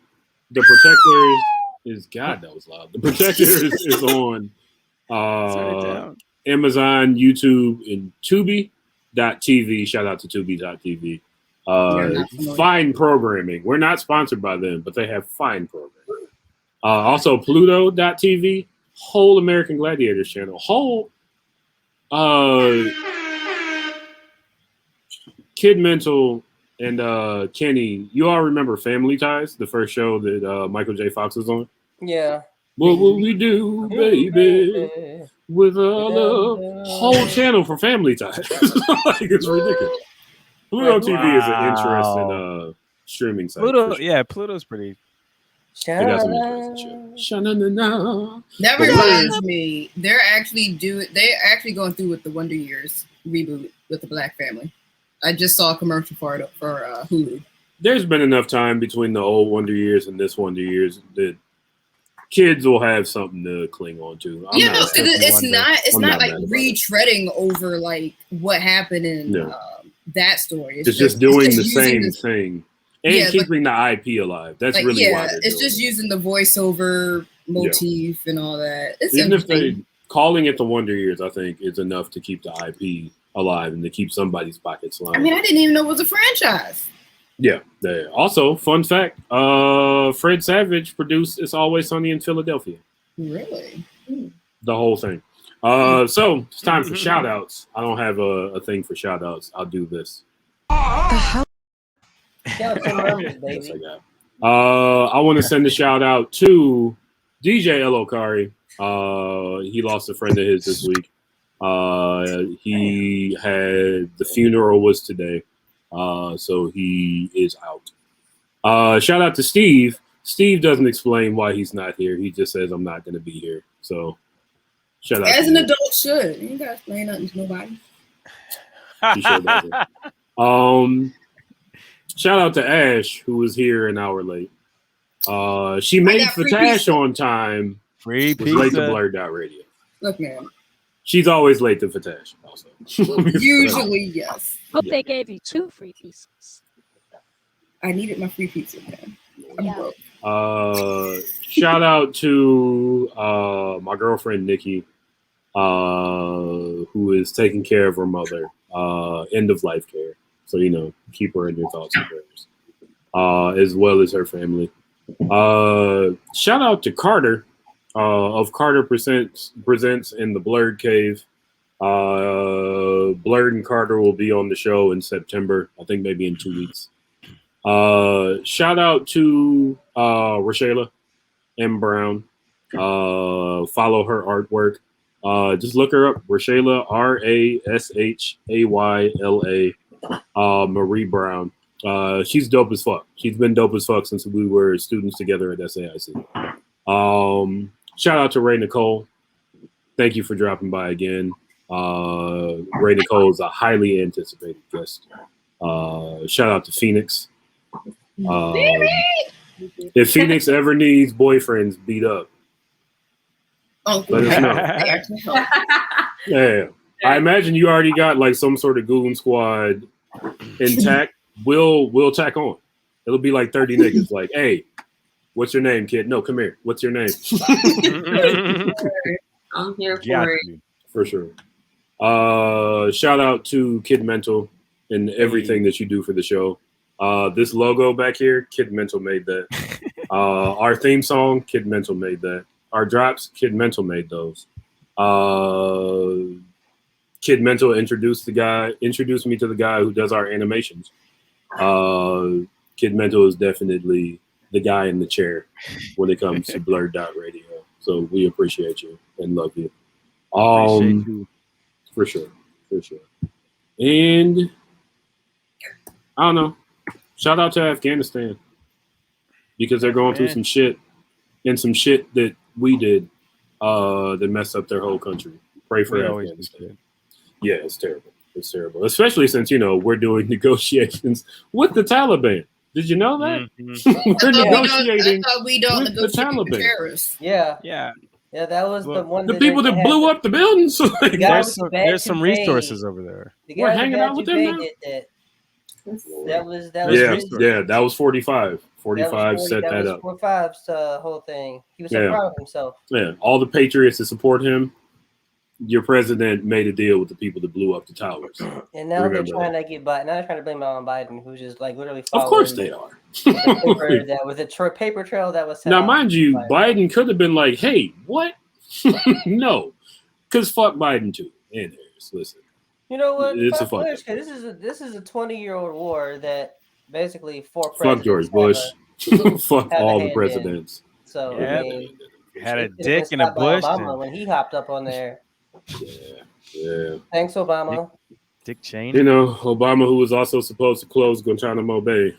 The Protector is God. That was loud. The Protector is on Amazon, YouTube, and Tubi.tv. Shout out to Tubi.tv. Fine programming. We're not sponsored by them, but they have fine programming. Also, Pluto.tv. Whole American Gladiators channel. Whole Kid Mental and Kenny, you all remember Family Ties, the first show that Michael J. Fox was on? Yeah. What will we do, baby, with all the whole channel for Family Ties? Like, it's ridiculous. Pluto TV is an interesting streaming site. Pluto's pretty. That reminds me, they're actually going through with the Wonder Years reboot with the Black family. I just saw a commercial for it for Hulu. There's been enough time between the old Wonder Years and this Wonder Years that kids will have something to cling on to. It's not like retreading over like what happened in that story. It's just doing the same thing. And keeping the IP alive. That's really why it's just using the voiceover motif and all that. It's even if they calling it the Wonder Years, I think is enough to keep the IP alive and to keep somebody's pockets lined. I mean, I didn't even know it was a franchise. Yeah. Also, fun fact: Fred Savage produced "It's Always Sunny in Philadelphia." Really? The whole thing. So it's time for shout outs. I don't have a thing for shout outs. I'll do this. Yes, I got. I want to send a shout out to DJ Elokari. He lost a friend of his this week. He had the funeral was today, so he is out. Shout out to Steve. Steve doesn't explain why he's not here. He just says I'm not going to be here. So shout out. As an adult should. You ain't got to explain nothing to nobody. She sure doesn't. Shout out to Ash, who was here an hour late. She made Fatash on time. Free was late to BlurdDotRadio. Look, man. She's always late to Fatash. Also, usually yes. Hope they gave you 2 free pizzas. I needed my free pizza, man. I'm broke. Shout out to my girlfriend Nikki, who is taking care of her mother, end of life care. So keep her in your thoughts and prayers, as well as her family. Shout out to Carter of Carter Presents in the Blurred Cave. Blurred and Carter will be on the show in September. I think maybe in 2 weeks. Shout out to Rashayla M. Brown. Follow her artwork. Just look her up. Rashayla, Rashayla, Marie Brown. She's dope as fuck. She's been dope as fuck since we were students together at SAIC. Shout out to Raye Nicole. Thank you for dropping by again. Raye Nicole is a highly anticipated guest. Shout out to Phoenix. If Phoenix ever needs boyfriends beat up, let us know. Yeah, I imagine you already got like some sort of goon squad intact. We'll tack on. It'll be like 30 niggas. Like, hey, what's your name, kid? No, come here. What's your name? I'm here for it. For sure. Shout out to Kid Mental and everything that you do for the show. This logo back here, Kid Mental made that. Our theme song, Kid Mental made that. Our drops, Kid Mental made those. Kid Mental introduced me to the guy who does our animations. Kid Mental is definitely the guy in the chair when it comes to BlurdDotRadio. So we appreciate you and love you. Appreciate you. For sure. And I don't know. Shout out to Afghanistan because they're going through some shit and some shit that we did that messed up their whole country. Pray for Afghanistan. Yeah, it's terrible. It's terrible, especially since we're doing negotiations with the Taliban. Did you know that? We're negotiating with the Taliban. Terrorists. Yeah. That was the one. The people that blew up the buildings. There's some resources over there. We're hanging out with them now. That was that was 45. 45 set that up. 45's whole thing. He was so proud of himself. Yeah, all the patriots that support him. Your president made a deal with the people that blew up the towers. And now they're trying to get Biden. Now they're trying to blame it on Biden, who's just like literally following. Of course they are. With a paper trail that was set now, mind you, Biden could have been like, "Hey, what? No, because fuck Biden too." And Harris, listen. You know what? It's fuck a fuck. Bush, this is a 20-year-old war that basically 4 presidents. Fuck George Bush. Fuck all the presidents. So yeah, I mean, had a dick and a Bush. Obama when he hopped up on there. Yeah. Thanks, Obama. Dick Cheney. Obama, who was also supposed to close Guantanamo Bay.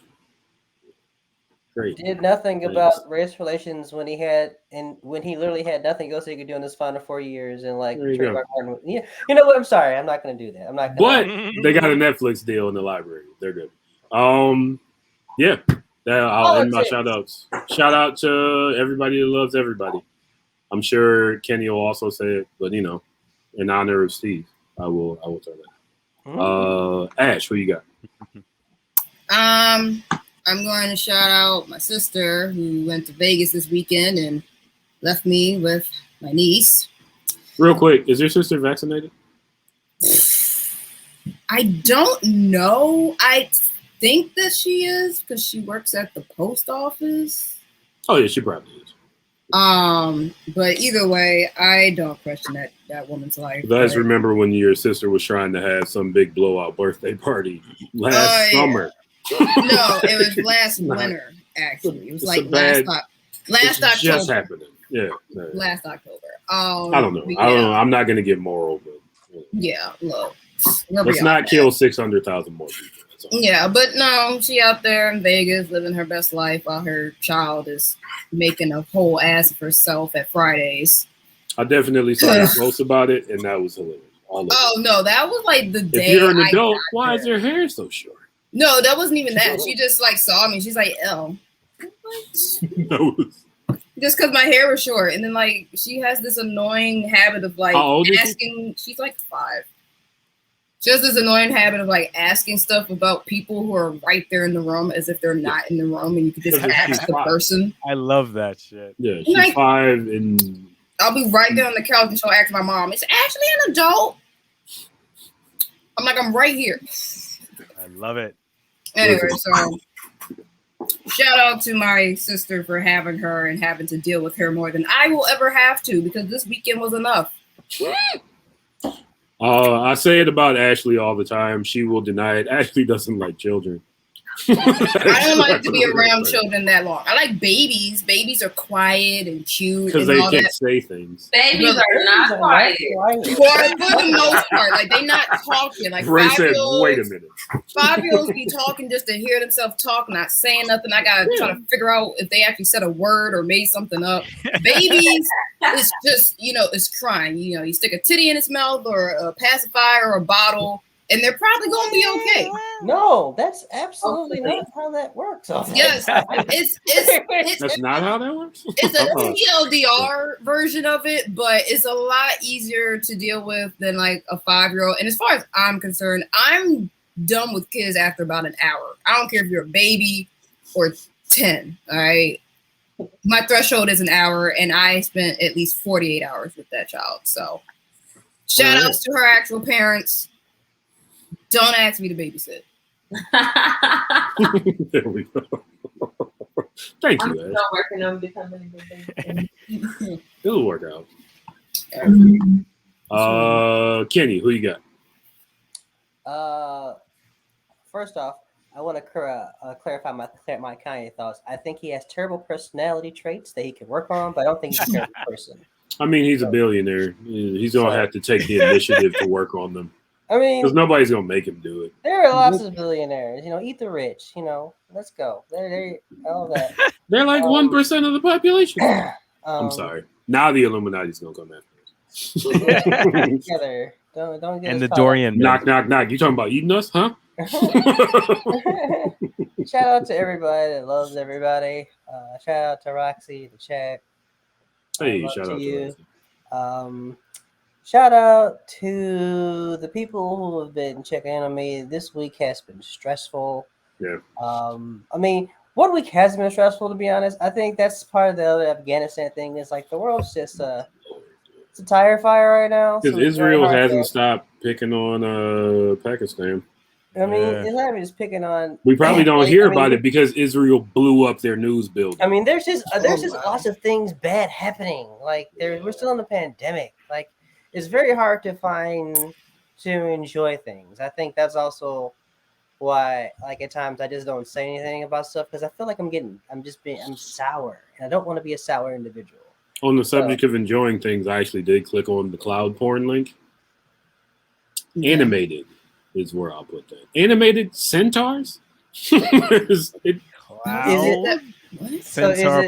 Great. Did nothing about race relations when he literally had nothing else he could do in his final 4 years and like. You know what? I'm sorry. I'm not going to do that. I'm not. But they got a Netflix deal in the library. They're good. Yeah. I'll end my shout outs. Shout out to everybody that loves everybody. I'm sure Kenny will also say it, but in honor of Steve, I will tell that. Ash, who you got? I'm going to shout out my sister who went to Vegas this weekend and left me with my niece. Real quick, is your sister vaccinated? I don't know. I think that she is because she works at the post office. Oh yeah, she probably is. But either way, I don't question that woman's life. I just remember when your sister was trying to have some big blowout birthday party last summer. No, it was last winter. Actually, it was like last October. Just happening. Yeah. Last October. I don't know. I'm not gonna get moral, but Yeah, look. Let's not kill 600,000 more people. Yeah, but no, she out there in Vegas living her best life while her child is making a whole ass of herself at Fridays. I definitely saw a post about it, and that was hilarious. No, that was like the day. If you're an adult, why is your hair so short? No, that wasn't even that. She just like saw me. She's like, "Ew." Just because my hair was short, and then like she has this annoying habit of like asking. She's like 5. She has this annoying habit of like asking stuff about people who are right there in the room as if they're not in the room, and you can just ask the person. I love that shit. Yeah, she's like, 5, and I'll be right there on the couch, and she'll ask my mom, "Is Ashley an adult?" I'm like, "I'm right here." I love it. Anyway, so shout out to my sister for having her and having to deal with her more than I will ever have to, because this weekend was enough. I say it about Ashley all the time. She will deny it. Ashley doesn't like children. I don't like to be around children that long. I like babies. Babies are quiet and cute. Because they can't say things. Babies are not quiet. Well, for the most part, like they not talking. Like Raye said, "Wait a minute." 5-year-olds be talking just to hear themselves talk, not saying nothing. I gotta try to figure out if they actually said a word or made something up. Babies, it's just it's crying. You stick a titty in its mouth or a pacifier or a bottle, and they're probably gonna be okay. No, that's absolutely not how that works. Yes, it's That's not how that works. It's a TLDR version of it, but it's a lot easier to deal with than like a 5-year-old. And as far as I'm concerned, I'm done with kids after about an hour. I don't care if you're a baby or 10. All right. My threshold is an hour, and I spent at least 48 hours with that child. So shout outs to her actual parents. Don't ask me to babysit. There we go. Thank you. I'm still working on becoming a good baby. It'll work out. Kenny, who you got? First off, I want to clarify my Kanye thoughts. I think he has terrible personality traits that he can work on, but I don't think he's a terrible person. I mean, he's a billionaire. He's gonna have to take the initiative to work on them. I mean, because nobody's gonna make him do it. There are lots of billionaires. Eat the rich. Let's go. They're all that. They're like 1% of the population. I'm sorry. Now the Illuminati's gonna come after us. Together. Don't get and the Dorian. Knock. You talking about eating us, huh? Shout out to everybody that loves everybody. Shout out to Roxy, the chat. Hey, shout out to you. Shout out to the people who have been checking in on me. This week has been stressful. Yeah. I mean, 1 week has been stressful, to be honest. I think that's part of the other Afghanistan thing. Is like the world's just it's a tire fire right now. Because Israel hasn't stopped picking on Pakistan. I mean, it's not even just picking on. We probably don't hear about it because Israel blew up their news building. I mean, there's just lots of things bad happening. Like we're still in the pandemic. Like it's very hard to enjoy things. I think that's also why, like at times, I just don't say anything about stuff because I feel like I'm sour, and I don't want to be a sour individual. On the subject of enjoying things, I actually did click on the cloud porn link. Yeah. Animated is where I'll put that. Animated centaurs? Centaur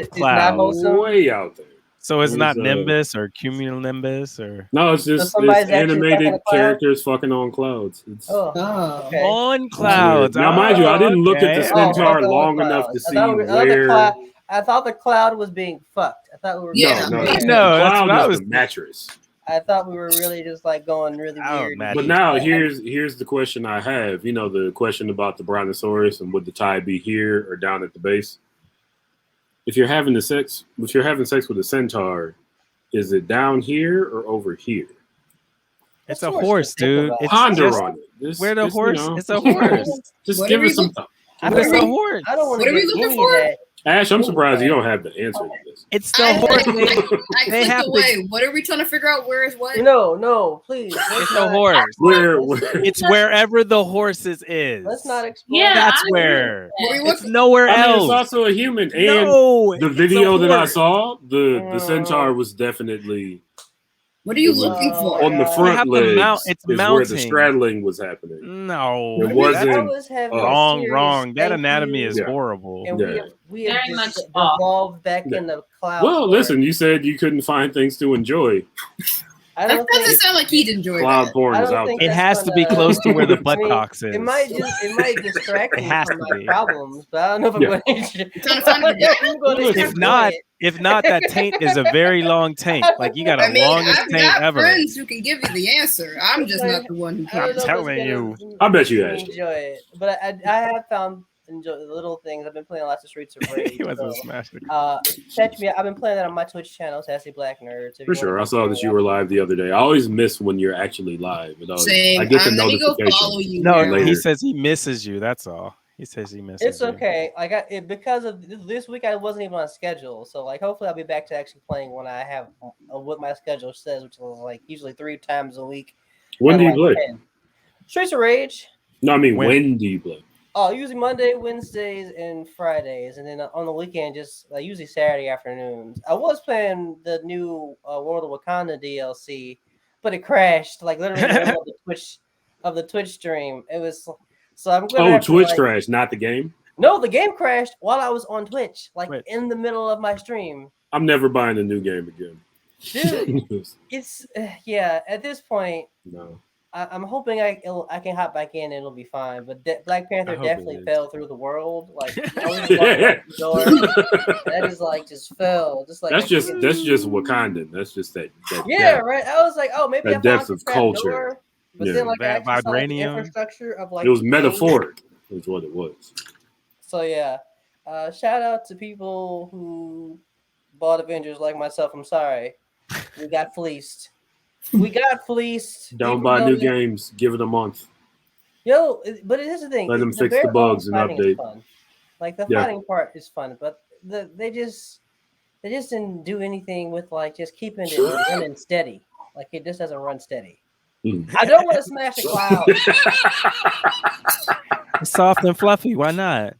cloud. Way out there. So it's not Nimbus or cumulonimbus or no, it's just it's animated characters fucking on clouds. Okay. On clouds. Now, mind you, I didn't look at the centaur long enough to see where. I thought the cloud was being fucked. I thought we were. No. The cloud was the mattress. I thought we were really just like going really weird. But now here's the question I have. The question about the brontosaurus and would the tie be here or down at the base? If you're having sex with a centaur, is it down here or over here? It's a horse, dude. Ponder on it. Where the horse? It's a horse. Just give us some thought. It's a horse. I don't want to get looking for. Ash, I'm surprised you don't have the answer to this. It's the horse. I clicked away. What are we trying to figure out? Where is what? No, please. It's the horse. Where? It's wherever the horses is. Let's not explore. Yeah, that's where. It's nowhere else. It's also a human. And the video that I saw, the centaur was definitely What are you looking for? On the front legs it's is where the straddling was happening. No, it wasn't. I was having a wrong. serious That thank anatomy is you. horrible. And we have Very much just evolved back in the cloud. Well, listen, you said you couldn't find things to enjoy. That doesn't sound like he'd enjoy Cloud that. porn is out there. It has to be close to where the buttocks is. It might distract me has from to my be. problems, but I don't know if I'm going to. If not, that taint is a very long taint. Like you got a longest I've taint got ever. friends who can give you the answer. I'm just not the one who can. I'm telling you. I bet you asked. Enjoy it, but I have found enjoy the little things. I've been playing lots of Streets of Rage. He was a smasher. Catch me. I've been playing that on my Twitch channel, Sassy Black Nerds. For sure, I saw that you were live the other day. I always miss when you're actually live. Same. I get the Let me go notification. follow you. No, later. he says he misses you. That's all. He says he misses It's you. okay. Like because of this week, I wasn't even on schedule. So like, hopefully, I'll be back to actually playing when I have what my schedule says, which is like usually 3 times a week. When do you play? 10. Streets of Rage. No, I mean when do you play? Oh, usually Monday, Wednesdays, and Fridays, and then on the weekend, just usually Saturday afternoons. I was playing the new World of Wakanda DLC, but it crashed like literally in the middle of the Twitch stream. It was so I'm gonna have Twitch to, crashed, not the game. No, the game crashed while I was on Twitch, in the middle of my stream. I'm never buying a new game again. Dude, it's At this point, no. I'm hoping I can hop back in and it'll be fine. But Black Panther definitely fell through the world. Like I was walking out the door, that is like just fell. Just like that's just Wakandan. That's just that right. I was like, oh, maybe that depth of culture. Door. But then like that I actually saw, like, the vibranium infrastructure of like it was metaphoric. Is what it was. So yeah, shout out to people who bought Avengers like myself. I'm sorry, we got fleeced. Don't buy new games. Give it a month. Yo, but here's the thing. Let them fix the bugs and update. Like the fighting part is fun, but they just didn't do anything with like just keeping it running steady. Like it just doesn't run steady. I don't want to smash a cloud. It's soft and fluffy. Why not?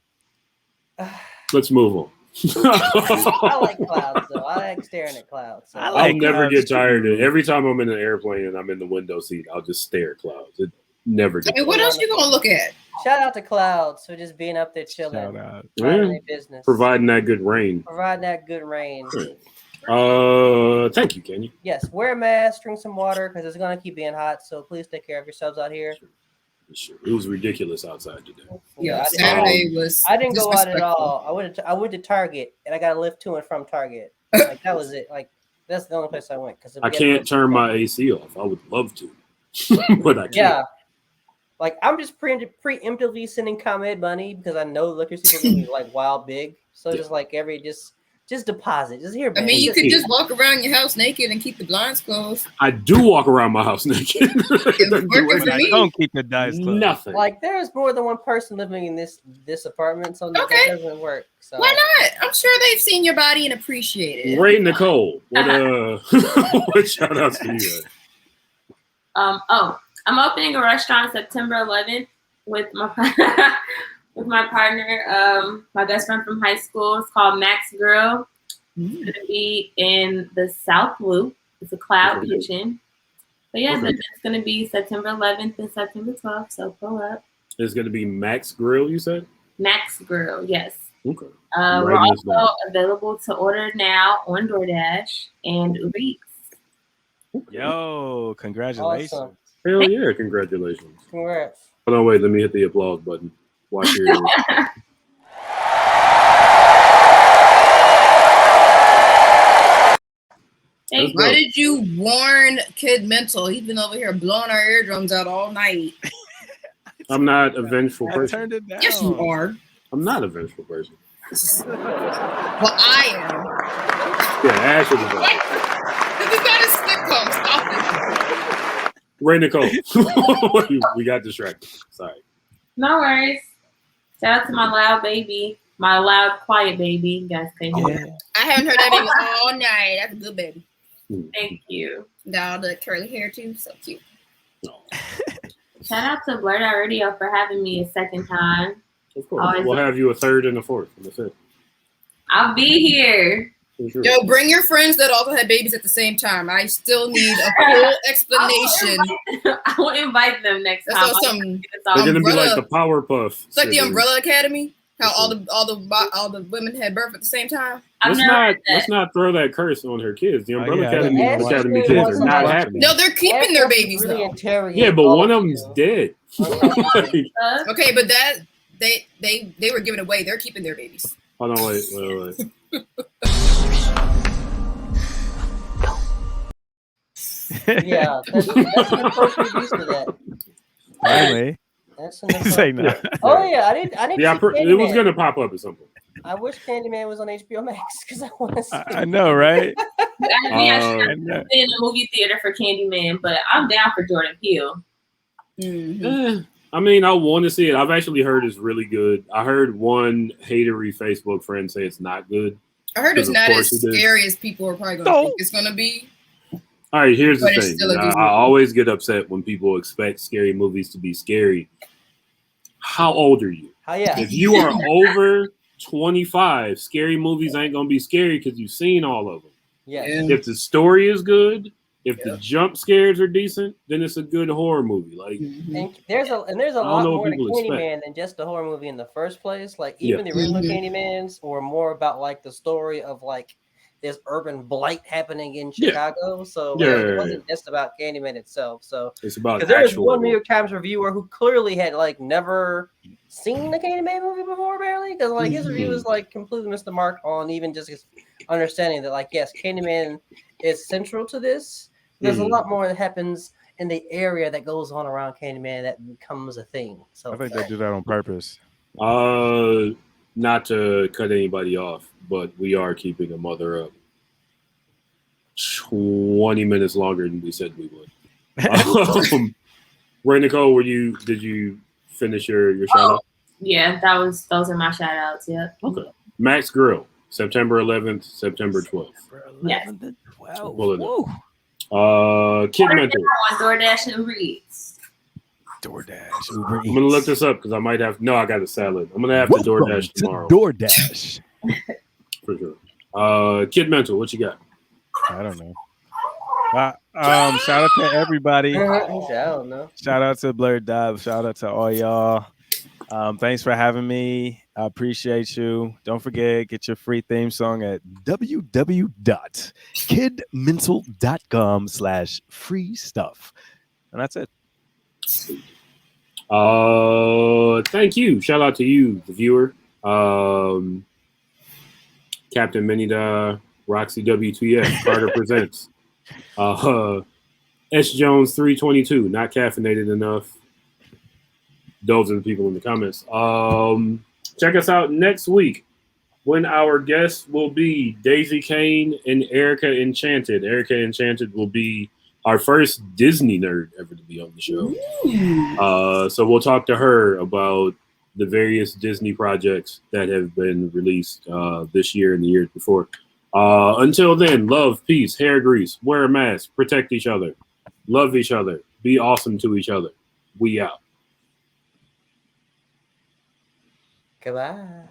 Let's move on. I like clouds though. I like staring at clouds. So. I'll never get tired of it. Every time I'm in an airplane and I'm in the window seat, I'll just stare at clouds. It never gets what else you gonna look at? Shout out to clouds for just being up there chilling, minding their business, providing that good rain. Thank you, Kenya. Yes, wear a mask, drink some water because it's gonna keep being hot. So please take care of yourselves out here. Sure. It was ridiculous outside today. Yeah, Saturday was. I didn't go out at all. I went to Target and I got a lift to and from Target. Like that was it. Like that's the only place I went because I can't turn my AC off. I would love to, but I can't. Yeah, like I'm just preemptively sending ComEd money because I know liquor stores are gonna be like wild big. So just like just deposit. Just here. I mean, you could just walk around your house naked and keep the blinds closed. I do walk around my house naked. I don't keep the dice closed. Nothing. Like there's more than one person living in this apartment, so that doesn't work. So why not? I'm sure they've seen your body and appreciate it. Raye, Nicole, what shout outs to you? I'm opening a restaurant September 11th with my with my partner, my best friend from high school. It's called Max Grill. It's going to be in the South Loop. It's a cloud kitchen. But yeah, it's going to be September 11th and September 12th, so pull up. It's going to be Max Grill, you said? Max Grill, yes. Okay. We're also available to order now on DoorDash and Uber Eats. Yo, congratulations. Awesome. Hell yeah, congratulations. Congrats. Hold on, wait, let me hit the applause button. Watch your Why did you warn Kid Mental? He's been over here blowing our eardrums out all night. I'm not a vengeful person. I turned it down. Yes, you are. I'm not a vengeful person. Well, I am. Yeah, Ash is a vengeful. This is not a sitcom. Stop it. Raye, Nicole. We got distracted. Sorry. No worries. Shout out to my loud baby. My loud, quiet baby. You guys can hear it. I haven't heard that baby all night. That's a good baby. Thank you. Got all the curly hair too. So cute. Shout out to BlurdDotRadio for having me a second time. Of course. We'll have you a third and a fourth and a fifth. I'll be here. Sure. Yo, bring your friends that also had babies at the same time. I still need a full explanation. I will invite them next time. That's something. They're gonna be like the Powerpuff. It's like the Umbrella Academy. How all the women had birth at the same time. Let's not throw that curse on her kids. The Umbrella Academy kids are not happy. No, they're keeping their babies though. Yeah, but one of them's dead. Okay, but that they were given away. They're keeping their babies. Hold on, wait. Yeah, that's an appropriate use for that. Finally. That's an Say no. Oh yeah, I didn't. Yeah, see it was Candyman. gonna pop up at some point. I wish Candyman was on HBO Max because I want to see. I know, right? We actually have been in the movie theater for Candyman, but I'm down for Jordan Peele. I mean, I want to see it. I've actually heard it's really good. I heard one hatery Facebook friend say it's not good. I heard it's not as scary as people are probably going to think it's going to be. All right, here's the But it's thing. still a good I movie. always get upset when people expect scary movies to be scary. How old are you? If you are over 25, scary movies ain't going to be scary because you've seen all of them. Yeah. If the story is good, if the jump scares are decent, then it's a good horror movie. Like And there's a lot know more what to people Candyman than just the horror movie in the first place. Like even the original Candymans were more about like the story of like this urban blight happening in Chicago. So like, it wasn't just about Candyman itself. So it's about because there was actual one New York Times reviewer who clearly had like never seen the Candyman movie before, barely, because like his review was like completely missed the mark on even just his understanding that like yes, Candyman is central to this. There's a lot more that happens in the area that goes on around Candyman that becomes a thing. So I think they do that on purpose. Not to cut anybody off, but we are keeping a mother up 20 minutes longer than we said we would. Raye, Nicole, did you finish your shout out? Yeah, those are my shout outs. Yeah. Okay. Max Grill, September 11th, September 12th. Yes. Pull it up. Kid Mental. On DoorDash and Uber Eats. DoorDash, Uber Eats. I'm gonna look this up because I might have. No, I got a salad. I'm gonna have to DoorDash tomorrow. DoorDash. For sure. Kid Mental, what you got? I don't know. Shout out to everybody. Shout out to Blurred Dot. Shout out to all y'all. Thanks for having me. I appreciate you. Don't forget, get your free theme song at www.kidmental.com/free stuff. And that's it. Thank you. Shout out to you, the viewer. Captain Minida, Roxy WTF, Carter Presents. S Jones 322, not caffeinated enough. Those are the people in the comments. Check us out next week when our guests will be Daisy Kane and Erica Enchanted. Erica Enchanted will be our first Disney nerd ever to be on the show. So we'll talk to her about the various Disney projects that have been released this year and the years before. Until then, love, peace, hair grease, wear a mask, protect each other, love each other, be awesome to each other. We out. Goodbye.